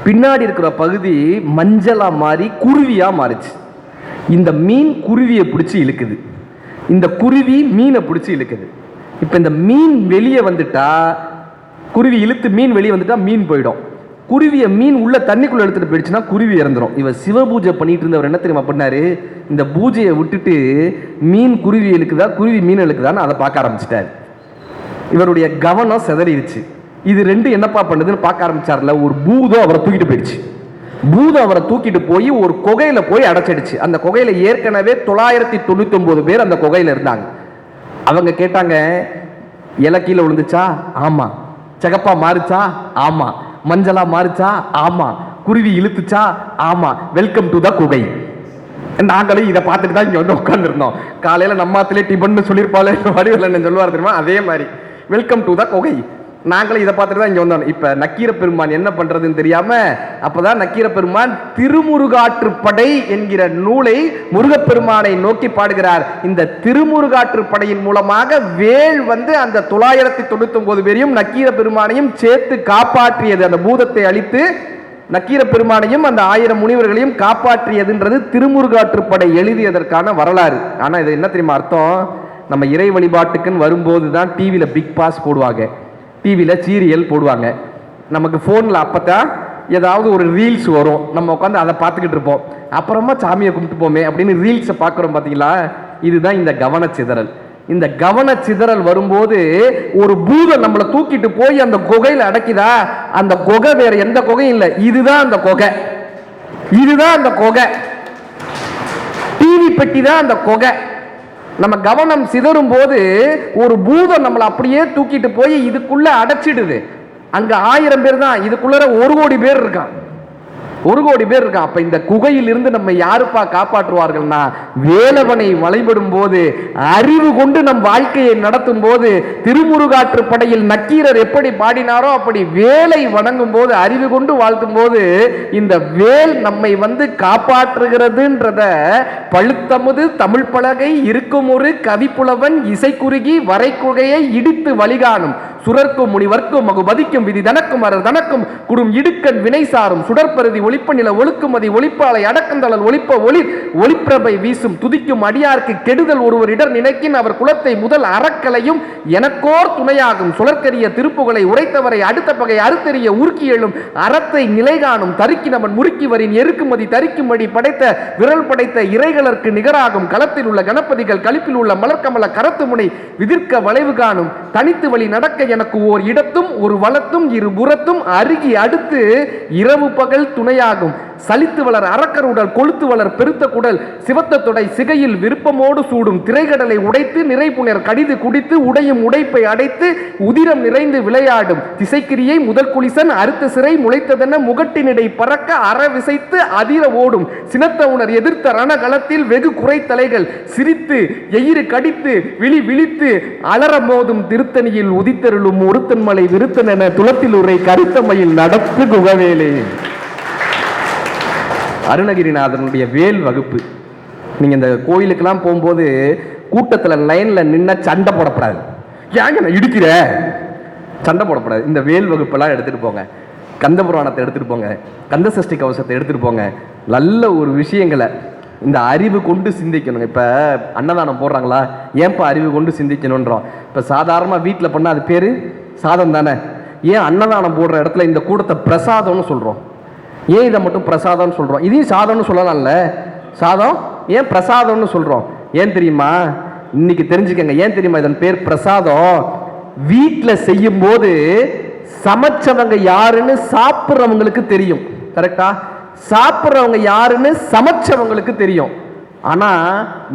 பின்னாடி இருக்கிற பகுதி மஞ்சளா மாறி குருவியா மாறிச்சு. இந்த மீன் குருவியை பிடிச்சி இழுக்குது, இந்த குருவி மீனை பிடிச்சி இழுக்குது. இப்போ இந்த மீன் வெளியே வந்துட்டா, குருவி இழுத்து மீன் வெளியே வந்துட்டா மீன் போயிடும். குருவியை மீன் உள்ள தண்ணிக்குள்ள எடுத்துட்டு போயிடுச்சுன்னா குருவி இறந்துடும். இவர் சிவபூஜை பண்ணிட்டு இருந்தவர் என்ன தெரியுமா பண்ணாரு? இந்த பூஜையை விட்டுட்டு மீன் குருவி இழுக்குதா குருவி மீன் இழுக்குதான்னு அதை பார்க்க ஆரம்பிச்சிட்டாரு. இவருடைய கவனம் சிதறிடுச்சு. இது ரெண்டு என்னப்பா பண்ணுதுன்னு பார்க்க ஆரம்பிச்சார்ல, ஒரு பூதம் அவரை தூக்கிட்டு போயிடுச்சு. பூதம் அவரை தூக்கிட்டு போய் ஒரு குகையில போய் அடைச்சிடுச்சு. அந்த குகையில ஏற்கனவே 999 பேர் அந்த குகையில இருந்தாங்க. அவங்க கேட்டாங்க, இலை கீழே விழுந்துச்சா? ஆமா. சிகப்பா மாறுச்சா? ஆமா. மஞ்சளா மாறுச்சா? ஆமா. குருவி இழுத்துச்சா? ஆமா. வெல்கம் டு த குகை. நாங்களும் இதை பார்த்துட்டு தான் இங்க வந்து உட்காந்துருந்தோம். காலையில நம்மாத்திலே டிபன்னு சொல்லியிருப்பாள் வடிவில் சொல்லுவார் தெரியுமா, அதே மாதிரி வெல்கம் டு த குகை. நாங்களும் இதை பார்த்துட்டு தான் இங்க வந்தோம். இப்ப நக்கீர பெருமான் என்ன பண்றதுன்னு தெரியாம அப்பதான் நக்கீர பெருமான் திருமுருகாற்றுப்படை என்கிற நூலை முருகப்பெருமானை நோக்கி பாடுகிறார். இந்த திருமுருகாற்றுப்படையின் மூலமாக வேல் வந்து அந்த 999 பேரையும் நக்கீர பெருமானையும் சேர்த்து காப்பாற்றியது. அந்த பூதத்தை அழித்து நக்கீர பெருமானையும் அந்த 1000 முனிவர்களையும் காப்பாற்றியதுன்றது திருமுருகாற்றுப்படை எழுதியதற்கான வரலாறு. ஆனா இது என்ன தெரியுமா அர்த்தம்? நம்ம இறை வழிபாட்டுக்குன்னு வரும்போது தான் டிவியில பிக் பாஸ் போடுவாங்க, டிவியில் சீரியல் போடுவாங்க. நமக்கு ஃபோனில் அப்போ தான் ஏதாவது ஒரு ரீல்ஸ் வரும், நம்ம உட்காந்து அதை பார்த்துக்கிட்டு இருப்போம். அப்புறமா சாமியை கும்பிட்டு போமே அப்படின்னு ரீல்ஸை பார்க்குறோம் பார்த்தீங்களா? இதுதான் இந்த கவனச்சிதறல். இந்த கவனச்சிதறல் வரும்போது ஒரு பூதம் நம்மளை தூக்கிட்டு போய் அந்த குகையில் அடக்கிதா, அந்த குகை வேற எந்த குகையும் இல்லை, இதுதான் அந்த குகை. இதுதான் அந்த குகை. டிவி பெட்டி தான் அந்த குகை. நம்ம கவனம் சிதறும் போது ஒரு பூதம் நம்மளை அப்படியே தூக்கிட்டு போய் இதுக்குள்ள அடைச்சிடுது. அங்க 1000 பேர் தான், இதுக்குள்ள 1 கோடி பேர் இருக்கான். 1 கோடி பேர் இருக்கான். அப்ப இந்த குகையில் இருந்து நம்ம யாருப்பா காப்பாற்றுவார்கள்னா, வேலவனை வழிபடும் போது, அறிவு கொண்டு நம் வாழ்க்கையை நடத்தும் போது, திருமுருகாற்று படையில் நக்கீரர் எப்படி பாடினாரோ அப்படி வேலை வணங்கும் போது, அறிவு கொண்டு வாழ்த்தும் போது, இந்த வேல் நம்மை வந்து காப்பாற்றுகிறதுன்றத பழுத்தமுது தமிழ் பலகை இருக்கும் ஒரு கவிப்புலவன் இசைக்குறுகி வரைக்குகையை இடித்து வழிகாணும் சுரர்க்கும் முனிவர்க்கும் மகுபதிக்கும் விதி தனக்கும் அரர் தனக்கும் குடும் இடுக்கன் வினை சாரும் சுடற்பருதி ஒளிப்ப நில ஒழுக்குமதி ஒளிப்பாலை அடக்கந்தளல் ஒளிப்ப ஒளிர் ஒளிப்பிரபை வீசும் துதிக்கும் அடியார்க்கு கெடுதல் ஒருவர் இடர் நினைக்கின் அவர் குலத்தை முதல் அறக்கலையும் எனக்கோர் துணையாகும் சுழற்கரிய திருப்புகளை உரைத்தவரை அடுத்த பகை அறுத்தெறிய உருக்கி எழும் அறத்தை நிலை காணும் தருக்கினவன் முறுக்கி வரின் எருக்குமதி தரிக்கும்படி படைத்த விரல் படைத்த இறைகளற்கு நிகராகும் களத்தில் உள்ள கணபதிகள் களிப்பில் உள்ள மலர்கமல கரத்து முனை விதிர்க்க வளைவு காணும் தனித்து வழி நடக்க எனக்கு ஓர் இடத்தும் ஒரு வளத்தும் இரு புறத்தும் அருகி அடுத்து இரவு பகல் துணையாகும் சலித்து வளர் அரக்கர் உடல் கொளுத்து வளர் பெருத்த குடல் சிவத்த தொடை சிகையில் விருப்பமோடு சூடும் திரைகடலை உடைத்து நிறைப்புணர் கடிது குடித்து உடையும் உடைப்பை அடைத்து உதிரம் நிறைந்து விளையாடும் திசைக்கிரியை முதல் குளிசன் அறுத்த சிறை முளைத்ததென முகட்டினிடை பறக்க அற விசைத்து அதிர ஓடும் சினத்த உணர் எதிர்த்த ரணகளத்தில் வெகு குறைத்தலைகள் சிரித்து எயிறு கடித்து விழி விழித்து அலற மோதும் திருத்தணியில் உதித்தருளும் ஒருத்தன்மலை விருத்தன் என துளத்தில் உரை கருத்தமையில் நடத்து குகவேலே. அருணகிரிநாதனுடைய வேல் வகுப்பு. நீங்க இந்த கோயிலுக்கெல்லாம் போகும்போது கூட்டத்தில் லைன்ல நின்ன சண்டை போடப்படாது. ஏங்க நான் இடிக்கிற சண்டை போடப்படாது. இந்த வேல் வகுப்பெல்லாம் எடுத்துட்டு போங்க. கந்த புராணத்தை எடுத்துட்டு போங்க, கந்த சஷ்டி கவசத்தை எடுத்துட்டு போங்க. நல்ல ஒரு விஷயங்களை இந்த அறிவு கொண்டு சிந்திக்கணும். இப்போ அன்னதானம் போடுறாங்களா, ஏன்பா அறிவு கொண்டு சிந்திக்கணுன்றோம். இப்போ சாதாரணமாக வீட்டில் பண்ணால் அது பேர் சாதம் தானே. ஏன் அன்னதானம் போடுற இடத்துல இந்த கூடத்தை பிரசாதம்னு சொல்கிறோம்? ஏன் இதை மட்டும் பிரசாதம்னு சொல்கிறோம்? இதையும் சாதம்னு சொல்லலாம்ல. சாதம் ஏன் பிரசாதம்னு சொல்கிறோம்? ஏன் தெரியுமா? இன்னைக்கு தெரிஞ்சுக்கங்க. ஏன் தெரியுமா இதன் பேர் பிரசாதம்? வீட்டில் செய்யும் போது சமைச்சவங்க யாருன்னு சாப்பிட்றவங்களுக்கு தெரியும். கரெக்டா? சாப்பிட்றவங்க யாருன்னு சமைச்சவங்களுக்கு தெரியும். ஆனா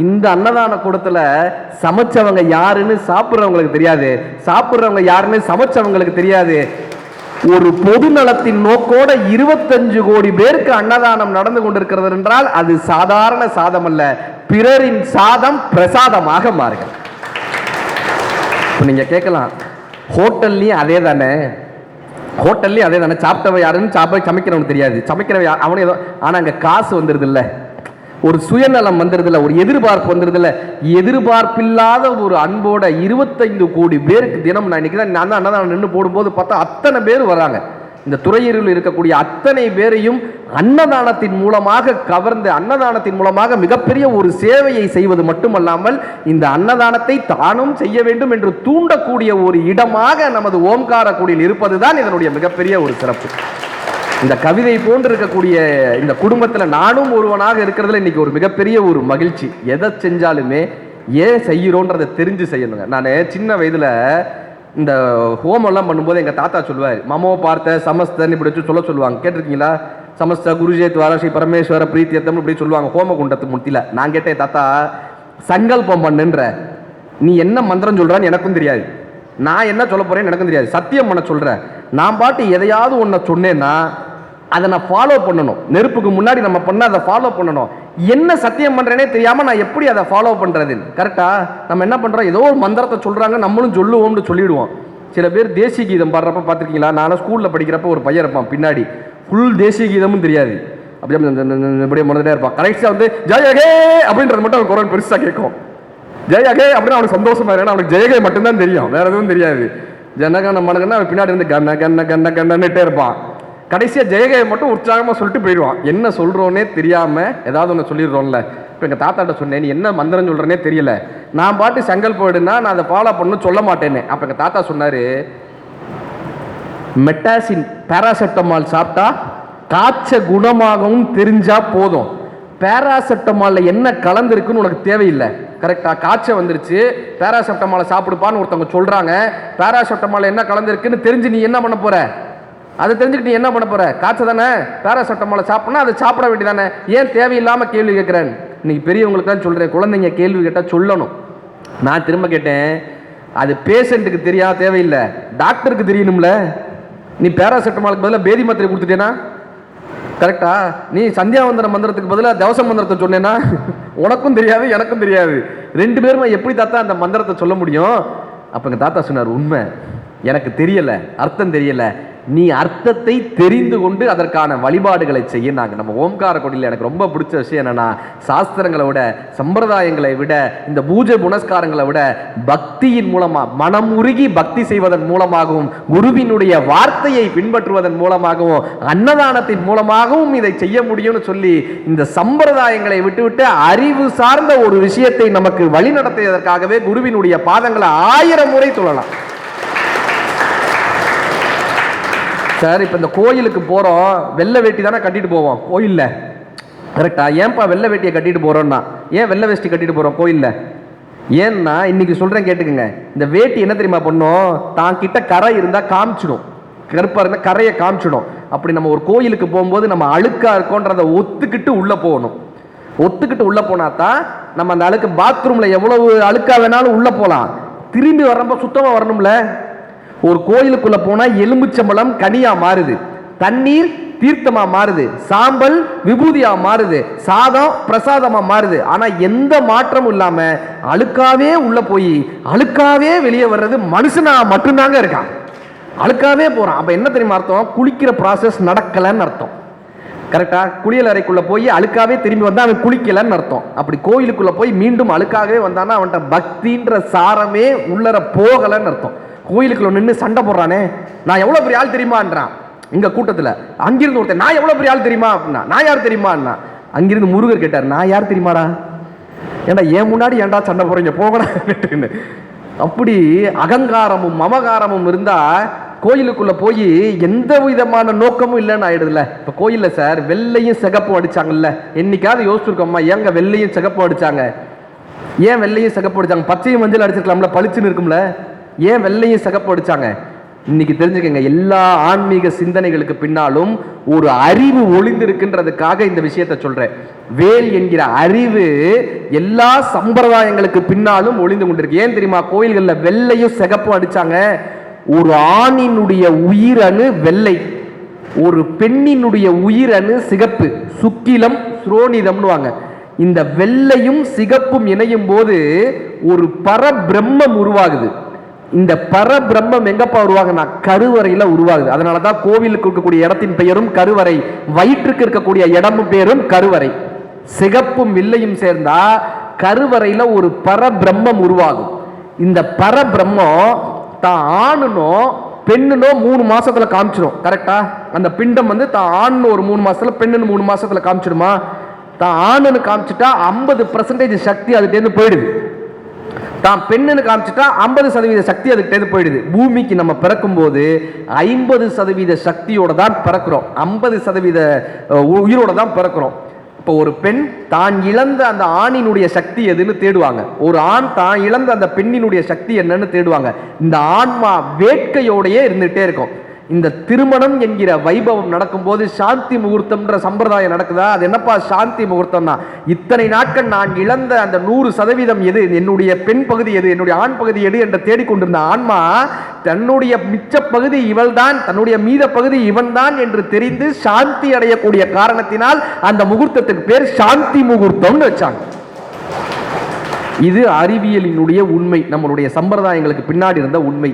இந்த அன்னதான கூடத்துல சமைச்சவங்க யாருன்னு சாப்பிட்றவங்களுக்கு தெரியாது, சாப்பிட்றவங்க யாருன்னு சமைச்சவங்களுக்கு தெரியாது. ஒரு பொது நலத்தின் நோக்கோட 25 கோடி பேருக்கு அன்னதானம் நடந்து கொண்டிருக்கிறது என்றால் அது சாதாரண சாதம் அல்ல, பிறரின் சாதம் பிரசாதமாக மாறுகிறது. நீங்க கேட்கலாம், ஹோட்டல்லையும் அதே தானே, ஹோட்டல்லையும் அதே தானே, சாப்பிட்டவ யாருன்னு சமைக்கிறவனுக்கு தெரியாது, சமைக்கிறவ அவனே ஏதோ. ஆனால் அங்கே காசு வந்துடுது இல்லை, ஒரு சுயநலம் வந்துடுது இல்லை, ஒரு எதிர்பார்ப்பு வந்துடுது இல்லை. எதிர்பார்ப்பில்லாத ஒரு அன்போட 25 கோடி பேருக்கு தினம், நான் இன்னைக்கு தான் நான் அன்னதானம் நின்று போடும்போது பார்த்தா அத்தனை பேர் வராங்க. இந்த துறையில் இருக்கக்கூடிய அத்தனை பேரையும் அன்னதானத்தின் மூலமாக கவர்ந்து, அன்னதானத்தின் மூலமாக மிகப்பெரிய ஒரு சேவையை செய்வது மட்டுமல்லாமல் இந்த அன்னதானத்தை தானும் செய்ய வேண்டும் என்று தூண்டக்கூடிய ஒரு இடமாக நமது ஓம்கார குடியில் இருப்பதுதான் இதனுடைய மிகப்பெரிய ஒரு சிறப்பு. இந்த கவிதை போன்று இருக்கக்கூடிய இந்த குடும்பத்தில் நானும் ஒருவனாக இருக்கிறதுல இன்னைக்கு ஒரு மிகப்பெரிய ஒரு மகிழ்ச்சி. எதை செஞ்சாலுமே ஏன் செய்கிறோன்றதை தெரிஞ்சு செய்யணுங்க. நான் சின்ன வயதில் இந்த ஹோமெல்லாம் பண்ணும்போது எங்கள் தாத்தா சொல்லுவார், மமோ பார்த்த சமஸ்தன் இப்படி வச்சு சொல்லுவாங்க. கேட்டிருக்கீங்களா? சமஸ்த குருஜேத்வாரா ஸ்ரீ பரமேஸ்வர பிரீத்தியத்தம் இப்படி சொல்லுவாங்க ஹோம குண்டத்து முத்தில. நான் கேட்டேன், தாத்தா சங்கல்பம் பண்ணுன்ற, நீ என்ன மந்திரம் சொல்றான்னு எனக்கும் தெரியாது, நான் என்ன சொல்ல போறேன்னு எனக்கும் தெரியாது, சத்தியம் பண்ண சொல்றேன். நான் பாட்டு எதையாவது ஒன்றை சொன்னேன்னா அதை நான் ஃபாலோ பண்ணணும். நெருப்புக்கு முன்னாடி நம்ம பண்ண அதை ஃபாலோ பண்ணணும். என்ன சத்தியம் பண்றேனே தெரியாம நான் எப்படி அதை ஃபாலோ பண்றது? கரெக்டா? நம்ம என்ன பண்றோம், ஏதோ ஒரு மந்திரத்தை சொல்றாங்க, நம்மளும் சொல்லுவோம்னு சொல்லிடுவோம். சில பேர் தேசிய கீதம் பாடுறப்ப பார்த்துருக்கீங்களா? நான் ஸ்கூல்ல படிக்கிறப்ப ஒரு பையன் இருப்பான், பின்னாடி ஃபுல் தேசிய கீதமும் தெரியாது, அப்படியே இப்படியே முன்னதே இருப்பான். கரெக்டா வந்து ஜெயகே அப்படின்றது மட்டும் அவன் குரல் பெருசா கேட்கும். ஜெயகே அப்படின்னு அவனுக்கு சந்தோஷமா இருக்கு, அவனுக்கு ஜெயகே மட்டும்தான் தெரியும், வேற எதுவும் தெரியாது. ஜனகன மனகன்னா அவன் பின்னாடி இருந்து கண்ண கண்ண கண்ண கண்ணன்னுட்டே இருப்பான். கடைசியா ஜெயகையை மட்டும் உற்சாகமா சொல்லிட்டு போயிடுவான். என்ன சொல்றோன்னே தெரியாம ஏதாவது ஒன்று சொல்லிடுறோம்ல. இப்போ எங்கள் தாத்தாட்ட சொன்னேன், நீ என்ன மந்திரம் சொல்றேனே தெரியல, நான் பாட்டு செங்கல் போயிடுனா நான் அதை ஃபாலோ பண்ணு சொல்ல மாட்டேன்னு. அப்போ எங்கள் தாத்தா சொன்னாரு, மெட்டாசின் பேராசெட்டமால் சாப்பிட்டா காய்ச்ச குணமாகவும் தெரிஞ்சா போதும். பேராசெட்டமால்ல என்ன கலந்துருக்குன்னு உனக்கு தேவையில்லை. கரெக்டா? காய்ச்சல் வந்துருச்சு, பேராசெட்டமாலை சாப்பிடுப்பான்னு ஒருத்தவங்க சொல்றாங்க. பேராசெட்டமால் என்ன கலந்துருக்குன்னு தெரிஞ்சு நீ என்ன பண்ண போற? அதை தெரிஞ்சுக்கிட்டு நீ என்ன பண்ண போற? காய்ச்சல் தானே, பேராசெட்டமாலை சாப்பிடணும், அதை சாப்பிட வேண்டியதானே. ஏன் தேவையில்லாம கேள்வி கேட்கிறேன்? இன்னைக்கு பெரியவங்களுக்கு தான் சொல்றேன், குழந்தைங்க கேள்வி கேட்டால் சொல்லணும். நான் திரும்ப கேட்டேன், அது பேஷண்ட்டுக்கு தெரியாது, தேவையில்லை, டாக்டருக்கு தெரியணும்ல. நீ பேராசெட்டமாலுக்கு பதிலாக பேதி மாத்திரை கொடுத்துட்டேன்னா கரெக்டா? நீ சந்தியாவந்தன மந்திரத்துக்கு பதிலாக தவச மந்திரத்தை சொன்னேன்னா உனக்கும் தெரியாது எனக்கும் தெரியாது, ரெண்டு பேருமே எப்படி தாத்தா அந்த மந்திரத்தை சொல்ல முடியும்? அப்போ எங்கள் தாத்தா சொன்னார், உண்மை எனக்கு தெரியல, அர்த்தம் தெரியல, நீ அர்த்தத்தை தெரிந்து கொண்டு அதற்கான வழிபாடுகளை செய்ய. நாங்கள் நம்ம ஓம்கார கொடியில் எனக்கு ரொம்ப பிடிச்ச விஷயம் என்னன்னா, சாஸ்திரங்களை விட சம்பிரதாயங்களை விட இந்த பூஜை புனஸ்காரங்களை விட பக்தியின் மூலமாக, மனம் உருகி பக்தி செய்வதன் மூலமாகவும், குருவினுடைய வார்த்தையை பின்பற்றுவதன் மூலமாகவும், அன்னதானத்தின் மூலமாகவும் இதை செய்ய முடியும்னு சொல்லி இந்த சம்பிரதாயங்களை விட்டுவிட்டு அறிவு சார்ந்த ஒரு விஷயத்தை நமக்கு வழி நடத்தியதற்காகவே குருவினுடைய பாதங்களை 1000 முறை சொல்லலாம். சார், இப்போ இந்த கோயிலுக்கு போகிறோம், வெள்ளை வேட்டி தானே கட்டிட்டு போவோம் கோயிலில், கரெக்டா? ஏன்பா வெள்ளை வேட்டியை கட்டிட்டு போகிறோன்னா, ஏன் வெள்ளை வேஷ்டி கட்டிட்டு போகிறோம் கோயிலில்? ஏன்னா இன்னைக்கு சொல்கிறேன் கேட்டுக்குங்க, இந்த வேட்டி என்ன தெரியுமா பண்ணும்? தான் கிட்ட கரை இருந்தால் காமிச்சிடும், கருப்பாக இருந்தால் கரையை காமிச்சிடும். அப்படி நம்ம ஒரு கோயிலுக்கு போகும்போது நம்ம அழுக்காக இருக்கோன்றதை ஒத்துக்கிட்டு உள்ளே போகணும். ஒத்துக்கிட்டு உள்ளே போனால் தான் நம்ம அந்த அழுக்கு, பாத்ரூமில் எவ்வளவு அழுக்காக வேணாலும் உள்ளே போகலாம், திரும்பி வர்றப்ப சுத்தமாக வரணும்ல. ஒரு கோயிலுக்குள்ள போனா எலும்புச்சம்பளம் கனியா மாறுது, தண்ணீர் தீர்த்தமா மாறுது, சாம்பல் விபூதியா மாறுது, சாதம் பிரசாதமா மாறுது. ஆனா எந்த மாற்றமும் இல்லாம அழுக்காவே உள்ள போய் அழுக்காவே வெளியே வர்றது மனுஷனா மட்டும்தாங்க இருக்கான், அழுக்காவே போறான். அப்ப என்ன தெரியுமா அர்த்தம்? குளிக்கிற ப்ராசஸ் நடக்கலன்னு அர்த்தம். கரெக்டா? குளியல் அறைக்குள்ள போய் அழுக்காவே திரும்பி வந்தா அவன் குளிக்கலன்னு அர்த்தம். அப்படி கோயிலுக்குள்ள போய் மீண்டும் அழுக்காகவே வந்தானா அவன்கிட்ட பக்தின்ற சாரமே உள்ளர போகலன்னு அர்த்தம். கோயிலுக்குள்ள நின்று சண்டை போடுறானே, நான் எவ்வளவு பெரிய ஆள் தெரியுமான்றான் இங்க கூட்டத்தில். அங்கிருந்து ஒருத்தர், நான் எவ்வளவு பெரிய ஆள் தெரியுமா அப்படின்னா, நான் யார் தெரியுமான்னா, அங்கிருந்து முருகர் கேட்டார், நான் யார் தெரியுமாடா? ஏன்டா ஏன் முன்னாடி ஏன்டா சண்டை போறீங்க, போகடா. அப்படி அகங்காரமும் மமகாரமும் இருந்தா கோயிலுக்குள்ள போய் எந்த விதமான நோக்கமும் இல்லைன்னு ஆயிடுதுல. இப்ப கோயில்ல சார் வெள்ளையும் சிகப்பும் அடிச்சாங்கல்ல, என்னைக்காவது யோசிச்சிருக்கோம்மா ஏங்க வெள்ளையும் சிகப்பும் அடிச்சாங்க? ஏன் வெள்ளையும் சிகப்பு அடிச்சாங்க? பச்சையும் மஞ்சள் அடிச்சிருக்கலாம்ல, பளிச்சுன்னு இருக்கும்ல. ஏன் வெள்ளையும் சிகப்பு அடிச்சாங்க? இன்னைக்கு தெரிஞ்சுக்கங்க, எல்லா ஆன்மீக சிந்தனைகளுக்கு பின்னாலும் ஒரு அறிவு ஒளிந்திருக்கின்றதுக்காக இந்த விஷயத்தை சொல்றேன். வேல் என்கிற அறிவு எல்லா சம்பிரதாயங்களுக்கு பின்னாலும் ஒளிந்து கொண்டிருக்கு. ஏன் தெரியுமா கோயில்களில் வெள்ளையும் சிகப்பும் அடிச்சாங்க? ஒரு ஆணினுடைய உயிரணு வெள்ளை, ஒரு பெண்ணினுடைய உயிரணு சிகப்பு, சுக்கிலம் ஸ்ரோனிதம்னுவாங்க. இந்த வெள்ளையும் சிகப்பும் இணையும் போது ஒரு பரபிரம்மம் உருவாகுது. இந்த பரபிரம்மம் எங்கப்பா உருவாகுனா கருவறையில உருவாகுது. அதனாலதான் கோவிலுக்கு இருக்கக்கூடிய இடத்தின் பெயரும் கருவறை, வயிற்றுக்கு இருக்கக்கூடிய இடமும் பேரும் கருவறை. சிகப்பும் வெள்ளையும் சேர்ந்தா கருவறையில ஒரு பரபிரம்மம் உருவாகும். இந்த பரபிரம்மம் தான் ஆணுனோ பெண்ணுனோ 3 மாசத்துல காமிச்சிடும். கரெக்டா? அந்த பிண்டம் வந்து தான் ஆண் ஒரு 3 மாசத்துல, பெண்ணுன்னு 3 மாசத்துல காமிச்சிடுமா? தான் ஆணுன்னு காமிச்சிட்டா 50% சக்தி அதுக்கு போயிடுது. தான் பெண்ணுன்னு காமிச்சிட்டா 50% சக்தி அதுக்கிட்டே போயிடுது. பூமிக்கு நம்ம பிறக்கும் போது 50% சக்தியோட தான் பிறக்கிறோம், 50% உயிரோட தான் பிறக்கிறோம். இப்போ ஒரு பெண் தான் இழந்த அந்த ஆணினுடைய சக்தி எதுன்னு தேடுவாங்க, ஒரு ஆண் தான் இழந்த அந்த பெண்ணினுடைய சக்தி என்னன்னு தேடுவாங்க. இந்த ஆன்மா வேட்கையோடையே இருந்துகிட்டே இருக்கும். இந்த திருமணம் என்கிற வைபவம் நடக்கும்போது சாந்தி முகூர்த்தம்ன்ற சம்பிரதாயம் நடக்குதா? அது என்னப்பா சாந்தி முகூர்த்தம்னா, இத்தனை நாட்கள் நான் இழந்த அந்த 100% எது, என்னுடைய பெண் பகுதி எது, என்னுடைய ஆண் பகுதி எது என்று தேடிக்கொண்டிருந்த ஆன்மா தன்னுடைய மிச்ச பகுதி இவள்தான், தன்னுடைய மீத பகுதி இவன்தான் என்று தெரிந்து சாந்தி அடையக்கூடிய காரணத்தினால் அந்த முகூர்த்தத்துக்கு பேர் சாந்தி முகூர்த்தம்னு வச்சாங்க. இது அறிவியலினுடைய உண்மை, நம்மளுடைய சம்பிரதாயங்களுக்கு பின்னாடி இருந்த உண்மை.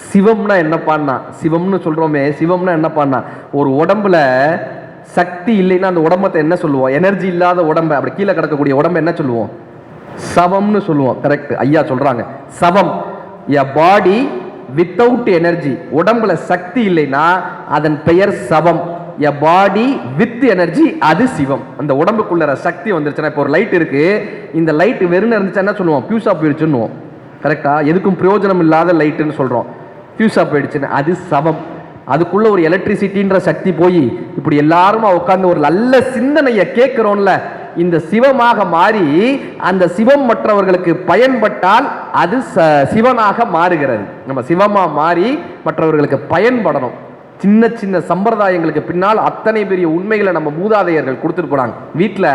சிவம்னா என்னப்பான்னா, சிவம்னு சொல்றோமே, சிவம்னா என்னப்பான்னா, ஒரு உடம்புல சக்தி இல்லைன்னா அந்த உடம்பத்தை என்ன சொல்லுவோம்? எனர்ஜி இல்லாத உடம்பை, அப்படி கீழே கிடக்கக்கூடிய உடம்பை என்ன சொல்லுவோம்? சவம்னு சொல்லுவோம். கரெக்ட், ஐயா சொல்றாங்க சவம். எ பாடி வித்தவுட் எனர்ஜி, உடம்புல சக்தி இல்லைன்னா அதன் பெயர் சவம். எ பாடி வித் எனர்ஜி, அது சிவம். அந்த உடம்புக்குள்ள சக்தி வந்துருச்சுன்னா, இப்போ ஒரு லைட் இருக்கு, இந்த லைட் வெறும் இருந்துச்சா என்ன சொல்லுவோம்? பியூஸா போயிடுச்சுன்னு. கரெக்டா? எதுக்கும் பிரயோஜனம் இல்லாத லைட்டுன்னு சொல்றோம். ஃபியூஸா போயிடுச்சுன்னு அது சவம். அதுக்குள்ள ஒரு எலக்ட்ரிசிட்டின்ற சக்தி போய் இப்படி எல்லாரும் உட்கார்ந்து ஒரு நல்ல சிந்தனையை கேட்கிறோம்ல, இந்த சிவமாக மாறி அந்த சிவம் மற்றவர்களுக்கு பயன்பட்டால் அது சிவனாக மாறுகிறது. நம்ம சிவமா மாறி மற்றவர்களுக்கு பயன்படணும். சின்ன சின்ன சம்பிரதாயங்களுக்கு பின்னால் அத்தனை பெரிய உண்மைகளை நம்ம மூதாதையர்கள் கொடுத்துட்டு போனாங்க. வீட்டில்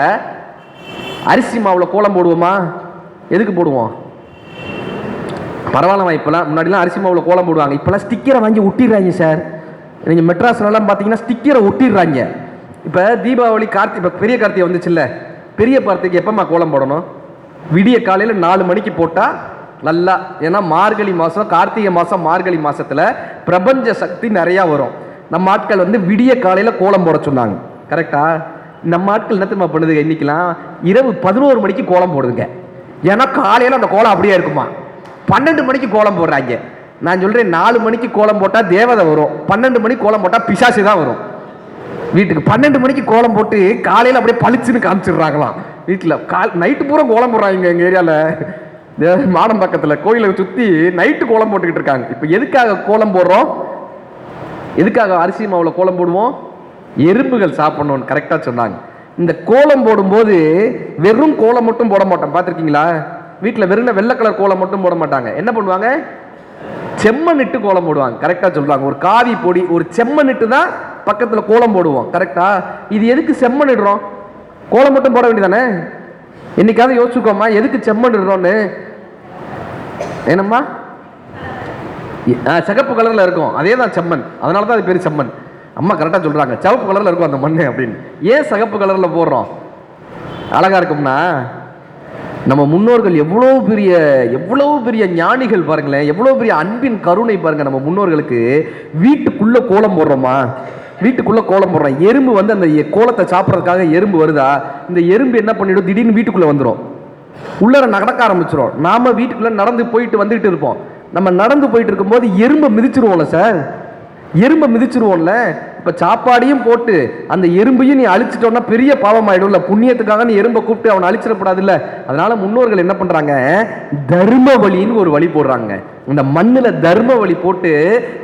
அரிசி மாவில் கோலம் போடுவோமா? எதுக்கு போடுவோம்? பரவாயில்ல, இப்போலாம் முன்னாடிலாம் அரிசி மாவில் கோலம் போடுவாங்க, இப்போலாம் ஸ்டிக்கரை வாங்கி ஒட்டிடுறாங்க சார். நீங்கள் மெட்ராஸ்லாம் பார்த்தீங்கன்னா ஸ்டிக்கரை ஒட்டிடுறாங்க. இப்போ தீபாவளி இப்போ பெரிய கார்த்திகை வந்துச்சுல்ல, பெரிய கார்த்திகை எப்போம்மா கோலம் போடணும்? விடிய காலையில் 4 மணிக்கு போட்டால் நல்லா. ஏன்னா மார்கழி மாதம், கார்த்திகை மாதம், மார்கழி மாதத்தில் பிரபஞ்ச சக்தி நிறையா வரும். நம்ம ஆட்கள் விடிய காலையில் கோலம் போட சொன்னாங்க. கரெக்டா? நம்ம ஆட்கள் என்ன தெரியுமா பண்ணுதுங்க, இன்னைக்கெல்லாம் இரவு 11 மணிக்கு கோலம் போடுதுங்க. ஏன்னா காலையில் அந்த கோலம் அப்படியே இருக்குமா. 12 மணிக்கு கோலம் போடுறாங்க. நான் சொல்கிறேன், 4 மணிக்கு கோலம் போட்டால் தேவதை வரும், 12 மணிக்கு கோலம் போட்டால் பிசாசு தான் வரும். வீட்டுக்கு 12 மணிக்கு கோலம் போட்டு காலையில் அப்படியே பளிச்சுன்னு காமிச்சிடுறாங்களாம். வீட்டில் நைட்டு பூரா கோலம் போடுறாங்க. எங்கள் ஏரியாவில் மாடம் பக்கத்தில் கோயிலை சுற்றி நைட்டு கோலம் போட்டுக்கிட்டு இருக்காங்க. இப்போ எதுக்காக கோலம் போடுறோம்? எதுக்காக அரிசி மாவில் கோலம் போடுவோம்? எறும்புகள் சாப்பிடணும்னு கரெக்டாக சொன்னாங்க. இந்த கோலம் போடும்போது வெறும் கோலம் மட்டும் போட மாட்டோம், பார்த்துருக்கீங்களா? வீட்டில் வெறும் வெள்ளை கலர் கோலம் மட்டும் போட மாட்டாங்க. என்ன பண்ணுவாங்க? செம்மண் இட்டு கோலம் போடுவாங்க. கரெக்டாக சொல்றாங்க. ஒரு காவி பொடி, ஒரு செம்மண் இட்டு தான் பக்கத்தில் கோலம் போடுவோம். கரெக்டா? இது எதுக்கு செம்மண் இடுறோம்? கோலம் மட்டும் போட வேண்டியதானே? என்னைக்காவது யோசிச்சுக்கோமா, எதுக்கு செம்மண் இடுறோன்னு? என்னம்மா? சிகப்பு கலர்ல இருக்கும், அதே தான் செம்மண், அதனால தான் அது பேர் செம்மண். அம்மா கரெக்டாக சொல்றாங்க, சிவப்பு கலர்ல இருக்கும் அந்த மண் அப்படின்னு. ஏன் சிகப்பு கலர்ல போடுறோம்? அழகா இருக்கும்னா. நம்ம முன்னோர்கள் எவ்வளவு பெரிய ஞானிகள் பாருங்களேன், எவ்வளவு பெரிய அன்பின் கருணை பாருங்க. நம்ம முன்னோர்களுக்கு வீட்டுக்குள்ள கோலம் போடுறோமா? வீட்டுக்குள்ள கோலம் போடுறோம். எறும்பு அந்த கோலத்தை சாப்பிட்றதுக்காக எறும்பு வருதா, இந்த எறும்பு என்ன பண்ணிடும்? திடீர்னு வீட்டுக்குள்ள வந்துடும், உள்ளர நடக்க ஆரம்பிச்சிடும். நாம வீட்டுக்குள்ள நடந்து போயிட்டு வந்துட்டு இருப்போம். நம்ம நடந்து போயிட்டு இருக்கும்போது எறும்பை மிதிச்சிருவோம்ல சார், எறும்பை மிதிச்சிருவோம்ல. இப்போ சாப்பாடையும் போட்டு அந்த எறும்பையும் நீ அழிச்சிட்டோன்னா பெரிய பாவம் ஆயிடும்ல. புண்ணியத்துக்காக நீ எறும்பை கூப்பிட்டு அவனை அழிச்சிடக்கூடாதுல்ல. அதனால முன்னோர்கள் என்ன பண்றாங்க? தர்ம வழின்னு ஒரு வழி போடுறாங்க. இந்த மண்ணில் தர்ம வழி போட்டு,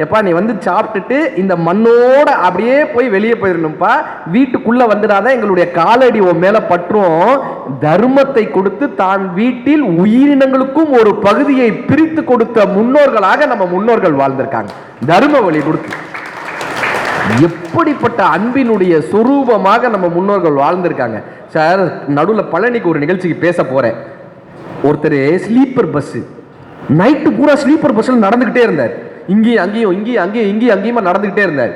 எப்பா நீ சாப்பிட்டுட்டு இந்த மண்ணோட அப்படியே போய் வெளியே போயிடணும்ப்பா, வீட்டுக்குள்ள வந்துடாத, எங்களுடைய காலடி உன் மேல பற்றும். தர்மத்தை கொடுத்து தான் வீட்டில் உயிரினங்களுக்கும் ஒரு பகுதியை பிரித்து கொடுத்த முன்னோர்களாக நம்ம முன்னோர்கள் வாழ்ந்திருக்காங்க. தர்ம வழி கொடுத்து எப்படிப்பட்ட அன்பினுடைய சொரூபமாக நம்ம முன்னோர்கள் வாழ்ந்திருக்காங்க சார். நடுவில் பழனிக்கு ஒரு நிகழ்ச்சிக்கு பேச போறேன். ஒருத்தர் ஸ்லீப்பர் பஸ், நைட்டு பூரா ஸ்லீப்பர் பஸ்ல நடந்துகிட்டே இருந்தார். இங்கேயும் அங்கேயும் அங்கேயுமா நடந்துகிட்டே இருந்தார்.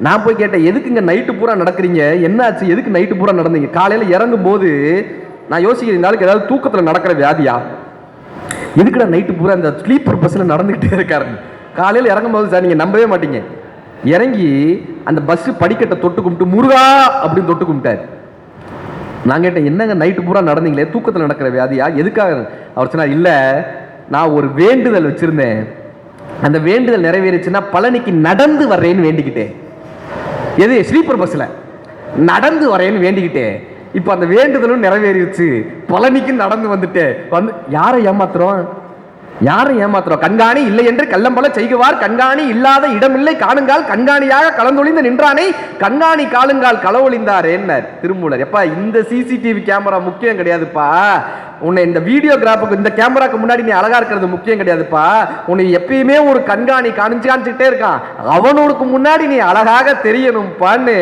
நான் போய் கேட்டேன், எதுக்குங்க நைட்டு பூரா நடக்கிறீங்க, என்ன ஆச்சு, எதுக்கு நைட்டு பூரா நடந்தீங்க? காலையில இறங்கும் போது நான் யோசிக்கிறேன், இந்த நாளுக்கு ஏதாவது தூக்கத்துல நடக்கிற வியாதியா, எதுக்குடா நைட்டு பூரா இந்த ஸ்லீப்பர் பஸ்ல நடந்துகிட்டே இருக்காரு. காலையில இறங்கும் போது சார், நீங்க நம்பவே மாட்டீங்க, இறங்கி அந்த பஸ் படிக்கட்டை தொட்டு கும்பிட்டு முருகா அப்படின்னு தொட்டு கும்பிட்டார். நான் கேட்டேன், என்னங்க நைட்டு பூரா நடந்தீங்களே, தூக்கத்தில் நடக்கிற வியாதியா, எதுக்காக? அவர் சொன்னார், இல்லை நான் ஒரு வேண்டுதல் வச்சிருந்தேன், அந்த வேண்டுதல் நிறைவேறிச்சுன்னா பழனிக்கு நடந்து வர்றேன்னு வேண்டிக்கிட்டேன். எது? ஸ்லீப்பர் பஸ்ல நடந்து வரேன்னு வேண்டிக்கிட்டேன். இப்போ அந்த வேண்டுதலும் நிறைவேறிச்சு, பழனிக்கு நடந்து வந்துட்டேன். யாரை ஏமாத்துறோம்? யாரை ஏமாத்துறோம்? கண்காணி இல்லை என்று கள்ளம்பல செய்குவார், கண்காணி இல்லாத இடமில்லை காணுங்கால், கண்காணியாக கலந்தொழிந்து நின்றானே, கண்காணி காலுங்கால் களவொழிந்தார் என்ன திருமூலர். எப்பா இந்த சிசிடிவி கேமரா முக்கியம் கிடையாதுப்பா, உன்னை இந்த வீடியோகிராஃபுக்கு இந்த கேமராக்கு முன்னாடி நீ அழகா இருக்கிறது முக்கியம் கிடையாதுப்பா. உன்னை எப்பயுமே ஒரு கண்காணி காணிச்சுக்கிட்டே இருக்கான், அவனோருக்கு முன்னாடி நீ அழகாக தெரியணும்ப்பான்னு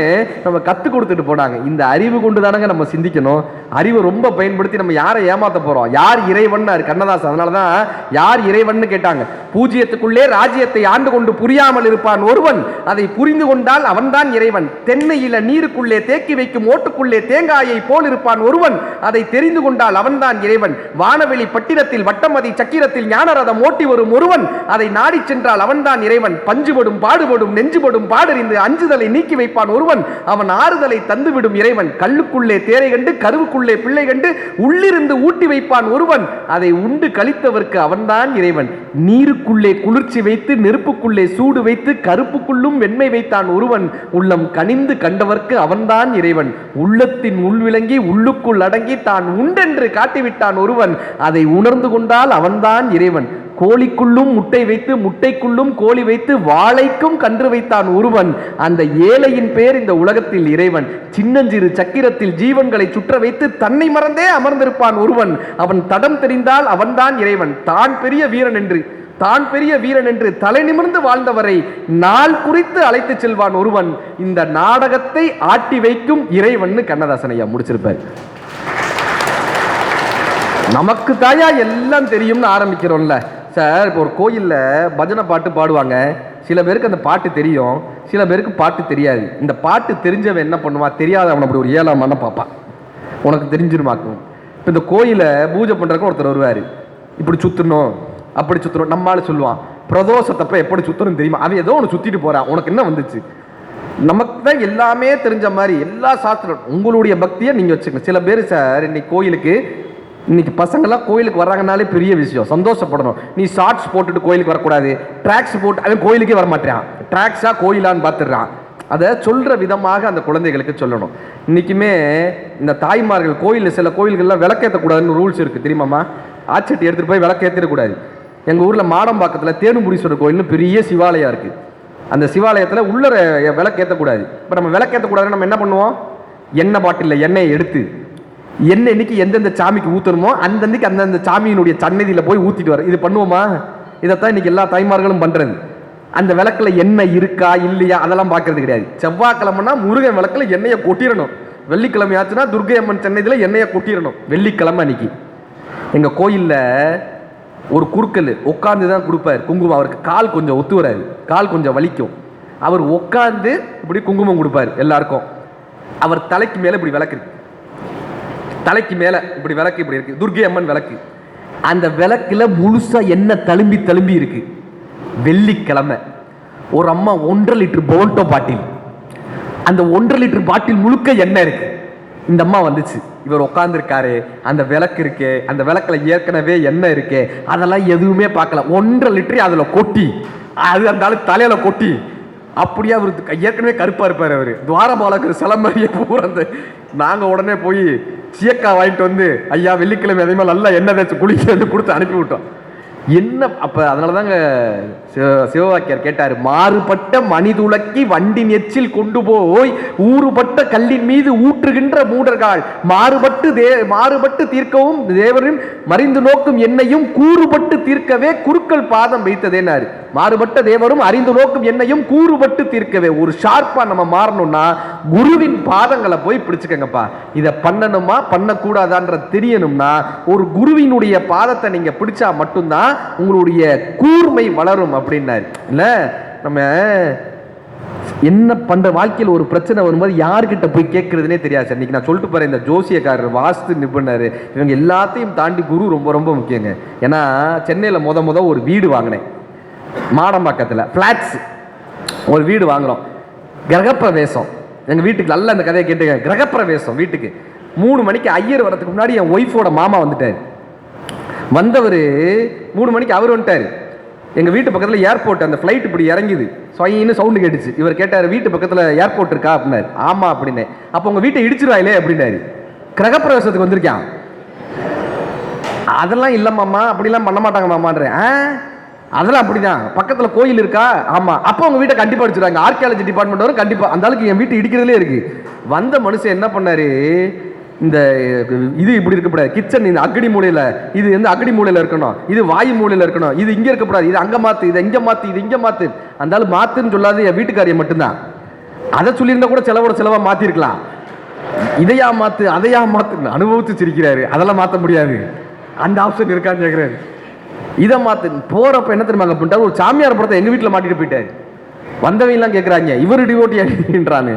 நம்ம கற்றுக் கொடுத்துட்டு போனாங்க. இந்த அறிவு கொண்டு தானங்க நம்ம சிந்திக்கணும். அறிவை ரொம்ப பயன்படுத்தி நம்ம யாரை ஏமாத்த போறோம்? யார் இறைவன் கண்ணதாசன். அதனாலதான் யார் இறைவன் கேட்டாங்க. பூஜ்ஜியத்துக்குள்ளே ராஜ்யத்தை ஆண்டு கொண்டு புரியாமல் இருப்பான் ஒருவன், அதை புரிந்து கொண்டால் அவன்தான் இறைவன். தென்னையில நீருக்குள்ளே தேக்கி வைக்கும் ஓட்டுக்குள்ளே தேங்காயை போல் இருப்பான் ஒருவன், அதை தெரிந்து கொண்டால் அவன்தான் இறைவன். வானவெளி பட்டினத்தில் வட்டமதி சக்கிரத்தில் ஞானரதம் ஓட்டி வரும் ஒருவன், அதை நாடி சென்றால் அவன்தான் இறைவன். பஞ்சுபடும் பாடுபடும் நெஞ்சுபடும் பாடறிந்து அஞ்சுதலை நீக்கி வைப்பான் ஒருவன், அவன் ஆறுதலை தந்துவிடும் இறைவன். கல்லுக்குள்ளே தேரை கண்டு கருவுக்குள்ளே பிள்ளை கண்டு உள்ளிருந்து ஊட்டி வைப்பான் ஒருவன், அதை உண்டு கழித்தவர்க்கு அவன்தான் இறைவன். நீருக்குள்ளே குளிர்ச்சி வைத்து நெருப்புக்குள்ளே சூடு வைத்து கருப்புக்குள்ளும் வெண்மை வைத்தான் ஒருவன், உள்ளம் கனிந்து கண்டவர்க்கு அவன்தான் இறைவன். உள்ளத்தின் உள்விளங்கி உள்ளுக்குள் அடங்கி தான் உண்டென்று காட்டிவிட்ட ஆக்கிவிட்டான் ஒருவன், அதை உணர்ந்து கொண்டால் அவன்தான் இறைவன். கோழிக்குள்ளும் முட்டை வைத்து, முட்டைக்குள்ளும் கோழி வைத்து, வாழைக்கும் கன்று வைத்தான் ஒருவன், அந்த ஏழையின் பேர் இந்த உலகத்தில் இறைவன். சின்னஞ்சிறு சக்கிரத்தில் ஜீவன்களை சுற்ற வைத்து தன்னை மறந்தே அமர்ந்திருப்பான் ஒருவன், அவன் தடம் தெரிந்தால் அவன்தான் இறைவன். தான் பெரிய வீரன் என்று தலை நிமிர்ந்து வாழ்ந்தவரை நாள் குறித்து அழைத்து செல்வான் ஒருவன், இந்த நாடகத்தை ஆட்டி வைக்கும் இறைவன். கண்ணதாசன் ஐயா முடிச்சிருப்பார். நமக்கு தாயா எல்லாம் தெரியும்னு ஆரம்பிக்கிறோம்ல சார். இப்போ ஒரு கோயிலில் பஜனை பாட்டு பாடுவாங்க, சில பேருக்கு அந்த பாட்டு தெரியும், சில பேருக்கு பாட்டு தெரியாது. இந்த பாட்டு தெரிஞ்சவன் என்ன பண்ணுவான், தெரியாதவன் அப்படி ஒரு ஏழாம பார்ப்பான், உனக்கு தெரிஞ்சிருமாக்கும். இப்போ இந்த கோயிலை பூஜை பண்ணுறதுக்கு ஒருத்தர் வருவார், இப்படி சுற்றணும் அப்படி சுற்றணும். நம்மளால சொல்லுவான் பிரதோஷத்தப்ப எப்படி சுற்றணும் தெரியுமா, அவன் ஏதோ ஒன்று சுற்றிட்டு போகிறான், உனக்கு என்ன வந்துச்சு. நமக்கு தான் எல்லாமே தெரிஞ்ச மாதிரி எல்லா சாஸ்திரம். உங்களுடைய பக்தியை நீங்கள் வச்சுக்கணும். சில பேர் சார் இன்னைக்கு கோயிலுக்கு, இன்னைக்கு பசங்கள்லாம் கோயிலுக்கு வர்றாங்கனாலே பெரிய விஷயம், சந்தோஷப்படணும். நீ ஷார்ட்ஸ் போட்டுட்டு கோயிலுக்கு வரக்கூடாது, ட்ராக்ஸ் போட்டு அவன் கோயிலுக்கே வரமாட்டான். ட்ராக்ஸா கோயிலான்னு பார்த்துடுறான். அதை சொல்கிற விதமாக அந்த குழந்தைகளுக்கு சொல்லணும். இன்றைக்குமே இந்த தாய்மார்கள் கோயிலில், சில கோயில்கள்லாம் விளக்கேற்றக்கூடாதுன்னு ரூல்ஸ் இருக்குது தெரியுமாம்மா. ஆச்சட்டி எடுத்துகிட்டு போய் விளக்கேற்றிடக்கூடாது. எங்கள் ஊரில் மாடம்பாக்கத்தில் தேனுமுடீஸ்வரர் கோயில்னு பெரிய சிவாலயம் இருக்குது. அந்த சிவாலயத்தில் உள்ள விளக்கேற்றக்கூடாது. இப்போ நம்ம விளக்கேற்றக்கூடாதுன்னு நம்ம என்ன பண்ணுவோம், எண்ணெய் பாட்டிலில் எண்ணெயை எடுத்து எண்ணெய் இன்னைக்கு எந்தெந்த சாமிக்கு ஊற்றணுமோ அந்தன்னைக்கு அந்தந்த சாமியினுடைய சன்னதியில் போய் ஊற்றிட்டு வர. இது பண்ணுவோமா? இதைத்தான் இன்னைக்கு எல்லா தாய்மார்களும் பண்ணுறது. அந்த விளக்கில் எண்ணெய் இருக்கா இல்லையா அதெல்லாம் பார்க்கறது கிடையாது. செவ்வாய்க்கிழமைனா முருகன் விளக்கில் எண்ணெயை கொட்டிடணும், வெள்ளிக்கிழமை ஆச்சுன்னா துர்க்கை அம்மன் சன்னதியில் எண்ணெயை கொட்டிடணும். வெள்ளிக்கிழமை அன்னைக்கு எங்கள் கோயிலில் ஒரு குறுக்கல் உட்காந்து தான் கொடுப்பார் குங்குமம். அவருக்கு கால் கொஞ்சம் ஒத்து வராது, கால் கொஞ்சம் வலிக்கும். அவர் உட்காந்து இப்படி குங்குமம் கொடுப்பார் எல்லாருக்கும். அவர் தலைக்கு மேலே இப்படி விளக்கு இருக்கு, தலைக்கு மேலே இப்படி விளக்கு இப்படி இருக்கு, துர்க்கை அம்மன் விளக்கு. அந்த விளக்குல முழுசா எண்ணெய் தழும்பி தழும்பி இருக்கு. வெள்ளிக்கிழமை ஒரு அம்மா 1.5 லிட்டர் போல்டோ பாட்டில், அந்த 1.5 லிட்டர் பாட்டில் முழுக்க எண்ணெய் இருக்கு. இந்த அம்மா வந்துச்சு, இவர் உட்காந்துருக்காரு, அந்த விளக்கு இருக்கு, அந்த விளக்குல ஏற்கனவே எண்ணெய் இருக்கு, அதெல்லாம் எதுவுமே பார்க்கல. 1.5 லிட்டர் அதுல கொட்டி, அது அந்த ஆளு தலையில கொட்டி, அப்படியே அவருக்கு ஏற்கனவே கருப்பா இருப்பாரு அவரு, துவாரபாலகர் சிலம்பரிய பூரா. நாங்கள் உடனே போய் சீயக்கா வாங்கிட்டு வந்து, ஐயா வெள்ளிக்கிழமை அதே மாதிரி நல்லா எண்ணெய் தேய்ச்சி குளிக்க கொடுத்து அனுப்பி விட்டோம். என்ன அப்போ அதனால தாங்க சிவவாக்கியர் கேட்டார், மாறுபட்ட மணிதுளக்கி வண்டின் எச்சில் கொண்டு போய் ஊறுபட்ட கல்லின் மீது ஊற்றுகின்ற மூடர்கள், மாறுபட்டு தீர்க்கவும் தேவரும் மறிந்து நோக்கும் என்னையும் கூறுபட்டு தீர்க்கவே குருக்கள் பாதம் வைத்ததேனாரு. மாறுபட்ட தேவரும் அறிந்து நோக்கும் என்னையும் கூறுபட்டு தீர்க்கவே. ஒரு ஷார்ப்பா நம்ம மாறணும்னா குருவின் பாதங்களை போய் பிடிச்சுக்கங்கப்பா. இதை பண்ணணுமா பண்ணக்கூடாதான்ற தெரியணும்னா ஒரு குருவினுடைய பாதத்தை நீங்க பிடிச்சா மட்டும்தான் உங்களுடைய கூர்மை வளரும் அப்படின்னாரு. இல்ல நம்ம என்ன பண்ற, வாழ்க்கையில் ஒரு பிரச்சனை வரும்போது யார்கிட்ட போய் கேட்கறதுனே தெரியாது சார். இன்னைக்கு நான் சொல்லிட்டு போறேன், இந்த ஜோசியக்காரர், வாஸ்து நிபுணர், இவங்க எல்லாத்தையும் தாண்டி குரு ரொம்ப ரொம்ப முக்கியங்க. ஏன்னா சென்னையில் முத ஒரு வீடு வாங்கினேன், மாடம்பாக்கத்தில் ஃப்ளாட்ஸ் ஒரு வீடு வாங்குறோம். கிரகப்பிரவேசம் எங்கள் வீட்டுக்கு, நல்ல அந்த கதையை கேட்டுங்க. கிரகப்பிரவேசம் வீட்டுக்கு 3 மணிக்கு ஐயர் வரதுக்கு முன்னாடி என் ஒய்ஃபோட மாமா வந்துட்டார். வந்தவர் 3 மணிக்கு அவர் வந்துட்டார். எங்கள் வீட்டு பக்கத்தில் ஏர்போர்ட், அந்த ஃப்ளைட் இப்படி இறங்கிது, சொயின்னு சவுண்டு கேட்டுச்சு. இவர் கேட்டார், வீட்டு பக்கத்தில் ஏர்போர்ட் இருக்கா அப்படின்னாரு. ஆமாம் அப்படின்னே. அப்போ உங்கள் வீட்டை இடிச்சிருவாயிலே அப்படின்னாரு. கிரகப்பிரவேசத்துக்கு வந்திருக்கான். அதெல்லாம் இல்லை மாமா, அப்படிலாம் பண்ண மாட்டாங்க மாமான்றேன். அதெல்லாம் அப்படிதான், பக்கத்தில் கோயில் இருக்கா? ஆமாம். அப்போ உங்கள் வீட்டை கண்டிப்பாக அடிச்சிருவாங்க, ஆர்கியாலஜி டிபார்ட்மெண்ட் வரும் கண்டிப்பாக. அந்த அளவுக்கு என் வீட்டு இடிக்கிறதுலே இருக்கு. வந்த மனுஷன் என்ன பண்ணாரு, இந்த இது இப்படி இருக்கக்கூடாது, கிச்சன் இந்த அக்கடி மூலையில், இது வந்து அக்கடி மூலையில் இருக்கணும், இது வாயு மூலையில் இருக்கணும், இது இங்கே இருக்கக்கூடாது, இது அங்கே மாற்று, இதை இங்கே மாற்று, இது இங்கே மாற்று. அந்த ஆள் மாற்றுன்னு சொல்லாது என் வீட்டுக்காரியை மட்டும்தான். அதை சொல்லியிருந்தா கூட செலவாக மாற்றிருக்கலாம். இதையா மாற்று அதையா மாற்று அனுபவித்து சிரிக்கிறாரு. அதெல்லாம் மாற்ற முடியாது, அந்த ஆப்ஷன் இருக்கான்னு கேட்குறாரு. இதை மாற்று. போகிறப்ப என்ன தெரியுமாங்க பண்ணிட்டாரு, ஒரு சாமியார் படத்தை எங்கள் வீட்டில் மாட்டிட்டு போயிட்டாரு. வந்தவங்கலாம் கேட்குறாங்க, இவர் டிவோட்டி அப்படின்றான்னு.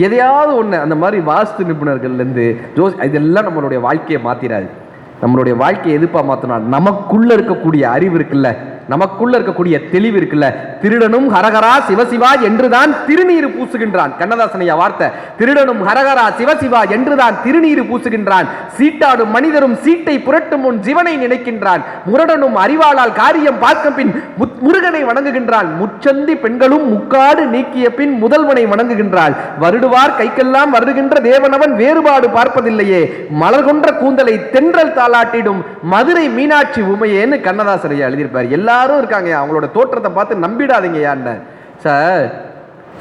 எதையாவது ஒன்று அந்த மாதிரி வாஸ்து நிபுணர்கள்லேருந்து இதெல்லாம் நம்மளுடைய வாழ்க்கையை மாற்றிடாது. நம்மளுடைய வாழ்க்கையை எதுப்பா மாற்றினா, நமக்குள்ளே இருக்கக்கூடிய அறிவு இருக்குல்ல, நமக்குள்ள இருக்கக்கூடிய தெளிவு இருக்குல்ல, திருடனும் ஹரஹரா சிவசிவா என்றுதான் திருநீர் பூசுகின்றான். கண்ணதாசனையா வார்த்தை, திருடனும் ஹரஹரா சிவசிவா என்றுதான் திருநீர் பூசுகின்றான். சீட்டாடும் மனிதரும் சீட்டை புரட்டும் முன் சிவனை நினைக்கின்றான். முரடனும் அறிவாளால் காரியம் பார்க்க பின் முருகனை வணங்குகின்றான். முச்சந்தி பெண்களும் முக்காடு நீக்கிய பின் முதல்வனை வணங்குகின்றாள். வருடுவார் கைக்கெல்லாம் வருகின்ற தேவனவன் வேறுபாடு பார்ப்பதில்லையே, மலர் கொன்ற கூந்தலை தென்றல் தாளாட்டிடும் மதுரை மீனாட்சி உமையேன்னு கண்ணதாசன் எழுதியிருப்பார். எல்லாரும் இருக்காங்க, அவங்களோட தோற்றத்தை பார்த்து நம்பிடாதீங்க. சார்,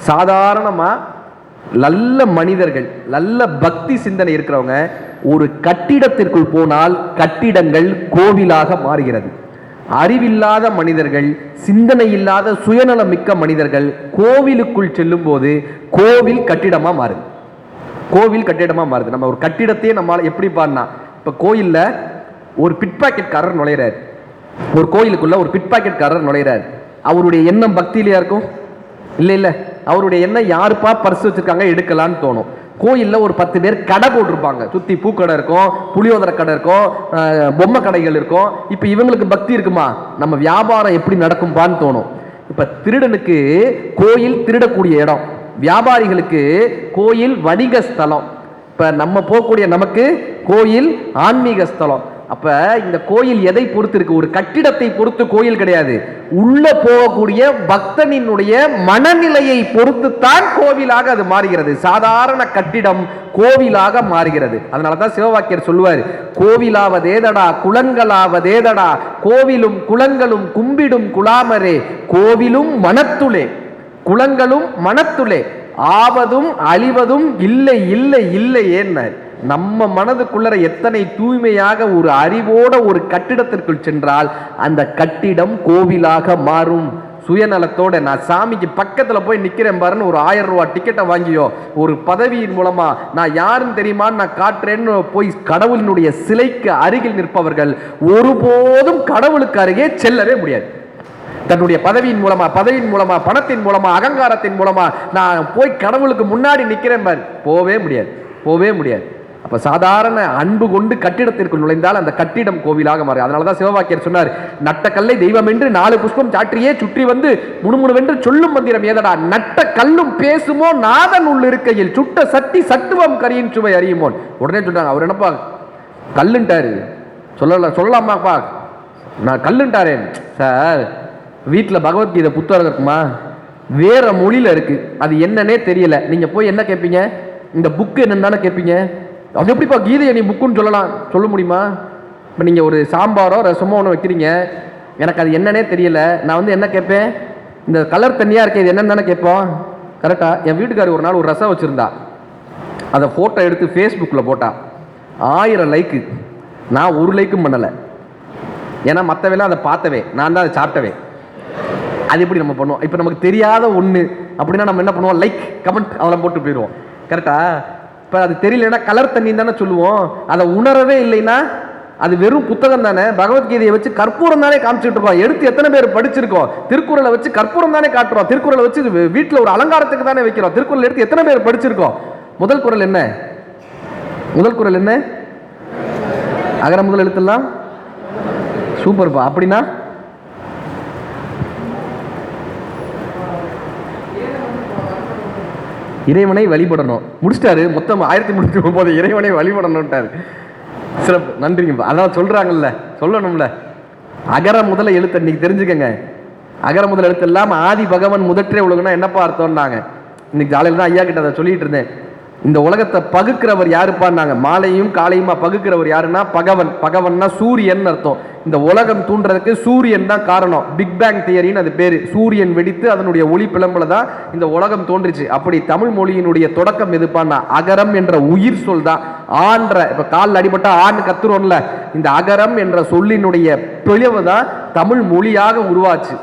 சாதாரணமா நல்ல மனிதர்கள், நல்ல பக்தி சிந்தனை இருக்கிறவங்க ஒரு கட்டிடத்திற்குள் போனால் கட்டிடங்கள் கோவிலாக மாறுகிறது. அறிவில்லாத மனிதர்கள், சிந்தனை இல்லாத சுயநலம் மிக்க மனிதர்கள் கோவிலுக்குள் செல்லும் போது கோவில் கட்டிடமா மாறுது. கோவில் கட்டிடமா மாறுது. நம்ம ஒரு கட்டிடத்தையே நம்மளால எப்படி பாருனா, இப்ப கோயில்ல ஒரு பிட் பாக்கெட்காரர் நுழையிறார். ஒரு கோயிலுக்குள்ள ஒரு பிட் பாக்கெட்காரர் நுழையிறார். அவருடைய எண்ணம் பக்தியிலையா இருக்கும்? இல்ல, அவருடைய எண்ணம் யாருப்பா பர்ஸ் வச்சிருக்காங்க எடுக்கலான்னு தோணும். கோயில்ல ஒரு 10 பேர் கடை போட்டிருப்பாங்க. சுத்தி பூக்கடை இருக்கும், புளியோதர கடை இருக்கும், பொம்மை கடைகள் இருக்கும். இப்ப இவங்களுக்கு பக்தி இருக்குமா? நம்ம வியாபாரம் எப்படி நடக்கும்பான்னு தோணும். இப்ப திருடனுக்கு கோயில் திருடக்கூடிய இடம், வியாபாரிகளுக்கு கோயில் வணிக ஸ்தலம். இப்ப நம்ம போகக்கூடிய நமக்கு கோயில் ஆன்மீக ஸ்தலம். அப்ப இந்த கோயில் எதை பொறுத்து இருக்கு? ஒரு கட்டிடத்தை பொறுத்து கோயில் கிடையாது. உள்ள போகக்கூடிய பக்தனினுடைய மனநிலையை பொறுத்து தான் கோவிலாக அது மாறுகிறது. சாதாரண கட்டிடம் கோவிலாக மாறுகிறது. அதனாலதான் சிவவாக்கியர் சொல்லுவார், கோவிலாவதேதடா குளங்களாவதேதடா, கோவிலும் குளங்களும் கும்பிடும் குலாமரே, கோவிலும் மனத்துளே குளங்களும் மனத்துளே, ஆவதும் அழிவதும் இல்லை இல்லை இல்லை. ஏன்ன நம்ம மனதுக்குள்ள எத்தனை தூய்மையாக ஒரு அறிவோட ஒரு கட்டிடத்திற்குள் சென்றால் அந்த கட்டிடம் கோவிலாக மாறும். சுயநலத்தோட நான் சாமிக்கு பக்கத்துல போய் நிக்கிறேன் பாருன்னு ஒரு 1000 ரூபாய் டிக்கெட்டை வாங்கியோ, ஒரு பதவியின் மூலமா நான் யாருன்னு தெரியுமான்னு நான் காட்டுறேன்னு போய் கடவுளினுடைய சிலைக்கு அருகில் நிற்பவர்கள் ஒருபோதும் கடவுளுக்கு அருகே செல்லவே முடியாது. தன்னுடைய பதவியின் மூலமா பணத்தின் மூலமா அகங்காரத்தின் மூலமா நான் போய் கடவுளுக்கு முன்னாடி நிக்கிறேன் பாரு, போவே முடியாது. அப்ப சாதாரண அன்பு கொண்டு கட்டிடத்திற்கு நுழைந்தால் அந்த கட்டிடம் கோவிலாக மாறும். அதனாலதான் சிவவாக்கியர் சொன்னார், நட்ட கல்லை தெய்வம் என்று 4 புஷ்பம் சாற்றியே சுற்றி வந்து முணுமுணுவென்று சொல்லும் மந்திரம் ஏதடா, நட்ட கல்லும் பேசுமோ நாதன் உள்ள இருக்கையில், சுட்ட சட்டி சட்டுவம் கரியின் சுவை அறியுமோன். உடனே சொல்றாங்க, அவர் என்னப்பா கல்லுன்ட்டாரு, சொல்லலாமாப்பா நான் கல்லுன்ட்டாரேன். சார், வீட்டில் பகவத்கீதை புத்தகம் இருக்குமா, வேற மொழியில இருக்கு, அது என்னன்னே தெரியல. நீங்க போய் என்ன கேட்பீங்க? இந்த புக்கு என்னன்னு கேட்பீங்க. அது எப்படிப்பா கீதையை நீ புக்குன்னு சொல்லலாம்? சொல்ல முடியுமா? இப்போ நீங்கள் ஒரு சாம்பாரோ ரசமோ ஒன்று வைக்கிறீங்க, எனக்கு அது என்னன்னே தெரியல, நான் வந்து என்ன கேட்பேன்? இந்த கலர் தண்ணியாக இருக்கே, இது என்னன்னு கேட்போம். கரெக்டாக என் வீட்டுக்காரி ஒரு நாள் ஒரு ரசம் வச்சுருந்தா, அதை ஃபோட்டோ எடுத்து ஃபேஸ்புக்கில் போட்டா 1000 லைக்கு. நான் 1 லைக்கும் பண்ணலை. ஏன்னா மற்றவெல்லாம் அதை பார்த்தவே, நான் தான் அதை சாப்பிட்டவே. அது எப்படி நம்ம பண்ணுவோம்? இப்போ நமக்கு தெரியாத ஒன்று அப்படின்னா நம்ம என்ன பண்ணுவோம்? லைக் கமெண்ட் அதெல்லாம் போட்டு போயிடுவோம். கரெக்டா? இப்போ அது தெரியலன்னா கலர் தண்ணி தானே சொல்லுவோம். அதை உணரவே இல்லைன்னா அது வெறும் புத்தகம் தானே. பகவத்கீதையை வச்சு கற்பூரம் தானே காமிச்சிட்டு இருக்கோம். எடுத்து எத்தனை பேர் படிச்சிருக்கோம்? திருக்குறளை வச்சு கற்பூரம் தானே காட்டுறோம். திருக்குறளை வச்சு வீட்டில் ஒரு அலங்காரத்துக்கு தானே வைக்கிறோம். திருக்குறள் எடுத்து எத்தனை பேர் படிச்சிருக்கோம்? முதல் குறள் என்ன? அகர முதல் எழுத்தெல்லாம் சூப்பர்ப்பா. அப்படின்னா இறைவனை வழிபடணும். முடிச்சிட்டாரு. மொத்தம் 1039 இறைவனை வழிபடணும்ட்டாரு. சிறப்பு, நன்றிங்கப்பா. அதான் சொல்றாங்கல்ல, சொல்லணும்ல. அகர முதல எழுத்து இன்னைக்கு தெரிஞ்சுக்கங்க. அகர முதல் எழுத்து எல்லாம் ஆதி பகவன் முதற்றே உலகம்னா என்னப்பா அர்த்தம்னாங்க. இன்னைக்கு காலையில் தான் ஐயா கிட்ட அதை சொல்லிட்டு இருந்தேன். இந்த உலகத்தை பகுக்கிறவர் யாருப்பான்னாங்க. மாலையும் காலையுமா பகுக்கிறவர் யாருன்னா பகவன். பகவன்னா சூரியன் அர்த்தம். இந்த உலகம் தூண்டுறதுக்கு சூரியன் தான் காரணம். பிக் பேங் தியரின்னு அது பேரு. சூரியன் வெடித்து அதனுடைய ஒளி பிளம்புல தான் இந்த உலகம் தோன்றுச்சு. அப்படி தமிழ் மொழியினுடைய தொடக்கம் எதுப்பான்னா அகரம் என்ற உயிர் சொல் தான். ஆன்ற இப்ப காலில் அடிபட்டா ஆண் கத்துறோம்ல, இந்த அகரம் என்ற சொல்லினுடைய பிளவு தான் தமிழ் மொழியாக உருவாச்சு.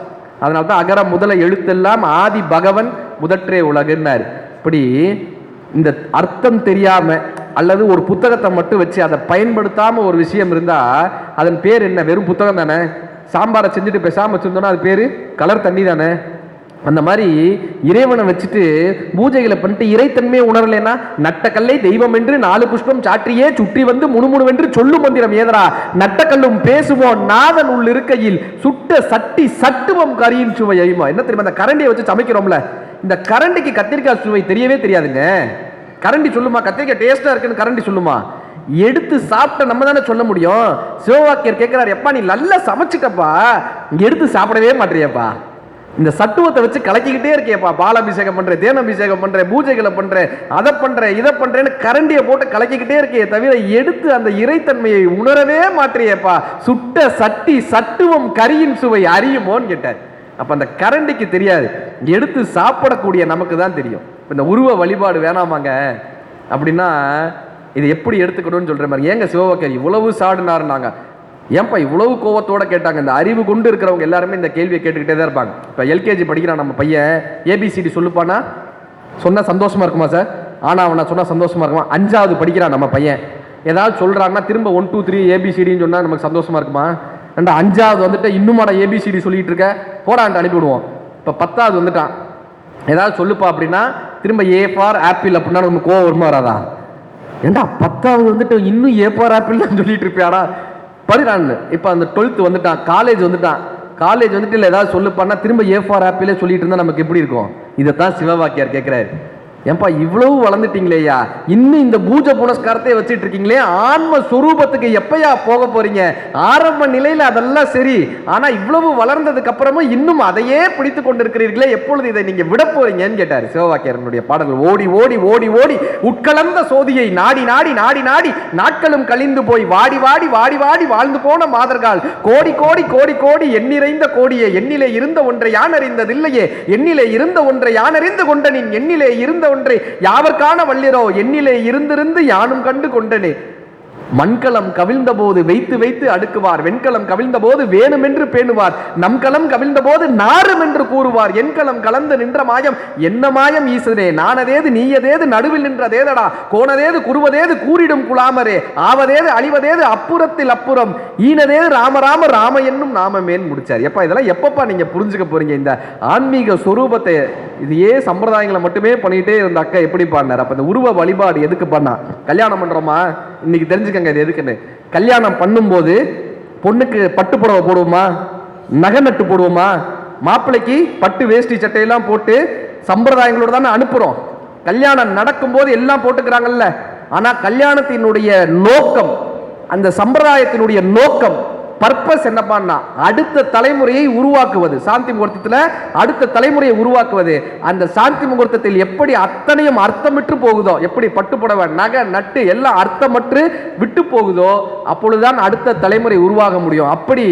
அதனால தான் அகர முதல எழுத்தெல்லாம் ஆதி பகவன் முதற்றே உலகுன்னாரு. இப்படி இந்த அர்த்தம் தெரியாம அல்லது ஒரு புத்தகத்தை மட்டும் வச்சு அதை பயன்படுத்தாம ஒரு விஷயம் இருந்தா அதன் பேர் என்ன? வெறும் புத்தகம் தானே. சாம்பாரை செஞ்சுட்டு பேசாம வச்சிருந்தோம்னா அது பேரு கலர் தண்ணி தானே. அந்த மாதிரி இறைவனை வச்சுட்டு பூஜைகளை பண்ணிட்டு இறைத்தன்மையை உணரலைன்னா நட்டக்கல்லை தெய்வம் என்று 4 புஷ்பம் சாற்றியே சுற்றி வந்து முணுமுணுவென்று சொல்லும் மந்திரம் ஏதரா நட்டக்கல்லும் பேசுவோம் நாதன் உள் இருக்கையில் சுட்ட சட்டி சட்டுவம் கரியின் சுவை ஐமா. என்ன தெரியுமா, அந்த கரண்டியை வச்சு சமைக்கிறோம்ல, இந்த கரண்டிக்கு கத்திரிக்காய் சுவை தெரியவே தெரியாதுங்க. கரண்டி சொல்லுமா கத்திரிக்காய் டேஸ்டா இருக்குன்னு கரண்டி சொல்லுமா? எடுத்து சாப்பிட்ட நம்ம தானே சொல்ல முடியும். சிவவாக்கியர் கேட்கிறார், எப்பா நீ நல்லா சமைச்சிட்டப்பா, எடுத்து சாப்பிடவே மாட்டேறியப்பா, இந்த சட்டுவத்தை வச்சு கலக்கிக்கிட்டே இருக்கேப்பா, பாலாபிஷேகம் பண்ற, தேனாபிஷேகம் பண்ற, பூஜைகளை பண்ற, அதை பண்ற இதை பண்றேன்னு கரண்டியை போட்டு கலக்கிக்கிட்டே இருக்கே தவிர எடுத்து அந்த இறைத்தன்மையை உணரவே மாற்றியேப்பா, சுட்ட சட்டி சட்டுவம் கரியின் சுவை அறியுமோன்னு கேட்டார். அப்ப அந்த கரண்டிக்கு தெரியாது, எடுத்து சாப்பிடக்கூடிய நமக்கு தான் தெரியும். இந்த உருவ வழிபாடு வேணாமாங்க அப்படின்னா இது எப்படி எடுத்துக்கணும்னு சொல்ற மாதிரி. ஏங்க சிவவாக்கியர் இவ்வளவு சாடுனாருனாங்க, ஏன்பா இவ்வளவு கோவத்தோட கேட்டாங்க? இந்த அறிவு கொண்டு இருக்கிறவங்க எல்லாருமே இந்த கேள்வியை கேட்டுக்கிட்டே தான் இருப்பாங்க. இப்போ எல்கேஜி படிக்கிறான் நம்ம பையன், ஏபிசிடி சொல்லுப்பானா சொன்னால் சந்தோஷமா இருக்குமா சார்? ஆனால் அவனை சொன்னால் சந்தோஷமா இருக்குமா? 5வது படிக்கிறான் நம்ம பையன், ஏதாவது சொல்கிறாங்கன்னா திரும்ப 1 2 3 ஏபிசிடின்னு சொன்னால் நமக்கு சந்தோஷமா இருக்குமா? 5வது வந்துட்டு இன்னுமாடா ஏபிசிடி சொல்லிட்டு இருக்க, போடான்ட்டு அனுப்பிவிடுவோம். இப்போ 10வது வந்துட்டான், ஏதாவது சொல்லுப்பா அப்படின்னா திரும்ப ஏ ஃபார் ஆப்பிள் அப்படின்னா நமக்கு கோவம் வருமா வராதா? ஏண்டா 10வது வந்துட்டு இன்னும் ஏ ஃபார் ஆப்பிள் தான் சொல்லிட்டு இருப்பியாடா படிக்கிறான்னு. இப்போ அந்த 12th வந்துட்டான், காலேஜ் வந்துட்டான், காலேஜ் வந்துட்டு இல்லை ஏதாவது சொல்லுப்பான்னா திரும்ப ஏ ஃபார் ஆப்பிளே சொல்லிட்டு இருந்தால் நமக்கு எப்படி இருக்கும்? இதைத்தான் சிவவாக்கியார் கேட்குறாரு. ஏன்பா இவ்வளவு வளர்ந்துட்டீங்களேயா, இன்னும் இந்த பூஜை புனஸ்காரத்தை வச்சுட்டு இருக்கீங்களே, ஆன்ம சுரூபத்துக்கு எப்பயா போக போறீங்க? ஆரம்ப நிலையில அதெல்லாம் சரி, ஆனா இவ்வளவு வளர்ந்ததுக்கு அப்புறமும் இன்னும் அதையே பிடித்து கொண்டிருக்கிறீர்களே, எப்பொழுது இதை நீங்க விட போறீங்கன்னு கேட்டார் சிவவாக்கியரனுடைய பாடல்கள். ஓடி ஓடி ஓடி ஓடி உட்கலந்த சோதியை நாடி நாடி நாடி நாடி நாட்களும் கழிந்து போய் வாடி வாடி வாடி வாடி வாழ்ந்து போன மாதர்கள் கோடி கோடி கோடி கோடி எண்ணிறைந்த கோடியே, எண்ணிலே இருந்த ஒன்றை யான் அறிந்ததில்லையே, எண்ணிலே இருந்த ஒன்றை யான் அறிந்து கொண்ட நின் எண்ணிலே இருந்த ஒன்றை யாவர்கான வல்லிரோ, எண்ணிலே இருந்திருந்து யானும் கண்டு கொண்டனே. மண்கலம் கவிழ்ந்த போது வைத்து வைத்து அடுக்குவார், வெண்கலம் கவிழ்ந்த போது வேணுமென்று பேணுவார், நம் களம் கவிழ்ந்த போது நாரும் என்று கூறுவார், என் களம் கலந்து நின்ற மாயம் என்ன மாயம் ஈசனே, நானதேது நீயதேது நடுவில் நின்றதேதடா, கோணதேது குருவதேது கூறிடும் குலாமரே, ஆவதேது அழிவதேது அப்புறத்தில் அப்புறம், ஈனதேது ராம ராம ராம என்னும் நாமமேன் முடிச்சார். எப்பா இதெல்லாம் எப்பப்பா நீங்க புரிஞ்சுக்க போறீங்க? இந்த ஆன்மீக சொரூபத்தை இதையே சம்பிரதாயங்களை மட்டுமே பண்ணிட்டே இருந்த அக்கா எப்படி பாடினார்? அப்ப இந்த உருவ வழிபாடு எதுக்கு பண்ணா? கல்யாணம் பண்றோமா, இன்னைக்கு தெரிஞ்சுக்கங்க இது எதுக்குன்னு. கல்யாணம் பண்ணும்போது பொண்ணுக்கு பட்டு புடவை போடுவோமா, நகை நட்டு போடுவோமா, மாப்பிள்ளைக்கு பட்டு வேஷ்டி சட்டையெல்லாம் போட்டு சம்பிரதாயங்களோட தானே அனுப்புறோம். கல்யாணம் நடக்கும் போது எல்லாம் போட்டுக்கிறாங்கல்ல, ஆனா கல்யாணத்தினுடைய நோக்கம், அந்த சம்பிரதாயத்தினுடைய நோக்கம் பர்பஸ் என்னப்பான்னா அடுத்த தலைமுறையை உருவாக்குவது. சாந்தி முகூர்த்தத்தில் அடுத்த தலைமுறையை உருவாக்குவது. அந்த சாந்தி முகூர்த்தத்தில் எப்படி அத்தனையும் அர்த்தமிட்டு போகுதோ, எப்படி பட்டுப்புடவை நகை நட்டு எல்லாம் அர்த்தமற்று விட்டு போகுதோ, அப்பொழுதுதான் அடுத்த தலைமுறை உருவாக முடியும். அப்படி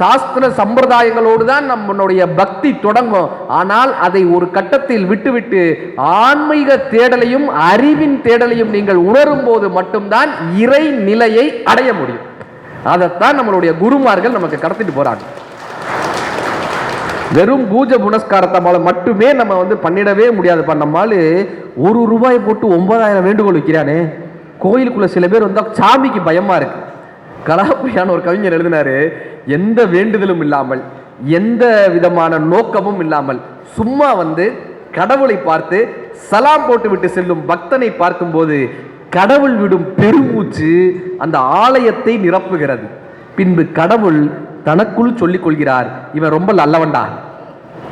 சாஸ்திர சம்பிரதாயங்களோடு தான் நம்மளுடைய பக்தி தொடங்கும். ஆனால் அதை ஒரு கட்டத்தில் விட்டுவிட்டு ஆன்மீக தேடலையும் அறிவின் தேடலையும் நீங்கள் உணரும் போது மட்டும்தான் இறை நிலையை அடைய முடியும். அதைத்தான் நம்மளுடைய குருமார்கள் நமக்கு கடத்திட்டு போறாங்க. வெறும் பூஜை புனஸ்காரத்தை மட்டுமே நம்ம பண்ணிடவே முடியாதுப்பா. நம்மால் ₹1 போட்டு 9000 வேண்டுகோள் வைக்கிறானே. கோயிலுக்குள்ள சில பேர் சாமிக்கு பயமா இருக்கு. கலாபையான ஒரு கவிஞர் எழுதினாரு, எந்த வேண்டுதலும் இல்லாமல் எந்த விதமான நோக்கமும் இல்லாமல் சும்மா கடவுளை பார்த்து சலாம் போட்டு விட்டு செல்லும் பக்தனை பார்க்கும்போது கடவுள் விடும் பெருமூச்சு அந்த ஆலயத்தை நிரப்புகிறது. பின்பு கடவுள் தனக்குள் சொல்லிக் கொள்கிறார், இவன் ரொம்ப நல்லவன்டா,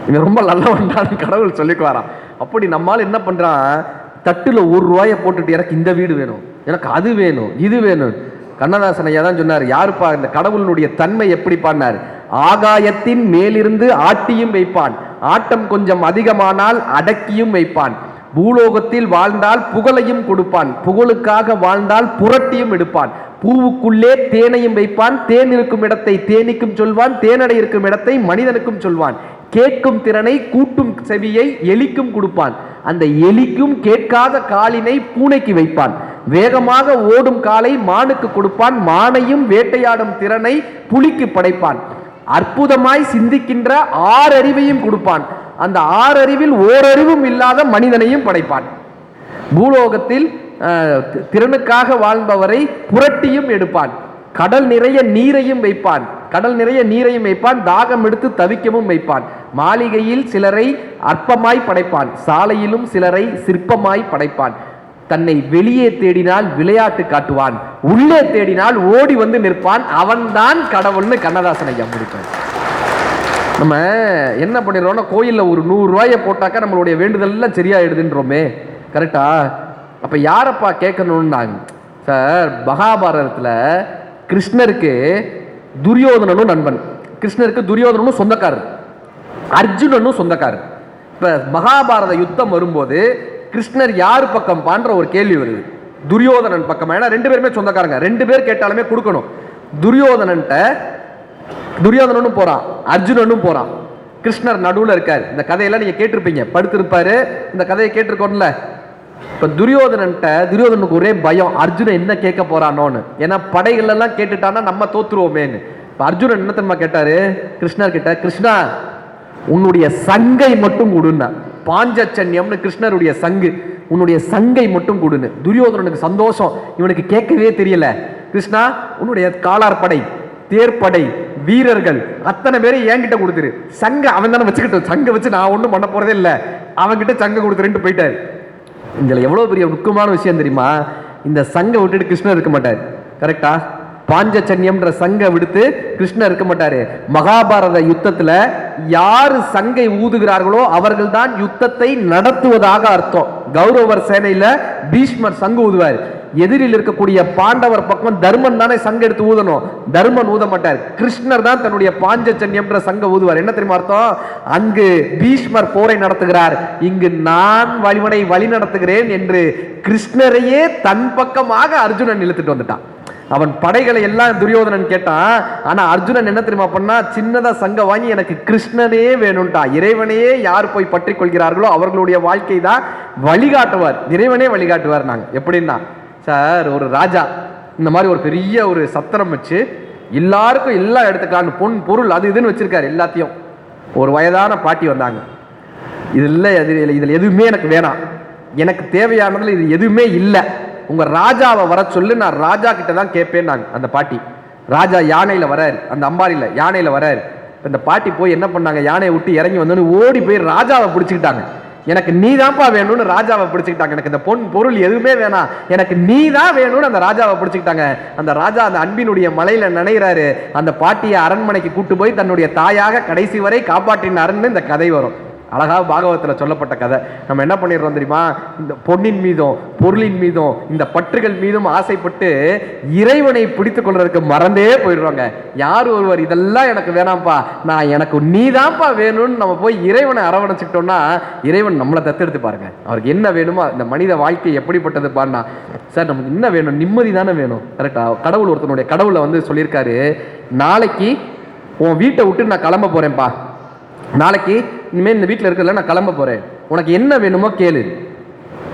இவன் ரொம்ப நல்லவன்டான்னு கடவுள் சொல்லிக்குவாராம். அப்படி நம்மால் என்ன பண்றான், தட்டுல ₹1 போட்டுட்டு எனக்கு இந்த வீடு வேணும், எனக்கு அது வேணும், இது வேணும். கண்ணதாசன் ஐயா தான் சொன்னார், யாருப்பா இந்த கடவுளுடைய தன்மை எப்படி பாடினார்? ஆகாயத்தின் மேலிருந்து ஆட்டியும் வைப்பான், ஆட்டம் கொஞ்சம் அதிகமானால் அடக்கியும் வைப்பான், பூலோகத்தில் வாழ்ந்தால் புகழையும் கொடுப்பான், புகழுக்காக வாழ்ந்தால் புரட்டியும் எடுப்பான், பூவுக்குள்ளே தேனையும் வைப்பான், தேன் இருக்கும் இடத்தை தேனிக்கும் சொல்வான், தேனடை இருக்கும் இடத்தை மனிதனுக்கும் சொல்வான், கேட்கும் திறனை கூட்டும் செவியை எலிக்கும் கொடுப்பான், அந்த எலிக்கும் கேட்காத காலினை பூனைக்கு வைப்பான், வேகமாக ஓடும் காலை மானுக்கு கொடுப்பான், மானையும் வேட்டையாடும் திறனை புலிக்கு படைப்பான், அற்புதமாய் சிந்திக்கின்ற 6 அறிவையும் கொடுப்பான், அந்த 6 அறிவில் ஓரறிவும் இல்லாத மனிதனையும் படைப்பான், பூலோகத்தில் திறனுக்காக வாழ்பவரை புரட்டியும் எடுப்பான், கடல் நிறைய நீரையும் வைப்பான், கடல் நிறைய நீரையும் வைப்பான், தாகம் எடுத்து தவிக்கவும் வைப்பான், மாளிகையில் சிலரை அற்பமாய் படைப்பான், சாலையிலும் சிலரை சிற்பமாய் படைப்பான். தன்னை வெளியே தேடினால் விளையாட்டு காட்டுவான், உள்ளே தேடினால் ஓடி வந்து நிற்பான், அவன்தான் கடவுள்னு கண்ணதாசன் ஐயா முடிப்பான். நம்ம என்ன பண்ணிடுறோம்னா, கோயிலில் ஒரு 100 ரூபாயை போட்டாக்கா நம்மளுடைய வேண்டுதல் எல்லாம் சரியாயிடுதுன்றோமே, கரெக்டா? அப்ப யாரப்பா கேட்கணும்னாங்க சார், மகாபாரதத்தில் கிருஷ்ணருக்கு துரியோதனனும் நண்பன், கிருஷ்ணருக்கு துரியோதனனும் சொந்தக்காரர், அர்ஜுனனும் சொந்தக்காரர். இப்ப மகாபாரத யுத்தம் வரும்போது கிருஷ்ணர் யார் பக்கம் பான்ற ஒரு கேள்வி வருது. துரியோதனன் பக்கம். ஏன்னா 2 பேருமே சொந்தக்காரங்க, 2 பேர் கேட்டாலுமே கொடுக்கணும். துரியோதனனும் போறான், அர்ஜுனனும் போறான். கிருஷ்ணர் நடுவில் இருக்காரு. இந்த கதையெல்லாம் நீங்க கேட்டிருப்பீங்க, படுத்திருப்பாரு, இந்த கதையை கேட்டிருக்கோம்ல. இப்ப துரியோதனனுக்கு ஒரே பயம், அர்ஜுனன் என்ன கேட்க போறானோன்னு. ஏன்னா படைகள் எல்லாம் கேட்டுட்டானா நம்ம தோத்துருவோமேன்னு. அர்ஜுனன் என்ன தெரியுமா கேட்டாரு, கிருஷ்ணர் கிட்ட, கிருஷ்ணா உன்னுடைய சங்கை மட்டும் கொடுன்னா. பாஞ்சச்சன்யம்னு கிருஷ்ணருடைய சங்கு, உன்னுடைய சங்கை மட்டும் கொடுன்னு. துரியோதனனுக்கு சந்தோஷம், இவனுக்கு கேட்கவே தெரியல. கிருஷ்ணா உன்னுடைய காலார்படை, தேர்ப்படை, வீரர்கள் அத்தனை பேரும் என்கிட்ட கொடுத்துரு, சங்க அவன் தானே வச்சுக்கிட்டு, சங்க வச்சு நான் ஒன்றும் பண்ண போறதே இல்லை, அவன்கிட்ட சங்க கொடுத்துருன்ட்டு போயிட்டாரு. இதுல எவ்வளவு பெரிய முக்கியமான விஷயம் தெரியுமா? இந்த சங்க விட்டுட்டு கிருஷ்ணர் இருக்க மாட்டார், கரெக்டா? பாஞ்சச்சன்யம்ன்ற சங்க விடுத்து கிருஷ்ணர் இருக்க மாட்டாரு. மகாபாரத யுத்தத்துல யாரு சங்கை ஊதுகிறார்களோ அவர்கள் தான் யுத்தத்தை நடத்துவதாக அர்த்தம். கௌரவர் சேனையில பீஷ்மர் சங்கு ஊதுவார், எதிரில் இருக்கக்கூடிய பாண்டவர் பக்கம் தர்மன் தானே சங்க எடுத்து ஊதணும், தர்மன் ஊத மாட்டார், கிருஷ்ணர் தான் தன்னுடைய பாஞ்சச்சன்யம்ன்ற சங்க ஊதுவார். என்ன தெரியுமா அர்த்தம்? அங்கு பீஷ்மர் போரை நடத்துகிறார், இங்கு நான் வழி நடத்துகிறேன் என்று கிருஷ்ணரையே தன் பக்கமாக அர்ஜுனன் இழுத்துட்டு வந்துட்டான். அவன் படைகளை எல்லாம் துரியோதனன் கேட்டான். ஆனா அர்ஜுனன் என்ன தெரியுமா பண்ணா, சின்னதா சங்க வாங்கி எனக்கு கிருஷ்ணனே வேணும்ட்டா. இறைவனையே யார் போய் பற்றி கொள்கிறார்களோ அவர்களுடைய வாழ்க்கை தான் வழிகாட்டுவார், இறைவனே வழிகாட்டுவார். நாங்க எப்படின்னா சார், ஒரு ராஜா இந்த மாதிரி ஒரு பெரிய ஒரு சத்திரம் வச்சு எல்லாருக்கும் எல்லாம் எடுத்துக்கலான்னு பொன் பொருள் அது இதுன்னு வச்சிருக்காரு எல்லாத்தையும். ஒரு வயதான பாட்டி வந்தாங்க, இதுல எதுவுமே எனக்கு வேணாம், எனக்கு தேவையானதுல இது எதுவுமே இல்லை, உங்க ராஜாவை வர சொல்லு, நான் ராஜா கிட்ட தான் கேட்பேன். அந்த பாட்டி, ராஜா யானையில வராரு, அந்த அம்பாரியில யானையில வராரு. இந்த பாட்டி போய் என்ன பண்ணாங்க, யானையை விட்டு இறங்கி வந்தோன்னு ஓடி போய் ராஜாவை பிடிச்சிக்கிட்டாங்க. எனக்கு நீ தான்ப்பா வேணும்னு ராஜாவை பிடிச்சிக்கிட்டாங்க. எனக்கு இந்த பொன் பொருள் எதுவுமே வேணாம், எனக்கு நீ தான் வேணும்னு அந்த ராஜாவை பிடிச்சிக்கிட்டாங்க. அந்த ராஜா அந்த அன்பினுடைய மலையில நினைறாரு. அந்த பாட்டியை அரண்மனைக்கு கூட்டு போய் தன்னுடைய தாயாக கடைசி வரை காப்பாற்றினாருன்னு இந்த கதை வரும். அழகாக பாகவத்தில் சொல்லப்பட்ட கதை. நம்ம என்ன பண்ணிடுறோம் தெரியுமா, இந்த பொன்னின் மீதும் பொருளின் மீதும் இந்த பற்றுகள் மீதும் ஆசைப்பட்டு இறைவனை பிடித்து கொள்றதுக்கு மறந்தே போயிடுறோங்க. யார் ஒருவர் இதெல்லாம் எனக்கு வேணாம்ப்பா, நான் எனக்கு நீதான்ப்பா வேணும்னு நம்ம போய் இறைவனை அரவணைச்சிக்கிட்டோம்னா இறைவன் நம்மளை தத்தெடுத்து பாருங்க. அவருக்கு என்ன வேணுமோ, இந்த மனித வாழ்க்கை எப்படிப்பட்டது பாருன்னா, சார் நமக்கு என்ன வேணும், நிம்மதி தானே வேணும், கரெக்டா? கடவுள் ஒருத்தனுடைய கடவுளை சொல்லியிருக்காரு, நாளைக்கு உன் வீட்டை விட்டு நான் கிளம்ப போறேன்ப்பா, நாளைக்கு இனிமேல் இந்த வீட்டில் இருக்கிறதுல நான் கிளம்ப போறேன், உனக்கு என்ன வேணுமோ கேளு.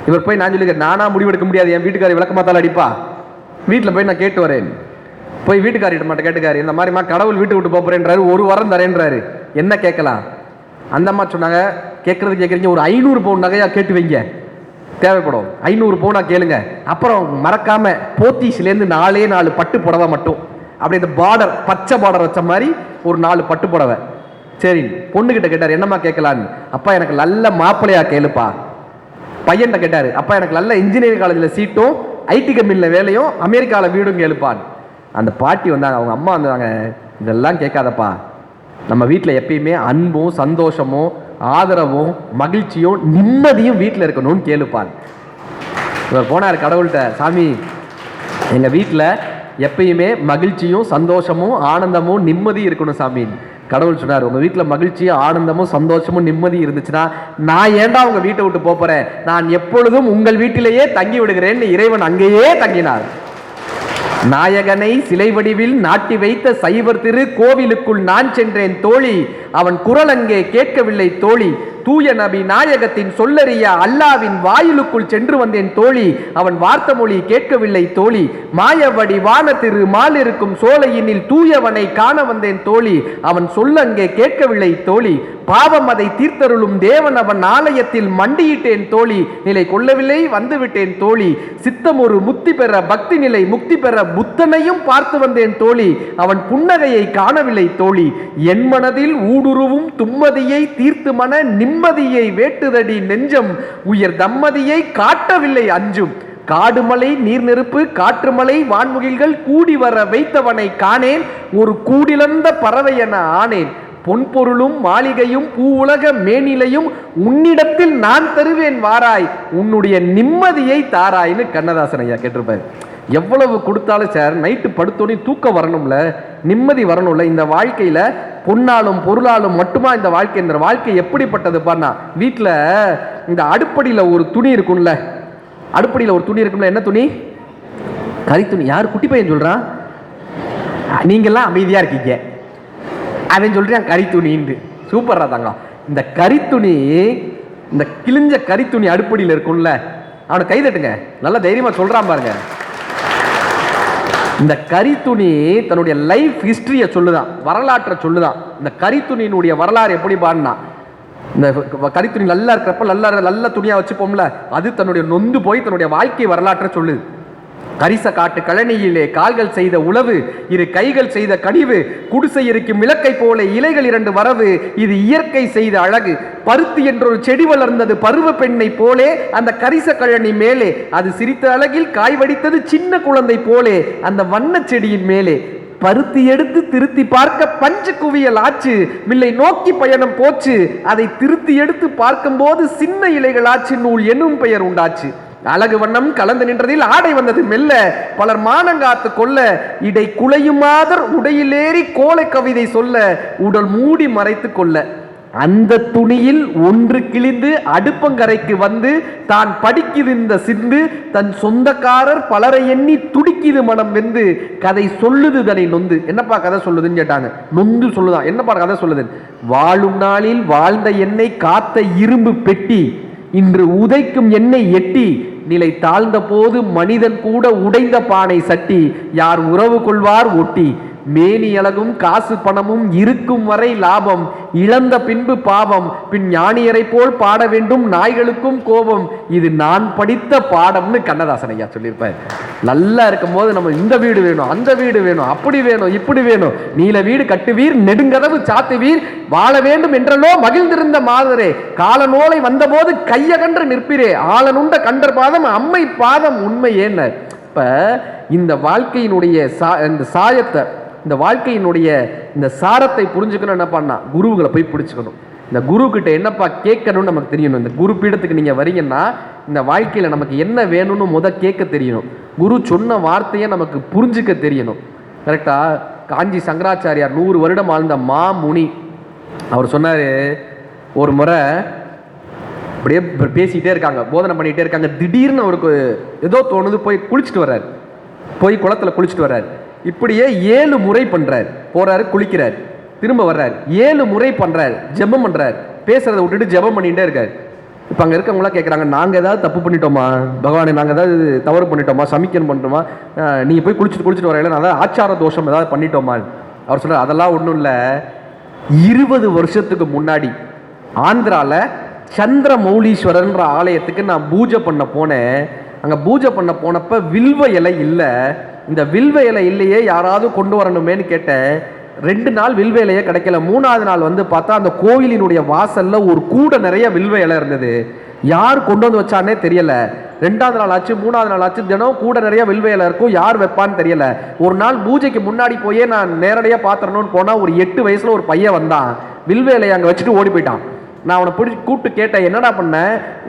இவர் போய் நான் சொல்லிக்கிறேன், நானா முடிவெடுக்க முடியாது, என் வீட்டுக்காரி விளக்கமாத்தால் அடிப்பா, வீட்டில் போய் நான் கேட்டு வரேன். போய் வீட்டுக்காரிட்ட மட்டும் கேட்டுக்காரு, இந்த மாதிரிமா கடவுள் வீட்டு விட்டு போறேன்றாரு, 1 வாரம் தரேன்றாரு, என்ன கேட்கலாம்? அந்த அம்மா சொன்னாங்க, கேட்கறீங்க, ஒரு 500 பவுன் நகையா கேட்டு வைங்க, தேவைப்படும் 500 பவுனா கேளுங்க. அப்புறம் மறக்காம போத்தீஸ்லேருந்து 4 பட்டு புடவை மட்டும், அப்படி இந்த பார்டர் பச்சை பார்டர் வச்ச மாதிரி ஒரு 4 பட்டு புடவை. சரி, பொண்ணுகிட்ட கேட்டார், என்னம்மா கேட்கலான்னு. அப்பா எனக்கு நல்ல மாப்பிள்ளையா கேளுப்பா. பையன்கிட்ட கேட்டாரு, அப்பா எனக்கு நல்ல இன்ஜினியரிங் காலேஜில் சீட்டும் ஐடி கம்பெனியில் வேலையும் அமெரிக்காவில் வீடும் கேளுப்பான். அந்த பாட்டி வந்தாங்க, அவங்க அம்மா வந்தாங்க, இதெல்லாம் கேட்காதப்பா, நம்ம வீட்டில் எப்பயுமே அன்பும் சந்தோஷமும் ஆதரவும் மகிழ்ச்சியும் நிம்மதியும் வீட்டில் இருக்கணும்னு கேளுப்பான். இவர் போனார் கடவுள்கிட்ட, சாமி எங்கள் வீட்டில் எப்பயுமே மகிழ்ச்சியும் சந்தோஷமும் ஆனந்தமும் நிம்மதி இருக்கணும் சாமி. கடவுள் சொன்னார், உங்க வீட்டில் மகிழ்ச்சியும் ஆனந்தமும் சந்தோஷமும் நிம்மதி இருந்துச்சுன்னா நான் ஏன்டா உங்க வீட்டை விட்டு போறேன், நான் எப்பொழுதும் உங்கள் வீட்டிலேயே தங்கி விடுகிறேன்னு இறைவன் அங்கேயே தங்கினார். நாயகனை சிலை வடிவில் நாட்டி வைத்த சைவர் திரு கோவிலுக்குள் நான் சென்றேன் தோழி, அவன் குரல் அங்கே கேட்கவில்லை தோழி, தூய நபி நாயகத்தின் சொல்லறிய அல்லாவின் வாயிலுக்குள் சென்று வந்தேன் தோழி, அவன் வார்த்த மொழி கேட்கவில்லை தோழி, மாயவடி வான திரு மாலிருக்கும் சோலையினில் தூயவனை காண வந்தேன் தோழி, அவன் சொல்ல அங்கே கேட்கவில்லை தோழி, பாவம் அதை தீர்த்தருளும் தேவன் அவன் ஆலயத்தில் மண்டியிட்டேன் தோழி, நிலை கொள்ளவில்லை வந்துவிட்டேன் தோழி, சித்தம் ஒரு முக்தி பெற பக்தி நிலை முக்தி பெற புத்தனையும் பார்த்து வந்தேன் தோழி, அவன் புன்னகையை காணவில்லை தோழி, என் மனதில் ஊடுருவும் தும்மதியை தீர்த்து மன நிம்மதியை வேட்டுதடி நெஞ்சம், உயர் தம்மதியை காட்டவில்லை அஞ்சும், காடுமலை நீர் நெருப்பு காற்றுமலை வான்முகில்கள் கூடி வர வைத்தவனை காணேன், ஒரு கூடிலந்த பறவை என ஆனேன், பொன்பொருளும் மாளிகையும் பூவுலக மேனிலையும் உன்னிடத்தில் நான் தருவேன் வாராய், உன்னுடைய நிம்மதியை தாராய்னு கண்ணதாசன் ஐயா கேட்டிருப்பார். எவ்வளவு கொடுத்தாலும் சார் நைட்டு படுத்தோனே தூக்கம் வரணும்ல, நிம்மதி வரணும்ல. இந்த வாழ்க்கையில பொன்னாலும் பொருளாலும் மட்டுமா இந்த வாழ்க்கை? இந்த வாழ்க்கை எப்படிப்பட்டது பாருனா, வீட்டில் இந்த அடுப்படியில் ஒரு துணி இருக்கும்ல, அடுப்படியில் ஒரு துணி இருக்கும்ல, என்ன துணி? கறி துணி. யார் குட்டி பையன் சொல்றான்? நீங்கெல்லாம் அமைதியா இருக்கீங்க, அவன் சொல்றான் கறி துணின்னு. சூப்பரா தாங்க. இந்த கறி துணி, இந்த கிழிஞ்ச கறி துணி அடுப்படியில் இருக்கும்ல, அவனை கை தட்டுங்க, நல்லா தைரியமா சொல்றான் பாருங்க. இந்த கறி துணி தன்னுடைய லைஃப் ஹிஸ்டரியை சொல்லுதான், வரலாற்றை சொல்லுதான். இந்த கறி துணியினுடைய வரலாறு எப்படி பாருன்னா, இந்த கறி துணி நல்லா இருக்கிறப்ப நல்ல துணியா வச்சுப்போம்ல, அது தன்னுடைய நொந்து போய் தன்னுடைய வாழ்க்கை வரலாற்றை சொல்லுது. கரிச காட்டு கழனியிலே கால்கள் செய்த உழவு, இரு கைகள் செய்த கனிவு, குடிசை இருக்கும் இலக்கை போல இலைகள் 2 வரவு, இது இயற்கை செய்த அழகு, பருத்தி என்றொரு செடி வளர்ந்தது பருவ பெண்ணை போலே அந்த கரிச கழனி மேலே, அது சிரித்த அழகில் காய் வடித்தது சின்ன குழந்தை போலே அந்த வண்ண செடியின் மேலே, பருத்தி எடுத்து திருத்தி பார்க்க பஞ்சு குவியல் ஆச்சு, மில்லை நோக்கி பயணம் போச்சு, அதை திருத்தி எடுத்து பார்க்கும் போது சின்ன இலைகள் ஆச்சு, நூல் என்னும் பெயர் உண்டாச்சு, அழகு வண்ணம் கலந்து நின்றதில் ஆடை வந்தது மெல்ல, பலர் மானங்காத்து கொள்ள, இடை குலையுமாதர் உடையிலேறி கோலை கவிதை சொல்ல, உடல் மூடி மறைத்து கொள்ள, அந்த துணியில் ஒன்று கிழிந்து அடுப்பங்கரைக்கு வந்து தான் படிக்கிருந்த சிந்து, தன் சொந்தக்காரர் பலரை எண்ணி துடிக்கிது மனம் வெந்து, கதை சொல்லுது தனை நொந்து. என்னப்பா கதை சொல்லுதுன்னு கேட்டாங்க. நொந்து சொல்லுதான். என்னப்பா கதை சொல்லுது? வாழும் நாளில் வாழ்ந்த என்னை காத்த இரும்பு பெட்டி, இன்று உதைக்கும் எண்ணெய் எட்டி, நிலை தாழ்ந்த போது மனிதன் கூட உடைந்த பானை சட்டி, யார் உறவு கொள்வார் ஒட்டி, மேனி அழகும் காசு பணமும் இருக்கும் வரை லாபம், இழந்த பின்பு பாவம், பின் ஞானியரை போல் பாட வேண்டும் நாய்களுக்கும் கோபம், இது நான் படித்த பாடம்னு கண்ணதாசன் ஐயா சொல்லியிருப்பார். நல்லா இருக்கும் போது நம்ம இந்த வீடு வேணும், அந்த வீடு வேணும், அப்படி வேணும், இப்படி வேணும், நீல வீடு கட்டுவீர், நெடுங்கதவு சாத்துவீர், வாழ வேண்டும் என்றலோ மகிழ்ந்திருந்த மாதரே, காலநோலை வந்தபோது கையகன்று நிற்பிரே, ஆளனுண்ட கண்டர் பாதம் அம்மை பாதம் உண்மை ஏன்ன. இப்ப இந்த வாழ்க்கையினுடைய இந்த சாயத்தை, இந்த வாழ்க்கையினுடைய இந்த சாரத்தை புரிஞ்சுக்கணும். என்ன பண்ணா, குருவுகளை போய் பிடிச்சுக்கணும். இந்த குரு கிட்ட என்னப்பா கேட்கணும்னு நமக்கு தெரியணும். இந்த குரு பீடத்துக்கு நீங்க வரீங்கன்னா இந்த வாழ்க்கையில நமக்கு என்ன வேணும்னு கேட்க தெரியணும். குரு சொன்ன வார்த்தையை நமக்கு புரிஞ்சுக்க தெரியணும். கரெக்டா? காஞ்சி சங்கராச்சாரியார் 100 வருடம் ஆழ்ந்த மாமுனி, அவர் சொன்னாரு, ஒரு முறை அப்படியே பேசிக்கிட்டே இருக்காங்க, போதனை பண்ணிகிட்டே இருக்காங்க. திடீர்னு அவருக்கு ஏதோ தோணுது, போய் குளிச்சுட்டு வர்றாரு, போய் குளத்துல குளிச்சுட்டு வர்றாரு. இப்படியே 7 முறை பண்றாரு. போறாரு, குளிக்கிறார், திரும்ப வர்றாரு, 7 முறை பண்றாரு, ஜெபம் பண்றாரு, பேசுறதை விட்டுட்டு ஜெபம் பண்ணிட்டே இருக்காரு. இப்போ அங்கே இருக்கவங்களாம் கேட்குறாங்க, நாங்கள் ஏதாவது தப்பு பண்ணிட்டோமா பகவானே, நாங்கள் ஏதாவது தவறு பண்ணிட்டோமா, சமிக்கன் பண்ணிட்டோமா, நீங்கள் போய் குளிச்சுட்டு வரையில நான் ஏதாவது ஆச்சார தோஷம் ஏதாவது பண்ணிட்டோமா? அவர் சொல்கிறார், அதெல்லாம் ஒன்றும் இல்லை. 20 வருஷத்துக்கு முன்னாடி ஆந்திராவில் சந்திர மௌலீஸ்வரர்ன்ற ஆலயத்துக்கு நான் பூஜை பண்ண போனேன். அங்கே பூஜை பண்ண போனப்போ வில்வ இலை இல்லை. இந்த வில்வ இலை இல்லையே, யாராவது கொண்டு வரணுமேன்னு கேட்டேன். 2 நாள் வில்வ இலையே கிடைக்கல. 3ஆவது நாள் வந்து பார்த்தா அந்த கோயிலினுடைய வாசல்ல ஒரு கூடை நிறைய வில்வ இலை இருந்தது. யார் கொண்டு வந்து வச்சானே தெரியல. 2ஆவது நாள் ஆச்சு, 3ஆவது நாள் ஆச்சு, தினம் கூட நிறைய வில்வ இலை இருக்கும், யார் வைப்பான்னு தெரியல. ஒரு நாள் பூஜைக்கு முன்னாடி போயே நான் நேரடியாக பார்த்துடணும்னு போனால் ஒரு 8 வயசுல ஒரு பையன் வந்தான், வில்வ இலையை அங்கே வச்சுட்டு ஓடி போயிட்டான். நான் அவனை பிடிச்சி கூப்பிட்டு கேட்டேன், என்னடா பண்ண,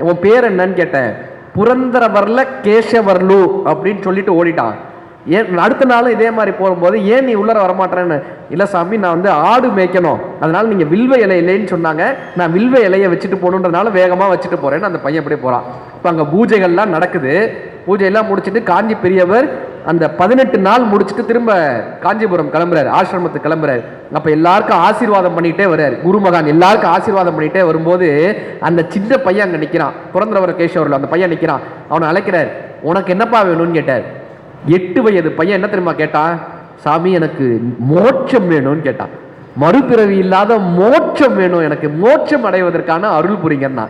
உன் பேர் என்னன்னு கேட்டேன். புரந்தரவர்ல கேசவர்லு அப்படின்னு சொல்லிட்டு ஓடிட்டான். ஏன் அடுத்த நாளும் இதே மாதிரி போகும்போது, ஏன் நீ உள்ளர வரமாட்டேன்னு, இல்லை சாமி நான் வந்து ஆடு மேய்க்கணும், அதனால நீங்கள் வில்வ இலை இல்லைன்னு சொன்னாங்க, நான் வில்வ இலையை வச்சுட்டு போகணுன்றதுனால வேகமாக வச்சுட்டு போகிறேன்னு அந்த பையன் அப்படியே போகிறான். இப்போ அங்கே பூஜைகள்லாம் நடக்குது. பூஜையெல்லாம் முடிச்சுட்டு காஞ்சி பெரியவர் அந்த 18 நாள் முடிச்சுட்டு திரும்ப காஞ்சிபுரம் கிளம்புறாரு, ஆசிரமத்துக்கு கிளம்புறாரு. அப்ப எல்லாருக்கும் ஆசீர்வாதம் பண்ணிட்டே வர்றாரு குருமகான். எல்லாருக்கும் ஆசீர்வாதம் பண்ணிட்டே வரும்போது அந்த சின்ன பையன் அங்க நிக்கிறான், புரந்தரவர கேசவரில் அந்த பையன் நிக்கிறான். அவனை அழைக்கிறார், உனக்கு என்னப்பா வேணும்னு கேட்டார். 8 வயது பையன் என்ன தெரியுமா கேட்டான்? சாமி எனக்கு மோட்சம் வேணும்னு கேட்டான். மறுபிறவி இல்லாத மோட்சம் வேணும், எனக்கு மோட்சம் அடைவதற்கான அருள் புரிங்கன்னா.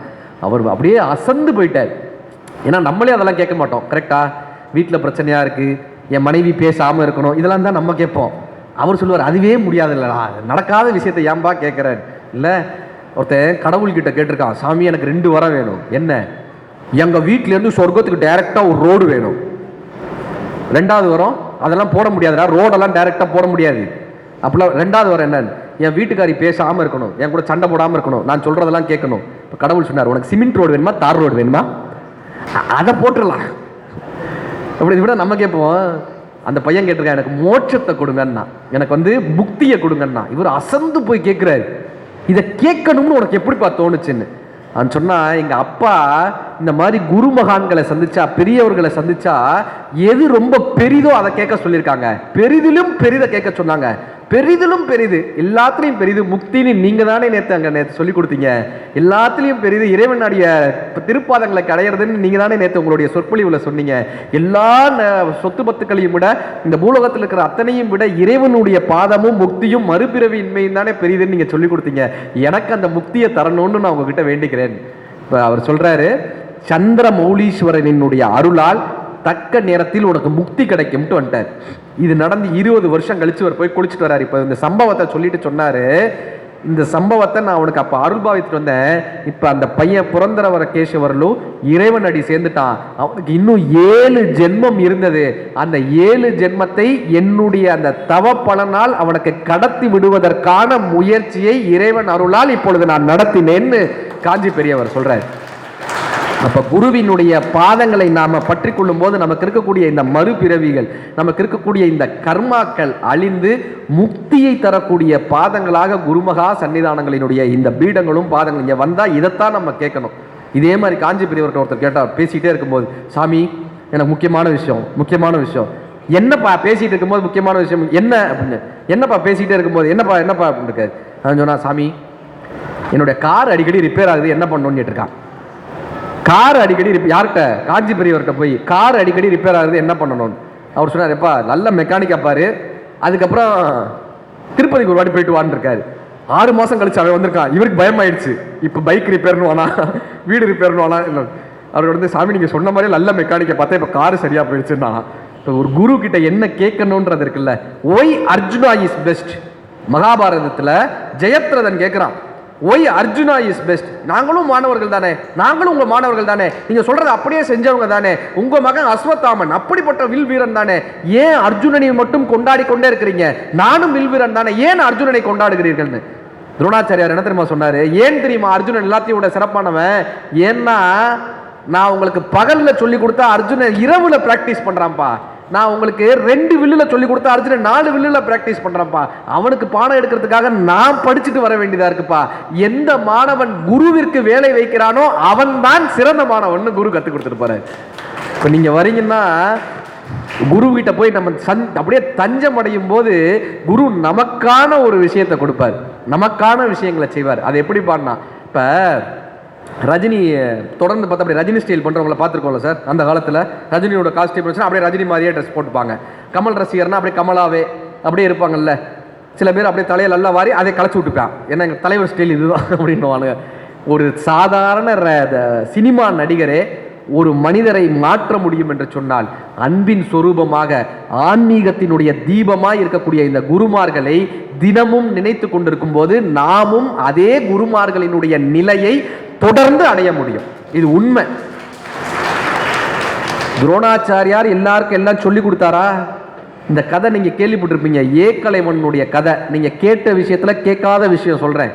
அவர் அப்படியே அசந்து போயிட்டார். ஏன்னா நம்மளே அதெல்லாம் கேட்க மாட்டோம், கரெக்டா? வீட்டில் பிரச்சனையா இருக்கு, என் மனைவி பேசாம இருக்கணும், இதெல்லாம் தான் நம்ம கேட்போம். அவர் சொல்லுவார், அதுவே முடியாது இல்லடா, நடக்காத விஷயத்தை ஏன்பா கேட்கிறேன். இல்லை, ஒருத்தன் கடவுள்கிட்ட கேட்டிருக்கான், சாமி எனக்கு 2 வரம் வேணும். என்ன? எங்க வீட்டிலேருந்து சொர்க்கத்துக்கு டைரக்டா ஒரு ரோடு வேணும். 2வது வரம், அதெல்லாம் போட முடியாதுடா, ரோடெல்லாம் டைரக்டா போட முடியாது. அப்பெல்லாம் 2வது வரம் என்னன்னு, என் வீட்டுக்காரி பேசாம இருக்கணும், என் கூட சண்டை போடாம இருக்கணும், நான் சொல்றதெல்லாம் கேட்கணும். இப்போ கடவுள் சொன்னார், உனக்கு சிமெண்ட் ரோடு வேணுமா தார் ரோடு வேணுமா? அதை போட்டுடலாம். அப்படி விட நம்ம கேட்போம். அந்த பையன் கேட்டிருக்கான், எனக்கு மோட்சத்தை கொடுங்கன்னா, எனக்கு முக்தியை கொடுங்கன்னா. இவர் அசந்து போய் கேட்கிறாரு, இதை கேட்கணும்னு உனக்கு எப்படிப்பா தோணுச்சுன்னு. அவன் சொன்னா, எங்க அப்பா இந்த மாதிரி குருமகான்களை சந்திச்சா, பெரியவர்களை சந்திச்சா எது ரொம்ப பெரிதோ அதை கேட்க சொல்லியிருக்காங்க. பெரிதிலும் பெரிதை கேட்க சொன்னாங்க. பெரிதிலும் பெரிது, எல்லாத்துலேயும் பெரிது முக்தின்னு நீங்க தானே நேற்று சொல்லி கொடுத்தீங்க. எல்லாத்துலேயும் பெரிது இறைவனுடைய திருப்பாதங்களை அடையிறதுன்னு நீங்க தானே நேற்று உங்களுடைய சொற்பொழிவுல சொன்னீங்க. எல்லா சொத்து பத்துக்களையும் விட, இந்த பூலோகத்தில் இருக்கிற அத்தனையும் விட இறைவனுடைய பாதமும் முக்தியும் மறுபிறவி இன்மையும் தானே பெரிதுன்னு நீங்க சொல்லி கொடுத்தீங்க. எனக்கு அந்த முக்தியை தரணும்னு நான் உங்ககிட்ட வேண்டிக்கிறேன். இப்போ அவர் சொல்றாரு, சந்திர மௌலீஸ்வரனுடைய அருளால் தக்க நேரத்தில் உனக்கு முக்தி கிடைக்கும்ட்டு வந்துட்டார். இது நடந்து 20 வருஷம் கழிச்சு அவர் போய் குளிச்சுட்டு வர்றாரு. இப்போ இந்த சம்பவத்தை சொல்லிட்டு சொன்னாரு, இந்த சம்பவத்தை நான் அவனுக்கு அப்போ அருள்பாவித்துட்டு வந்தேன். இப்போ அந்த பையன் புரந்தரவர கேசவரலும் இறைவன் அடி சேர்ந்துட்டான். அவனுக்கு இன்னும் 7 ஜென்மம் இருந்தது. அந்த 7 ஜென்மத்தை என்னுடைய அந்த தவ பலனால் அவனுக்கு கடத்தி விடுவதற்கான முயற்சியை இறைவன் அருளால் இப்பொழுது நான் நடத்தினேன்னு காஞ்சி பெரியவர் சொல்றார். அப்ப குருவினுடைய பாதங்களை நாம பற்றி கொள்ளும் போது நமக்கு இருக்கக்கூடிய இந்த மறுபிறவிகள், நமக்கு இருக்கக்கூடிய இந்த கர்மாக்கள் அழிந்து முக்தியை தரக்கூடிய பாதங்களாக குருமகா சன்னிதானங்களினுடைய இந்த பீடங்களும் பாதங்கள் இங்க வந்தா இதைத்தான் நம்ம கேட்கணும். இதே மாதிரி காஞ்சி பெரியவர்கிட்ட ஒருத்தர் கேட்டார், பேசிட்டே இருக்கும்போது, சாமி எனக்கு முக்கியமான விஷயம். என்னப்பா பேசிட்டு இருக்கும்போது முக்கியமான விஷயம் என்ன அப்படின்னு, என்னப்பா பேசிட்டே இருக்கும்போது என்னப்பா அப்படின்னு இருக்காரு. அவன் சொன்னா, சாமி என்னுடைய கார் அடிக்கடி ரிப்பேர் ஆகுது, என்ன பண்ணணும்னு கேட்டிருக்கான். கார் அடிக்கடி யார்கிட்ட? காஞ்சி பெரியவர்கிட்ட போய் கார் அடிக்கடி ரிப்பேர் ஆகுது, என்ன பண்ணணும்? அவர் சொன்னார், எப்பா நல்ல மெக்கானிக்கா பாரு, அதுக்கப்புறம் திருப்பதிக்கு ஒரு வாட்டி போயிட்டு வான்னு இருக்காரு. 6 மாசம் கழிச்சு அவன் வந்திருக்கான். இவருக்கு பயமாயிடுச்சு, இப்போ பைக் ரிப்பேர்னு வானா, வீடு ரிப்பேர்னு வானா. இல்லை, அவர் சாமி நீங்க சொன்ன மாதிரி நல்ல மெக்கானிக்கை பார்த்தா இப்போ கார் சரியா போயிடுச்சுன்னா. இப்போ ஒரு குரு கிட்ட என்ன கேட்கணுன்றது இருக்குல்ல. Why Arjuna is best. மகாபாரதத்தில் ஜெயத்ரதன் கேட்கிறான், ஒய் அர்ஜுனா இஸ் பெஸ்ட். நாங்களும் மாணவர்கள் தானே, நாங்களும் உங்க மாணவர்கள் தானே, நீங்க சொல்றதை அப்படியே செஞ்சவங்க தானே, உங்க மகன் அஸ்வத்தாமன் அப்படிப்பட்ட வில் வீரன் தானே, ஏன் அர்ஜுனனை மட்டும் கொண்டாடி கொண்டே இருக்கிறீங்க? நானும் வில் வீரன் தானே, ஏன் அர்ஜுனனை கொண்டாடுகிறீர்கள்னு துரோணாச்சாரியார் என்ன தெரியுமா சொன்னாரு? ஏன் தெரியுமா அர்ஜுனன் எல்லாத்தையும் விட சிறப்பானவன்? ஏன்னா நான் உங்களுக்கு பகல்ல சொல்லி கொடுத்தா அர்ஜுனன் இரவுல பிராக்டிஸ் பண்றான்ப்பா. நான் உங்களுக்கு 2 வில்லுல சொல்லி கொடுத்தா அர்ஜுனன் 4 வில்லுல பிராக்டிஸ் பண்றான்ப்பா. அவனுக்கு பாடம் எடுக்கிறதுக்காக நான் படிச்சுட்டு வர வேண்டியதா இருக்குப்பா. எந்த மாணவன் குருவிற்கு வேலை வைக்கிறானோ அவன் தான் சிறந்த மாணவன் குரு கற்றுக் கொடுத்துட்டு போறாரு. இப்போ நீங்க வரீங்கன்னா குரு கிட்ட போய் நம்ம அப்படியே தஞ்சம் அடையும் போது குரு நமக்கான ஒரு விஷயத்தை கொடுப்பார், நமக்கான விஷயங்களை செய்வார். அது எப்படி பாடினா, இப்போ ரஜினி தொடர்ந்து பார்த்தா அப்படி ரஜினி ஸ்டைல் பண்ணுறவங்கள பார்த்துருக்கோம்ல சார். அந்த காலத்தில் ரஜினியோட காஸ்டியூம் வச்சுன்னா அப்படியே ரஜினி மாதிரியே ட்ரெஸ் போட்டுப்பாங்க. கமல் ரசிகர்னா அப்படியே கமலாவே அப்படியே இருப்பாங்கல்ல. சில பேர் அப்படியே தலையை நல்லா வாரி அதை களைச்சி விட்டுப்பான். ஏன்னா எங்கள் தலைவர் ஸ்டைல் இதுதான் அப்படின்னுவானுங்க. ஒரு சாதாரண சினிமா நடிகரே ஒரு மனிதரை மாற்ற முடியும் என்று சொன்னால் அன்பின் சொரூபமாக ஆன்மீகத்தினுடைய தீபமாய் இருக்கக்கூடிய இந்த குருமார்களை தினமும் நினைத்து கொண்டிருக்கும் போது நாமும் அதே குருமார்களினுடைய நிலையை தொடர்ந்து அடைய முடியும். இது உண்மை. துரோணாச்சாரியார் எல்லாருக்கும் எல்லாம் சொல்லி கொடுத்தாரா? இந்த கதை நீங்க கேள்விப்பட்டிருப்பீங்க, ஏகலைவனுடைய கதை. நீங்க கேட்ட விஷயத்துல கேட்காத விஷயம் சொல்றேன்.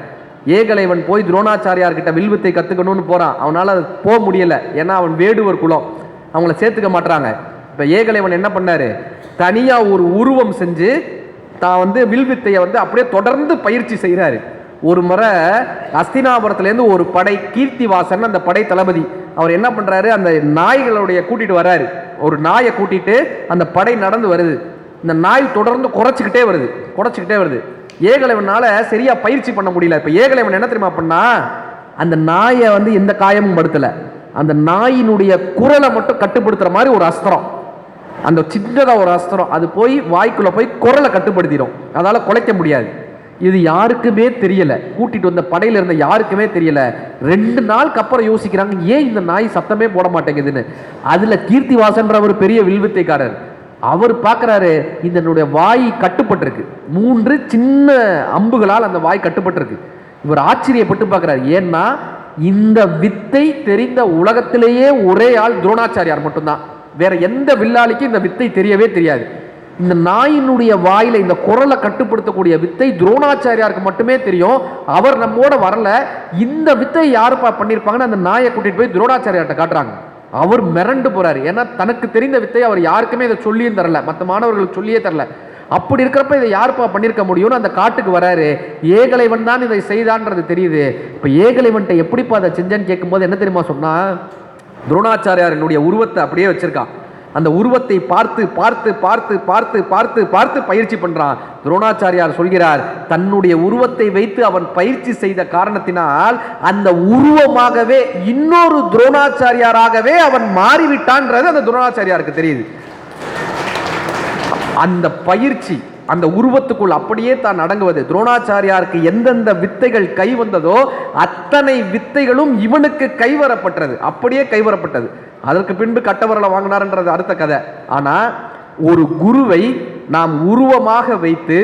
ஏகலைவன் போய் துரோணாச்சாரியார் கிட்ட வில்வித்தை கத்துக்கணும்னு போறான். அவனால போக முடியல, ஏன்னா அவன் வேடுவர் குலம், அவங்கள சேர்த்துக்க மாட்டாங்க. இப்ப ஏகலைவன் என்ன பண்ணாரு, தனியா ஒரு உருவம் செஞ்சு தான் வில்வித்தையை அப்படியே தொடர்ந்து பயிற்சி செய்யறாரு. ஒரு முறை அஸ்தினாபுரத்துலேருந்து ஒரு படை, கீர்த்திவாசன் அந்த படை தளபதி, அவர் என்ன பண்றாரு, அந்த நாய்களுடைய கூட்டிட்டு வர்றாரு. ஒரு நாயை கூட்டிட்டு அந்த படை நடந்து வருது. இந்த நாய் தொடர்ந்து குறைச்சிக்கிட்டே வருது. ஏகலைவனால சரியா பயிற்சி பண்ண முடியல. இப்ப ஏகலைவன் என்ன தெரியுமா பண்ணா, அந்த நாயை எந்த காயமும் படுத்தல, அந்த நாயினுடைய குரலை மட்டும் கட்டுப்படுத்துற மாதிரி ஒரு அஸ்திரம், அந்த சின்னதா ஒரு அஸ்திரம், அது போய் வாய்க்குள்ள போய் குரலை கட்டுப்படுத்திடும். அதால குலைக்க முடியாது. இது யாருக்குமே தெரியல, கூட்டிட்டு வந்த படையில இருந்த யாருக்குமே தெரியல. 2 நாளுக்கு அப்புறம் யோசிக்கிறாங்க, ஏன் இந்த நாய் சத்தமே போட மாட்டேங்குதுன்னு. அதுல கீர்த்திவாசன்ற ஒரு பெரிய வில்வித்தைக்காரர், அவர் பார்க்கிறாரு, இதனுடைய வாய் கட்டுப்பட்டிருக்கு, 3 சின்ன அம்புகளால் அந்த வாய் கட்டுப்பட்டிருக்கு. இவர் ஆச்சரியப்பட்டு பார்க்கிறார். ஏன்னா இந்த வித்தை தெரிந்த உலகத்திலேயே ஒரே ஆள் துரோணாச்சாரியார் மட்டும்தான். வேற எந்த வில்லாளிக்கும் இந்த வித்தை தெரியவே தெரியாது. இந்த நாயினுடைய வாயில இந்த குரலை கட்டுப்படுத்தக்கூடிய வித்தை துரோணாச்சாரியாருக்கு மட்டுமே தெரியும். அவர் நம்மோட வரல. இந்த வித்தை யாருப்பா பண்ணியிருப்பாங்கன்னு அந்த நாயை கூட்டிட்டு போய் துரோணாச்சாரியார்ட்ட காட்டுறாங்க. அவர் மிரண்டு போறாரு. ஏன்னா தனக்கு தெரிந்த வித்தை அவர் யாருக்குமே இதை சொல்லியும் தரல, மற்ற மாணவர்களுக்கு சொல்லியே தரல. அப்படி இருக்கிறப்ப இதை யாருப்பா பண்ணியிருக்க முடியும்னு அந்த காட்டுக்கு வராரு. ஏகலைவன் தான் இதை செய்தான்றது தெரியுது. இப்போ ஏகலைவன்ட்ட எப்படிப்பா அதை செஞ்சேன்னு கேட்கும்போது என்ன தெரியுமா சொன்னா, துரோணாச்சாரியாரினுடைய உருவத்தை அப்படியே வச்சிருக்கான். அந்த உருவத்தை பார்த்து பார்த்து பார்த்து பார்த்து பார்த்து பார்த்து பயிற்சி பண்றான். துரோணாச்சாரியார் சொல்கிறார், தன்னுடைய உருவத்தை வைத்து அவன் பயிற்சி செய்த காரணத்தினால் அந்த உருவமாகவே இன்னொரு துரோணாச்சாரியாராகவே அவன் மாறிவிட்டான்றது அந்த துரோணாச்சாரியாருக்கு தெரியுது. அந்த பயிற்சி அந்த உருவத்துக்குள் அப்படியே தான் அடங்குவது. துரோணாச்சாரியாருக்கு எந்தெந்த வித்தைகள் கை வந்ததோ அத்தனை வித்தைகளும் இவனுக்கு கைவரப்பட்டது, அப்படியே கைவரப்பட்டது. அதற்கு பின்பு கட்டவரலை வாங்கினார்ன்றது அடுத்த கதை. ஆனா ஒரு குருவை நாம் உருவமாக வைத்து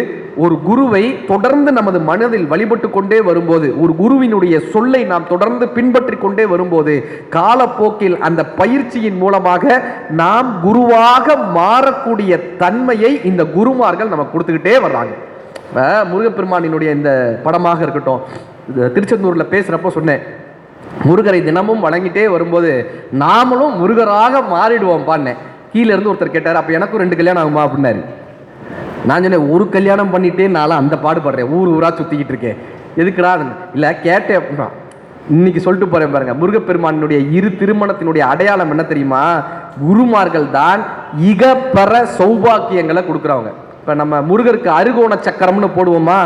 ஒரு குருவை தொடர்ந்து நமது மனதில் வழிபட்டு கொண்டே வரும்போது, ஒரு குருவினுடைய சொல்லை நாம் தொடர்ந்து பின்பற்றி கொண்டே வரும்போது, காலப்போக்கில் அந்த பயிற்சியின் மூலமாக நாம் குருவாக மாறக்கூடிய தன்மையை இந்த குருமார்கள் நமக்கு கொடுத்துக்கிட்டே வர்றாங்க. முருகப்பெருமானினுடைய இந்த படமாக இருக்கட்டும், திருச்செந்தூர்ல பேசுறப்போ சொன்னேன், முருகரை தினமும் வணங்கிட்டே வரும்போது நாமளும் முருகராக மாறிடுவோம் பான்னேன். கீழே இருந்து ஒருத்தர் கேட்டார், அப்போ எனக்கும் 2 கல்யாணம் ஆகுமா அப்படின்னாரு. நான் சொன்னேன், ஒரு கல்யாணம் பண்ணிட்டே நானும் அந்த பாடுபடுறேன், ஊர் ஊரா சுற்றிக்கிட்டு இருக்கேன், எதுக்குடா? இல்லை கேட்டேன் அப்படின்னா இன்னைக்கு சொல்லிட்டு போறேன் பாருங்க. முருகப்பெருமானுடைய 2 திருமணத்தினுடைய அடையாளம் என்ன தெரியுமா? குருமார்கள் தான் இகப்பர சௌபாக்கியங்களை கொடுக்குறவங்க. இப்போ நம்ம முருகருக்கு அருகோண சக்கரம்னு போடுவோமா?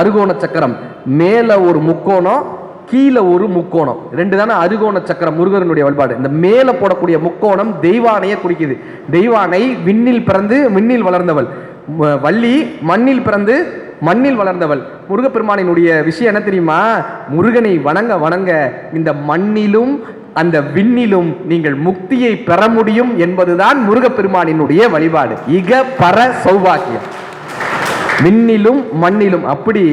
அருகோண சக்கரம் மேலே ஒரு முக்கோணம், கீழே ஒரு முக்கோணம், 2 தானே அருகோண சக்கரம் முருகனுடைய வழிபாடு. இந்த மேலே போடக்கூடிய முக்கோணம் தெய்வானையை குறிக்குது. தெய்வானை விண்ணில் பிறந்து விண்ணில் வளர்ந்தவள், வள்ளி மண்ணில் பிறந்து மண்ணில் வளர்ந்தவள். முருகப்பெருமானினுடைய விஷயம் என்ன தெரியுமா? முருகனை வணங்க வணங்க இந்த மண்ணிலும் அந்த விண்ணிலும் நீங்கள் முக்தியை பெற முடியும் என்பதுதான் முருகப்பெருமானினுடைய வழிபாடு. இக பர சௌபாக்கியம், விண்ணிலும் மண்ணிலும். அப்படி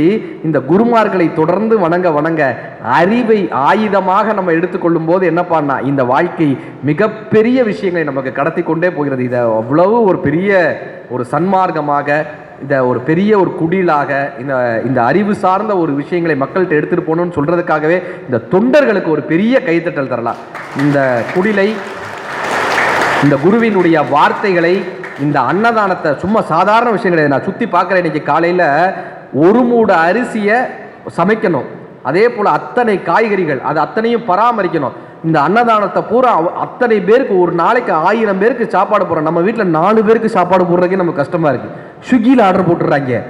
இந்த குருமார்களை தொடர்ந்து வணங்க வணங்க அறிவை ஆயுதமாக நம்ம எடுத்துக்கொள்ளும் போது என்னப்பான்னா இந்த வாழ்க்கை மிகப்பெரிய விஷயங்களை நமக்கு கடத்தி கொண்டே போகிறது. இதை அவ்வளவு ஒரு பெரிய ஒரு சன்மார்க்கமாக, இதை ஒரு பெரிய ஒரு குடிலாக, இந்த அறிவு சார்ந்த ஒரு விஷயங்களை மக்கள்கிட்ட எடுத்துகிட்டு போகணும்னு சொல்கிறதுக்காகவே இந்த தொண்டர்களுக்கு ஒரு பெரிய கைத்தட்டல் தரலாம். இந்த குடிலை, இந்த குருவினுடைய வார்த்தைகளை, இந்த அன்னதானத்தை சும்மா சாதாரண விஷயம் கிடையாது. நான் சுற்றி பார்க்குறேன், இன்னைக்கு காலையில் 1 மூட அரிசியை சமைக்கணும், அதே போல் அத்தனை காய்கறிகள், அது அத்தனையும் பராமரிக்கணும். இந்த அன்னதானத்தை பூரா அத்தனை பேருக்கு, ஒரு நாளைக்கு 1000 பேருக்கு சாப்பாடு போடுறோம். நம்ம வீட்டில் 4 பேருக்கு சாப்பாடு போடுறதுக்கே நமக்கு கஷ்டமாக இருக்குது. ஸ்விக்கியில் ஆர்டர் போட்டுடுறாங்க.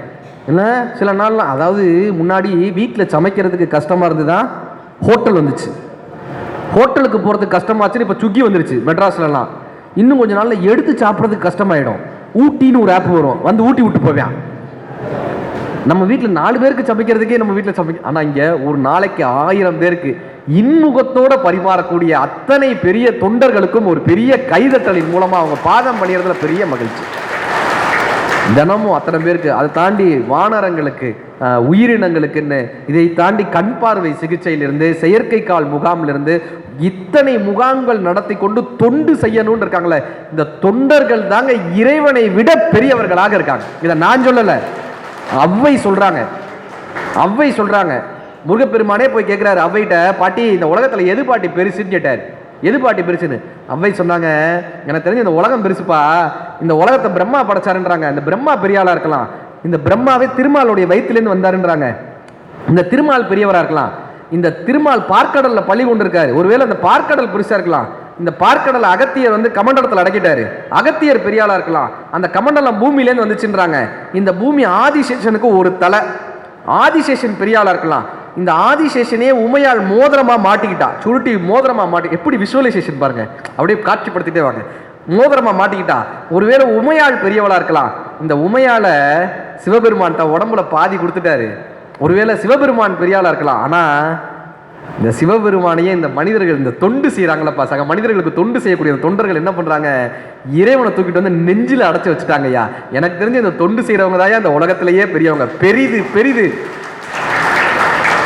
இல்லை சில நாள்லாம், அதாவது முன்னாடி வீட்டில் சமைக்கிறதுக்கு கஷ்டமாக இருந்து தான் ஹோட்டல் வந்துச்சு, ஹோட்டலுக்கு போகிறதுக்கு கஷ்டமாச்சுன்னு இப்போ ஸ்விக்கி வந்துருச்சு மெட்ராஸ்லலாம். இன்னும் கொஞ்சம் நாளில் எடுத்து சாப்பிட்றதுக்கு கஷ்டமாயிடும். ஊட்டின்னு ஒரு ஆப் வரும், வந்து ஊட்டி விட்டு போவேன். நம்ம வீட்டில் 4 பேருக்கு சமைக்கிறதுக்கே நம்ம வீட்டில் சமைக்க, ஆனால் இங்கே ஒரு நாளைக்கு 1000 பேருக்கு இன்முகத்தோட பரிமாறக்கூடிய அத்தனை பெரிய தொண்டர்களுக்கும் ஒரு பெரிய கைதட்டலின் மூலமாக அவங்க பாதம் பண்ணிடுறதுல பெரிய மகிழ்ச்சி. தினமும் அத்தனை பேருக்கு, அதை தாண்டி வானரங்களுக்கு, உயிரினங்களுக்குன்னு, இதை தாண்டி கண் பார்வை சிகிச்சையிலிருந்து, செயற்கை கால் முகாமிலிருந்து இத்தனை முகாம்கள் நடத்தி கொண்டு தொண்டு செய்யணும்னு இருக்காங்களே, இந்த தொண்டர்கள் தாங்க இறைவனை விட பெரியவர்களாக இருக்காங்க. இதை நான் சொல்லலை, அவ்வை சொல்றாங்க. அவ்வை சொல்றாங்க, முருகப்பெருமானே போய் கேட்கிறாரு அவ்வைகிட்ட, பாட்டி இந்த உலகத்தில் எது பாட்டி பெருசுன்னு கேட்டார். எது பாட்டி பெருசுன்னு? அவ்வை சொன்னாங்க, எனக்கு தெரிஞ்சு இந்த உலகம் பெருசுப்பா, இந்த உலகத்தை பிரம்மா படைச்சாருன்றாங்க. இந்த பிரம்மா பெரிய ஆளா இருக்கலாம், இந்த பிரம்மாவே திருமாலுடைய வயிற்றுலேருந்து வந்தாருன்றாங்க. இந்த திருமால் பெரியவரா இருக்கலாம், இந்த திருமால் பார்க்கடல்ல பள்ளி கொண்டு இருக்காரு, ஒருவேளை அந்த பார்க்கடல் பெருசா இருக்கலாம், இந்த பார்க்கடலை அகத்தியர் வந்து கமண்டலத்தில் அடக்கிட்டாரு. அகத்தியர் பெரிய ஆளா இருக்கலாம், அந்த கமண்டலம் பூமியிலேருந்து வந்துச்சுன்றாங்க. இந்த பூமி ஆதிசேஷனுக்கு ஒரு தலை. ஆதிசேஷன் பெரிய ஆளா இருக்கலாம், இந்த ஆதிசேஷனே உமையால் மோதிரமா மாட்டிக்கிட்டா, சுருட்டி மோதிரமா மாட்டி, எப்படி விஷுவலைசேஷன் பாருங்க, அப்படியே காட்சிப்படுத்திட்டே வாங்க. மோதிரமா மாட்டிக்கிட்டா, ஒருவேளை உமையாள் பெரியவளா இருக்கலாம். இந்த உமையால சிவபெருமான் உடம்புல பாதி கொடுத்துட்டாரு. ஒருவேளை சிவபெருமான் பெரியாளா இருக்கலாம். ஆனா இந்த சிவபெருமானையே இந்த மனிதர்கள் இந்த தொண்டு செய்யறாங்களப்பா, சக மனிதர்களுக்கு தொண்டு செய்யக்கூடிய தொண்டர்கள் என்ன பண்றாங்க, இறைவனை தூக்கிட்டு வந்து நெஞ்சில அடைச்சு வச்சுட்டாங்க. ஐயா எனக்கு தெரிஞ்சு இந்த தொண்டு செய்யறவங்க தான் இந்த உலகத்திலேயே பெரியவங்க. பெரிது பெரிது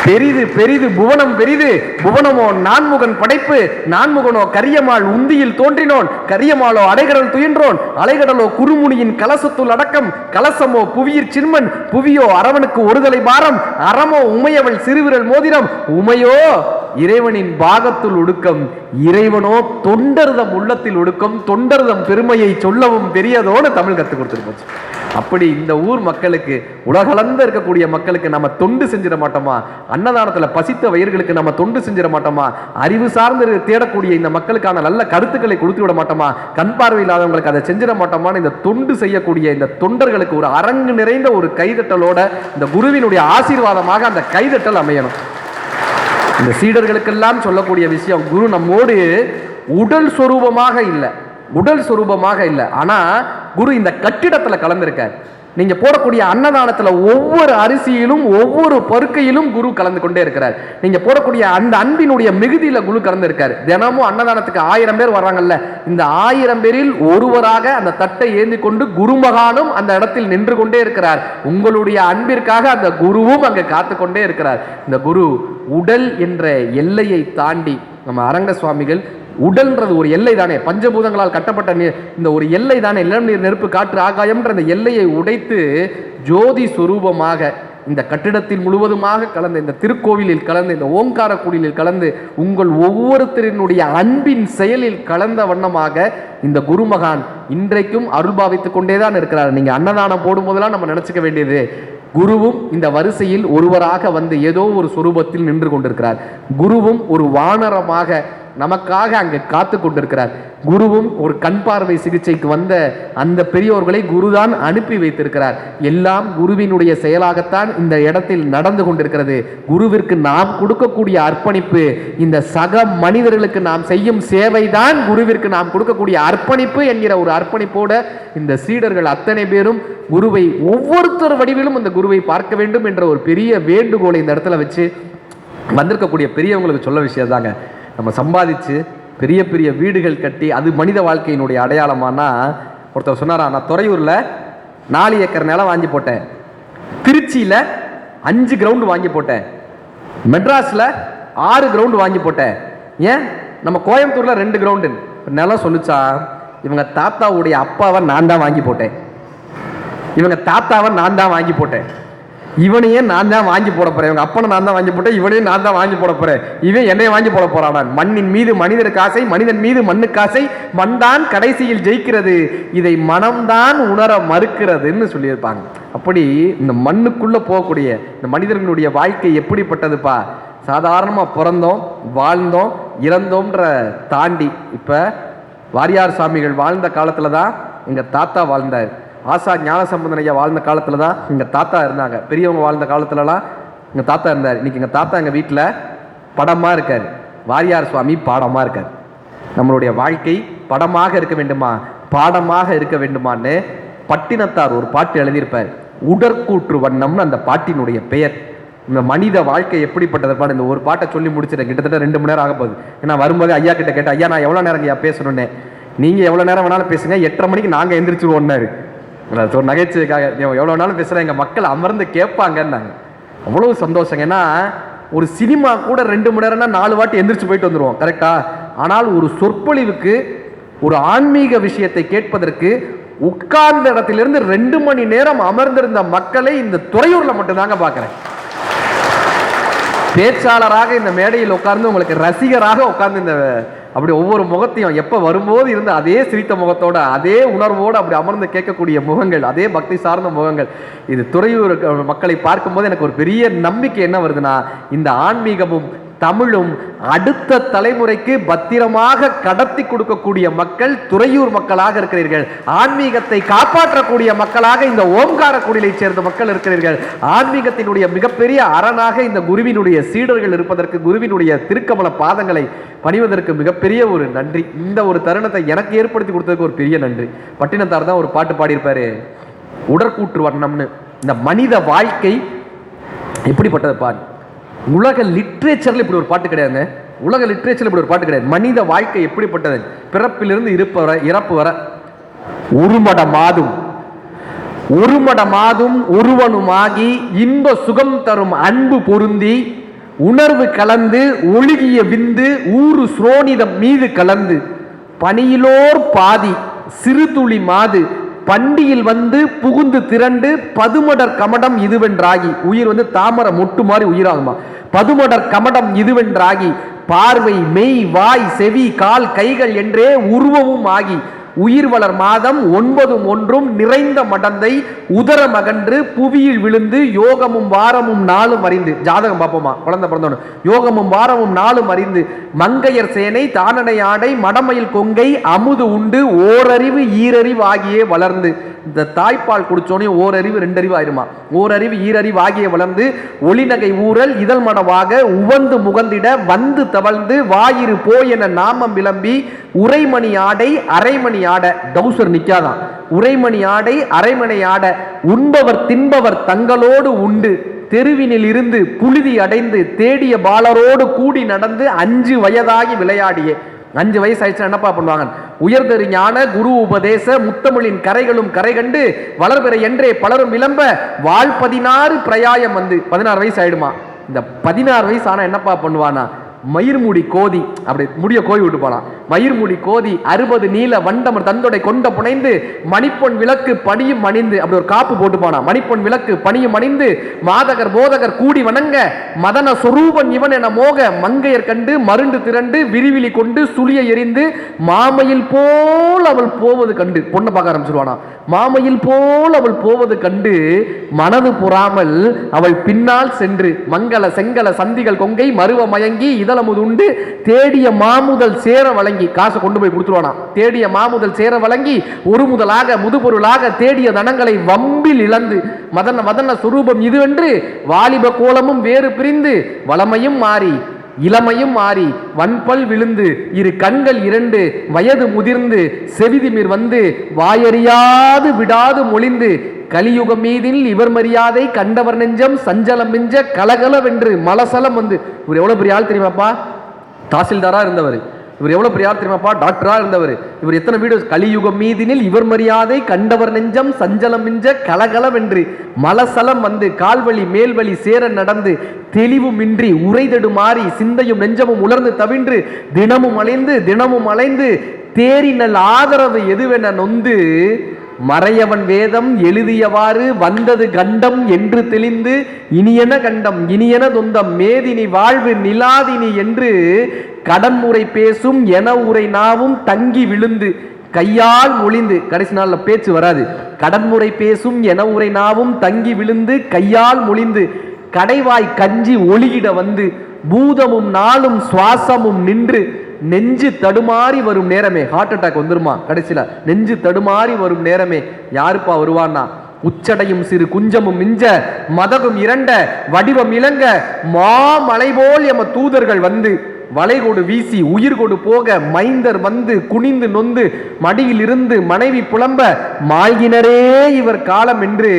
பெரிது பெரிது புவனம் பெரிது, புவனமோ நான்முகன் படைப்பு, நான்முகனோ கரியமாள் உந்தியில் தோன்றினோன், கரியமாளோ அலைகடல் துயின்றோன், அலைகடலோ குறுமுனியின் கலசத்துள் அடக்கம், கலசமோ புவியிற் சின்மன், புவியோ அரவனுக்கு ஒருதலை பாரம், அறமோ உமையவள் சிறுவிரல் மோதிரம், உமையோ இறைவனின் பாகத்துள் ஒடுக்கம், இறைவனோ தொண்டர்தம் உள்ளத்தில் ஒடுக்கம், தொண்டர்தம் பெருமையை சொல்லவும் பெரியதோடு தமிழ் கற்றுக் கொடுத்துட்டு போச்சு. அப்படி இந்த ஊர் மக்களுக்கு, உலகளந்த இருக்கக்கூடிய மக்களுக்கு நம்ம தொண்டு செஞ்சிட மாட்டோமா? அன்னதானத்தில் பசித்த வயிர்களுக்கு நம்ம தொண்டு செஞ்சிட மாட்டோமா? அறிவு சார்ந்து தேடக்கூடிய இந்த மக்களுக்கான நல்ல கருத்துக்களை கொடுத்து விட மாட்டோமா? கண் பார்வை இல்லாதவங்களுக்கு அதை செஞ்சிட மாட்டோமான்னு இந்த தொண்டு செய்யக்கூடிய இந்த தொண்டர்களுக்கு ஒரு அரங்கு நிறைந்த ஒரு கைதட்டலோட இந்த குருவினுடைய ஆசீர்வாதமாக அந்த கைதட்டல் அமையணும். இந்த சீடர்களுக்கெல்லாம் சொல்லக்கூடிய விஷயம், குரு நம்மோடு உடல் சொரூபமாக இல்லை, உடல் சொரூபமாக இல்லை, ஆனா குரு இந்த கட்டிடத்துல கலந்திருக்கார். நீங்க போடக்கூடிய அன்னதானத்துல ஒவ்வொரு அரிசியிலும் ஒவ்வொரு பருக்கையிலும் குரு கலந்து கொண்டே இருக்கிறார். நீங்க போடக்கூடிய அந்த அன்பினுடைய மிகுதியில குரு கலந்து இருக்கார். தினமும் அன்னதானத்துக்கு 1000 பேர் வர்றாங்கல்ல, இந்த 1000 பேரில் ஒருவராக அந்த தட்டை ஏந்தி கொண்டு குருமகானும் அந்த இடத்தில் நின்று கொண்டே இருக்கிறார். உங்களுடைய அன்பிற்காக அந்த குருவும் அங்கே காத்து கொண்டே இருக்கிறார். இந்த குரு உடல் என்ற எல்லையை தாண்டி, நம்ம அரங்க சுவாமிகள் உடல்ன்றது ஒரு எல்லை தானே, பஞ்சபூதங்களால் கட்டப்பட்ட இந்த ஒரு எல்லை தானே, நிலம் நீர் நெருப்பு காற்று ஆகாயம்ன்ற அந்த எல்லையை உடைத்து ஜோதி சுரூபமாக இந்த கட்டிடத்தில் முழுவதுமாக கலந்து, இந்த திருக்கோவிலில் கலந்து, இந்த ஓங்கார குடிலில் கலந்து, உங்கள் ஒவ்வொருத்தரினுடைய அன்பின் செயலில் கலந்த வண்ணமாக இந்த குருமகான் இன்றைக்கும் அருள்பாவித்துக் கொண்டேதான் இருக்கிறார். நீங்க அன்னதானம் போடும்போதெல்லாம் நம்ம நினைச்சுக்க வேண்டியது, குருவும் இந்த வரிசையில் ஒருவராக வந்து ஏதோ ஒரு சொரூபத்தில் நின்று கொண்டிருக்கிறார். குருவும் ஒரு வானரமாக நமக்காக அங்கே காத்து கொண்டிருக்கிறார். குருவும் ஒரு கண் பார்வை சிகிச்சைக்கு வந்த அந்த பெரியோர்களை குருதான் அனுப்பி வைத்திருக்கிறார். எல்லாம் குருவினுடைய செயலாகத்தான் இந்த இடத்தில் நடந்து கொண்டிருக்கிறது. குருவிற்கு நாம் கொடுக்கக்கூடிய அர்ப்பணிப்பு, இந்த சக மனிதர்களுக்கு நாம் செய்யும் சேவைதான் குருவிற்கு நாம் கொடுக்கக்கூடிய அர்ப்பணிப்பு என்கிற ஒரு அர்ப்பணிப்போட இந்த சீடர்கள் அத்தனை பேரும் குருவை ஒவ்வொருத்தர் வடிவிலும் அந்த குருவை பார்க்க வேண்டும் என்ற ஒரு பெரிய வேண்டுகோளை இந்த இடத்துல வச்சு வந்திருக்கக்கூடிய பெரியவங்களுக்கு சொல்ல விஷயம் தாங்க. நம்ம சம்பாதிச்சு பெரிய பெரிய வீடுகள் கட்டி அது மனித வாழ்க்கையினுடைய அடையாளமானா, ஒருத்தர் சொன்னாரா, நான் துறையூரில் 4 ஏக்கர் நிலம் வாங்கி போட்டேன், திருச்சியில் 5 கிரவுண்டு வாங்கி போட்டேன், மெட்ராஸில் 6 கிரவுண்டு வாங்கி போட்டேன், ஏன் நம்ம கோயம்புத்தூரில் 2 கிரவுண்டு நிலம் சொல்லிச்சா, இவங்க தாத்தாவுடைய அப்பாவை நான் தான் வாங்கி போட்டேன், இவங்க தாத்தாவை நான் தான் வாங்கி போட்டேன், இவனையே நான் தான் வாங்கி போட போறேன், இவங்க அப்பனை நான் தான் வாங்கி போட்டேன், இவனையும் நான் தான் வாங்கி போட போறேன், இவன் என்னைய வாங்கி போட போறான். மண்ணின் மீது மனிதருக்கு ஆசை, மனிதன் மீது மண்ணுக்கு ஆசை, மண் தான் கடைசியில் ஜெயிக்கிறது, இதை மனம்தான் உணர மறுக்கிறதுன்னு சொல்லியிருப்பாங்க. அப்படி இந்த மண்ணுக்குள்ள போகக்கூடிய இந்த மனிதர்களுடைய வாழ்க்கை எப்படிப்பட்டதுப்பா, சாதாரணமாக பிறந்தோம் வாழ்ந்தோம் இறந்தோம்ன்ற தாண்டி, இப்போ வாரியார் சாமிகள் வாழ்ந்த காலத்தில் தான் எங்கள் தாத்தா வாழ்ந்தார், ஆசா ஞானசம்பந்தன் ஐயா வாழ்ந்த காலத்தில் தான் எங்கள் தாத்தா இருந்தாங்க, பெரியவங்க வாழ்ந்த காலத்துலலாம் எங்கள் தாத்தா இருந்தார். இன்றைக்கி எங்கள் தாத்தா எங்கள் வீட்டில் படமாக இருக்கார், வாரியார் சுவாமி பாடமாக இருக்கார். நம்மளுடைய வாழ்க்கை படமாக இருக்க வேண்டுமா, பாடமாக இருக்க வேண்டுமான்னு பட்டினத்தார் ஒரு பாட்டு எழுதியிருப்பார். உடற்கூற்று வண்ணம்னு அந்த பாட்டினுடைய பெயர். இந்த மனித வாழ்க்கை எப்படிப்பட்டதுப்பான இந்த ஒரு பாட்டை சொல்லி முடிச்சிட்டேன். கிட்டத்தட்ட 2 மணி நேரம் ஆக போகுது. ஏன்னா வரும்போது ஐயா கிட்ட கேட்டேன், ஐயா நான் எவ்வளோ நேரம் ஐயா பேசணுன்னே, நீங்கள் எவ்வளோ நேரம் வேணாலும் பேசுங்க, 8:30 மணிக்கு நாங்கள் எந்திரிச்சிருவோன்னாரு. ஒரு நகைச்சுவைக்காக, எவ்வளோ நாளும் பேசுகிறேன், எங்கள் மக்கள் அமர்ந்து கேட்பாங்கன்னாங்க. அவ்வளோ சந்தோஷங்க. ஏன்னா ஒரு சினிமா கூட 2 மணி நேரம்னா 4 வாட்டி எந்திரிச்சு போயிட்டு வந்துடுவோம், கரெக்டா? ஆனால் ஒரு சொற்பொழிவுக்கு, ஒரு ஆன்மீக விஷயத்தை கேட்பதற்கு உட்கார்ந்த இடத்திலிருந்து 2 மணி நேரம் அமர்ந்திருந்த மக்களை இந்த துறையூரில் மட்டும்தாங்க பார்க்குறேன். பேச்சாளராக இந்த மேடையில் உட்கார்ந்து உங்களுக்கு ரசிகராக உட்கார்ந்து இந்த அப்படி ஒவ்வொரு முகத்தையும் எப்போ வரும்போது இருந்து அதே சிரித்த முகத்தோட அதே உணர்வோடு அப்படி அமர்ந்து கேட்கக்கூடிய முகங்கள், அதே பக்தி சார்ந்த முகங்கள். இது துறையூர் மக்களை பார்க்கும்போது எனக்கு ஒரு பெரிய நம்பிக்கை என்ன வருதுன்னா, இந்த ஆன்மீகமும் தமிழும் அடுத்த தலைமுறைக்கு பத்திரமாக கடத்தி கொடுக்கக்கூடிய மக்கள் துறையூர் மக்களாக இருக்கிறீர்கள். ஆன்மீகத்தை காப்பாற்றக்கூடிய மக்களாக இந்த ஓம்காரக்குடியை சேர்ந்த மக்கள் இருக்கிறீர்கள். ஆன்மீகத்தினுடைய மிகப்பெரிய அரணாக இந்த குருவினுடைய சீடர்கள் இருப்பதற்கு, குருவினுடைய திருக்கமல பாதங்களை பணிவதற்கு மிகப்பெரிய ஒரு நன்றி. இந்த ஒரு தருணத்தை எனக்கு ஏற்படுத்தி கொடுத்ததுக்கு ஒரு பெரிய நன்றி. பட்டினத்தார் தான் ஒரு பாட்டு பாடியிருப்பாரு, உடற்கூற்று வர்ணம்னு. இந்த மனித வாழ்க்கை எப்படிப்பட்டது பாரு. உலக லிட்ரேச்சர்ல இப்படி ஒரு பாட்டு கிடையாது. உலக லிட்ரேச்சர்ல இப்படி ஒரு பாட்டு கிடையாது. மனித வாழ்க்கை எப்படிப்பட்டது, பிறப்பிலிருந்து இறப்பு வர ஒரு மட மாதும் ஒருவனுமாகி இன்ப சுகம் தரும் அன்பு பொருந்தி உணர்வு கலந்து ஒழுகிய விந்து ஊறு சுரோனிதம் மீது கலந்து பனியிலோர் பாதி சிறு துளி மாது பண்டியில் வந்து புகுந்து திரண்டு பதுமடர் கமடம் இதுவென்றாகி. உயிர் தாமர மொட்டு மாதிரி உயிராகுமா. பதுமடர் கமடம் இதுவென்றாகி பார்வை மெய் வாய் செவி கால் கைகள் என்றே உருவமும் ஆகி உயிர் வளர் மாதம் 9 நிறைந்த மடந்தை உதர மகன்று புவியில் விழுந்து யோகமும் வாரமும் நாளும் அறிந்து. ஜாதகம் பார்ப்போமா, குழந்தை பிறந்தோன்னு. யோகமும் வாரமும் நாளும் அறிந்து மங்கையர் சேனை தானனை ஆடை மடமயில் கொங்கை அமுது உண்டு ஓரறிவு ஈரறிவு ஆகியே வளர்ந்து. இந்த தாய்ப்பால் குடிச்சோனே ஓரறிவு 2 அறிவு ஆயிருமா. ஓரறிவு ஈரறிவு ஆகிய வளர்ந்து ஒளிநகை ஊரல் இதழ் மடவாக உவந்து முகந்திட வந்து தவழ்ந்து வாயிறு போய் என நாமம் விளம்பி உரைமணி ஆடை அரைமணி ஆட. டவுசர் நிக்காதான். உரைமணி ஆடை அரைமணி ஆட உண்பவர் தின்பவர் தங்களோடு உண்டு தெருவினில் இருந்து புழுதி அடைந்து தேடிய பாலரோடு கூடி நடந்து 5 வயதாகி விளையாடியே. 5 வயசு ஆயிடுச்சு என்னப்பா பண்ணுவாங்க. உயர்தரு ஞான குரு உபதேச முத்தமிழின் கரைகளும் கரை கண்டு வளர்பிற என்றே பலரும் விளம்ப வாழ் 16 பிரயாயம் 16 வயசு ஆயிடுமா. இந்த 16 வயசு ஆனா என்னப்பா பண்ணுவானா, மயிர்முடி கோதி அப்படி முடிய கோய் விட்டு போலாம். மயிர்முடி கோதி 60 நீல வண்டமர் தந்தொடை கொண்ட புனைந்து மணிப்பொன் விளக்கு பணியும் அணிந்து அப்படி ஒரு காப்பு போட்டு போனா. மணிப்பொன் விளக்கு பணியும் அணிந்து மாதகர் போதகர் கூடி வணங்க மதன சொரூபன் இவன் என மோக மங்கையர் கண்டு மருண்டு திரண்டு விரிவிலி கொண்டு சுழிய எறிந்து மாமையில் போல் அவள் போவது கண்டு. பொண்ணை பார்க்க ஆரம்பிச்சிருவானா. மாமையில் போல் அவள் போவது கண்டு மனது புறாமல் அவள் பின்னால் சென்று மங்கள செங்கல சந்திகள் கொங்கை மருவ மயங்கி இதழமுது உண்டு தேடிய மாமுதல் சேர வழங்கி. காசை கொண்டு போய் கொடுத்துருவானா. தேடிய மாமுதல் சேர வழங்கி ஒரு முதலாக முதுபொருளாக தேடிய தனங்களை வம்பில் இழந்து மதன மதன சுரூபம் இதுவென்று வாலிப கோலமும் வேறு பிரிந்து வளமையும் மாறி இளமையும் மாறி வன்பல் விழுந்து இரு கண்கள் 2 வயது முதிர்ந்து செவிதிமிர் வந்து வாயறியாது விடாது மொழிந்து கலியுகம் மீதில் இவர் மரியாதை கண்டவர் நெஞ்சம் சஞ்சலம் மிஞ்ச கலகலவென்று மலசலம் இவர் எவ்வளவு பெரிய ஆள் தெரியுமாப்பா. தாசில்தாரா இருந்தவர். இவர் எவ்வளவு பெரிய ஆள் தெரியுமாப்பா. டாக்டரா இருந்தவர். இவர் எத்தனை வீடு. கலியுகம் மீதினில் இவர் மரியாதை கண்டவர் நெஞ்சம் சஞ்சலம் மிஞ்ச கலகலவென்று மலசலம் கால்வழி மேல்வழி சேர நடந்து தெளிவுமின்றி உரைதடு மாறி சிந்தையும் நெஞ்சமும் உலர்ந்து தவின்று தினமும் அலைந்து தேரினல் ஆதரவு எதுவென நொந்து மறையவன் வேதம் எழுதியவாறு வந்தது கண்டம் என்று தெளிந்து இனியன கண்டம் இனியன தொந்தம் மேதினி வாழ்வு நிலாதினி என்று கடன்முறை பேசும் என உரை நாவும் தங்கி விழுந்து கையால் மொழிந்து. கடைசி நாள்ல பேச்சு வராது. கடன்முறை பேசும் என உரை நாவும் தங்கி விழுந்து கையால் மொழிந்து கடைவாய் கஞ்சி ஒளியிட வந்து பூதமும் நாளும் சுவாசமும் நின்று நெஞ்சு தடுமாறி வரும் நேரமே. ஹார்ட் அட்டாக் வந்துருமா கடைசியில. நெஞ்சு தடுமாறி வரும் நேரமே யாருப்பா வருவான்னா உச்சடையும் சிறு குஞ்சமும் மிஞ்ச மதகும் இரண்ட வடிவம் இளங்க மாமலை போல் எம தூதர்கள் வந்து வளைகொடு வீசி உயிர்கொடு போக மைந்தர் வந்து குனிந்து நொந்து மடியில் இருந்து மனைவி புலம்ப மாய்கினரே இவர் காலம் என்று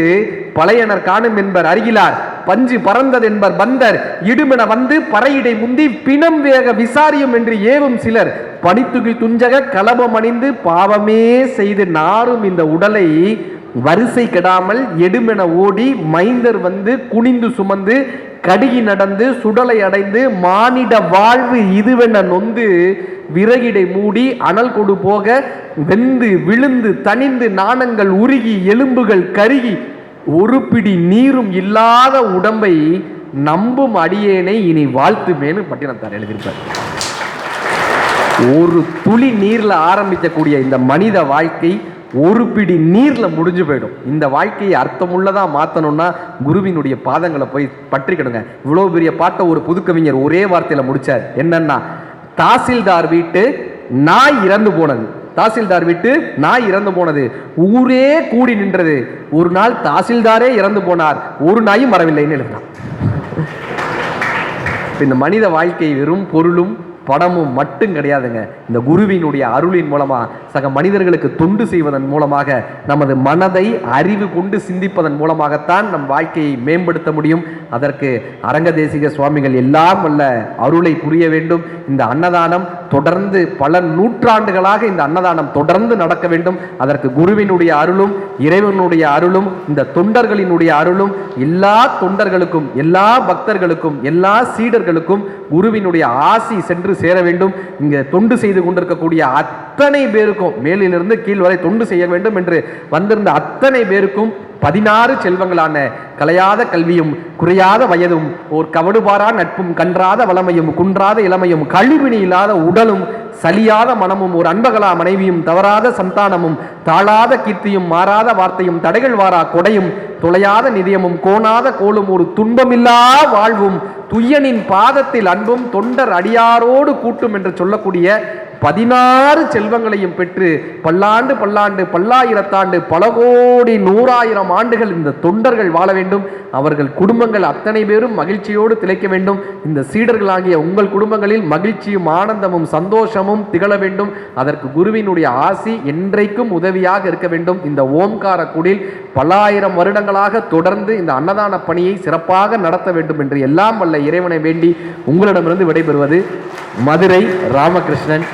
பழையனர் காணும் என்பர் அருகிலார் பஞ்சு பறந்தது என்பர் பந்தர் இடுமென வந்து பறையிடை முந்தி பிணம் வேக விசாரியும் என்று ஏவும் சிலர் பனித்துகில் துஞ்சக கலபம் அணிந்து பாவமே செய்து நாரும் இந்த உடலை வரிசை கெடாமல் எடுமென ஓடி மைந்தர் வந்து குனிந்து சுமந்து கடுகி நடந்து சுடலை அடைந்து மானிட வாழ்வு இதுவென நொந்து விறகிடை மூடி அனல் கொடு போக வெந்து விழுந்து தனிந்து நாணங்கள் உருகி எலும்புகள் கருகி ஒரு பிடி நீரும் இல்லாத உடம்பை நம்பும் அடியேனை இனி வாழ்த்துமேனு பட்டினத்தார் எழுதியிருப்பார். ஒரு துளி நீர்ல ஆரம்பிக்கக்கூடிய இந்த மனித வாழ்க்கை ஒரு பிடி நீர்ல முடிஞ்சு போயிடும். இந்த வாழ்க்கையை அர்த்தமுள்ளதா மாத்தணும்னா குருவினுடைய பாதங்களை போய் பற்றிக்கிடுங்க. இவ்வளவு பெரிய பாட்டை ஒரு புதுக்கவிஞர் ஒரே வார்த்தையில முடிச்சார். என்னன்னா, தாசில்தார் வீட்டு நாய் இறந்து போனது, தாசில்தார் வீட்டு நாய் இறந்து போனது, ஊரே கூடி நின்றது. ஒரு நாள் தாசில்தாரே இறந்து போனார், ஒரு நாயும் வரவில்லைன்னு எழுதினார். இந்த மனித வாழ்க்கை வெறும் பொருளும் படமும் மட்டும் கிடையாதுங்க. இந்த குருவினுடைய அருளின் மூலமா சக மனிதர்களுக்கு தொண்டு செய்வதன் மூலமாக நமது மனதை அறிவு கொண்டு சிந்திப்பதன் மூலமாகத்தான் நம் வாழ்க்கையை மேம்படுத்த முடியும். அதற்கு அரங்கதேசிக சுவாமிகள் எல்லாம் வல்ல அருளை புரிய வேண்டும். இந்த அன்னதானம் தொடர்ந்து பல நூற்றாண்டுகளாக இந்த அன்னதானம் தொடர்ந்து நடக்க வேண்டும். அதற்கு குருவினுடைய அருளும் இறைவனுடைய அருளும் இந்த தொண்டர்களினுடைய அருளும் எல்லா தொண்டர்களுக்கும் எல்லா பக்தர்களுக்கும் எல்லா சீடர்களுக்கும் குருவினுடைய ஆசி சென்று சேர வேண்டும். இங்க தொண்டு செய்து கொண்டிருக்கக்கூடிய அத்தனை பேருக்கும் மேலிலிருந்து கீழ் வரை தொண்டு செய்ய வேண்டும் என்று வந்திருந்த அத்தனை பேருக்கும் 16 செல்வங்களான கலையாத கல்வியும் குறையாத வயதும் ஓர் கவடுபாரா நட்பும் கன்றாத வளமையும் குன்றாத இளமையும் கழிவினி இல்லாத உடலும் சலியாத மனமும் ஒரு அன்பகலா மனைவியும் தவறாத சந்தானமும் தாழாத கீர்த்தியும் மாறாத வார்த்தையும் தடைகள் வாரா கொடையும் தொலையாத நிதியமும் கோணாத கோலும் ஒரு துன்பமில்லா வாழ்வும் துய்யனின் பாதத்தில் அன்பும் தொண்டர் அடியாரோடு கூட்டும் என்று சொல்லக்கூடிய 16 செல்வங்களையும் பெற்று பல்லாண்டு பல்லாண்டு பல்லாயிரத்தாண்டு பல கோடி 100,000 ஆண்டுகள் இந்த தொண்டர்கள் வாழ வேண்டும். அவர்கள் குடும்பங்கள் அத்தனை பேரும் மகிழ்ச்சியோடு திளைக்க வேண்டும். இந்த சீடர்களாகிய உங்கள் குடும்பங்களில் மகிழ்ச்சியும் ஆனந்தமும் சந்தோஷமும் திகழ வேண்டும். அதற்கு குருவினுடைய ஆசி என்றைக்கும் உதவியாக இருக்க வேண்டும். இந்த ஓம்கார குடில் பல்லாயிரம் வருடங்களாக தொடர்ந்து இந்த அன்னதான பணியை சிறப்பாக நடத்த வேண்டும் என்று எல்லாம் வல்ல இறைவனை வேண்டி உங்களிடமிருந்து விடைபெறுவது மதுரை ராமகிருஷ்ணன்.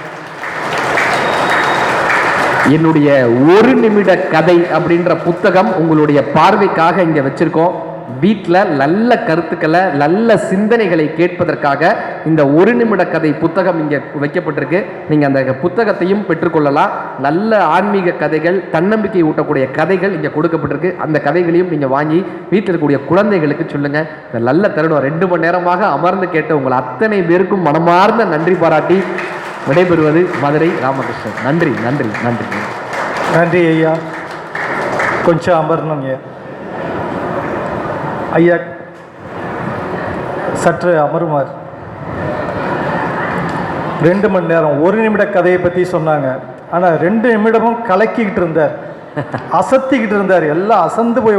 என்னுடைய ஒரு நிமிட கதை அப்படின்ற புத்தகம் உங்களுடைய பார்வைக்காக இங்க வச்சிருக்கோம். வீட்டில் நல்ல கருத்துக்களை நல்ல சிந்தனைகளை கேட்பதற்காக இந்த ஒரு நிமிட கதை புத்தகம் இங்கே வைக்கப்பட்டிருக்கு. நீங்கள் அந்த புத்தகத்தையும் பெற்றுக்கொள்ளலாம். நல்ல ஆன்மீக கதைகள் தன்னம்பிக்கை ஊட்டக்கூடிய கதைகள் இங்கே கொடுக்கப்பட்டிருக்கு. அந்த கதைகளையும் நீங்கள் வாங்கி வீட்டில் இருக்கக்கூடிய குழந்தைகளுக்கு சொல்லுங்கள். இந்த நல்ல தருணம் 2 மணி நேரமாக அமர்ந்து கேட்ட உங்கள் அத்தனை பேருக்கும் மனமார்ந்த நன்றி பாராட்டி விடைபெறுவது மதுரை ராமகிருஷ்ணன். நன்றி நன்றி நன்றி நன்றி ஐயா. கொஞ்சம் அமரணுங்க ஐயா, சற்று அமருமாறு. 2 மணி நேரம் 1 நிமிட கதையை பற்றி சொன்னாங்க. ஆனால் 2 நிமிடமும் கலக்கிக்கிட்டு இருந்தார், அசத்திக்கிட்டு இருந்தார். எல்லாம் அசந்து போய்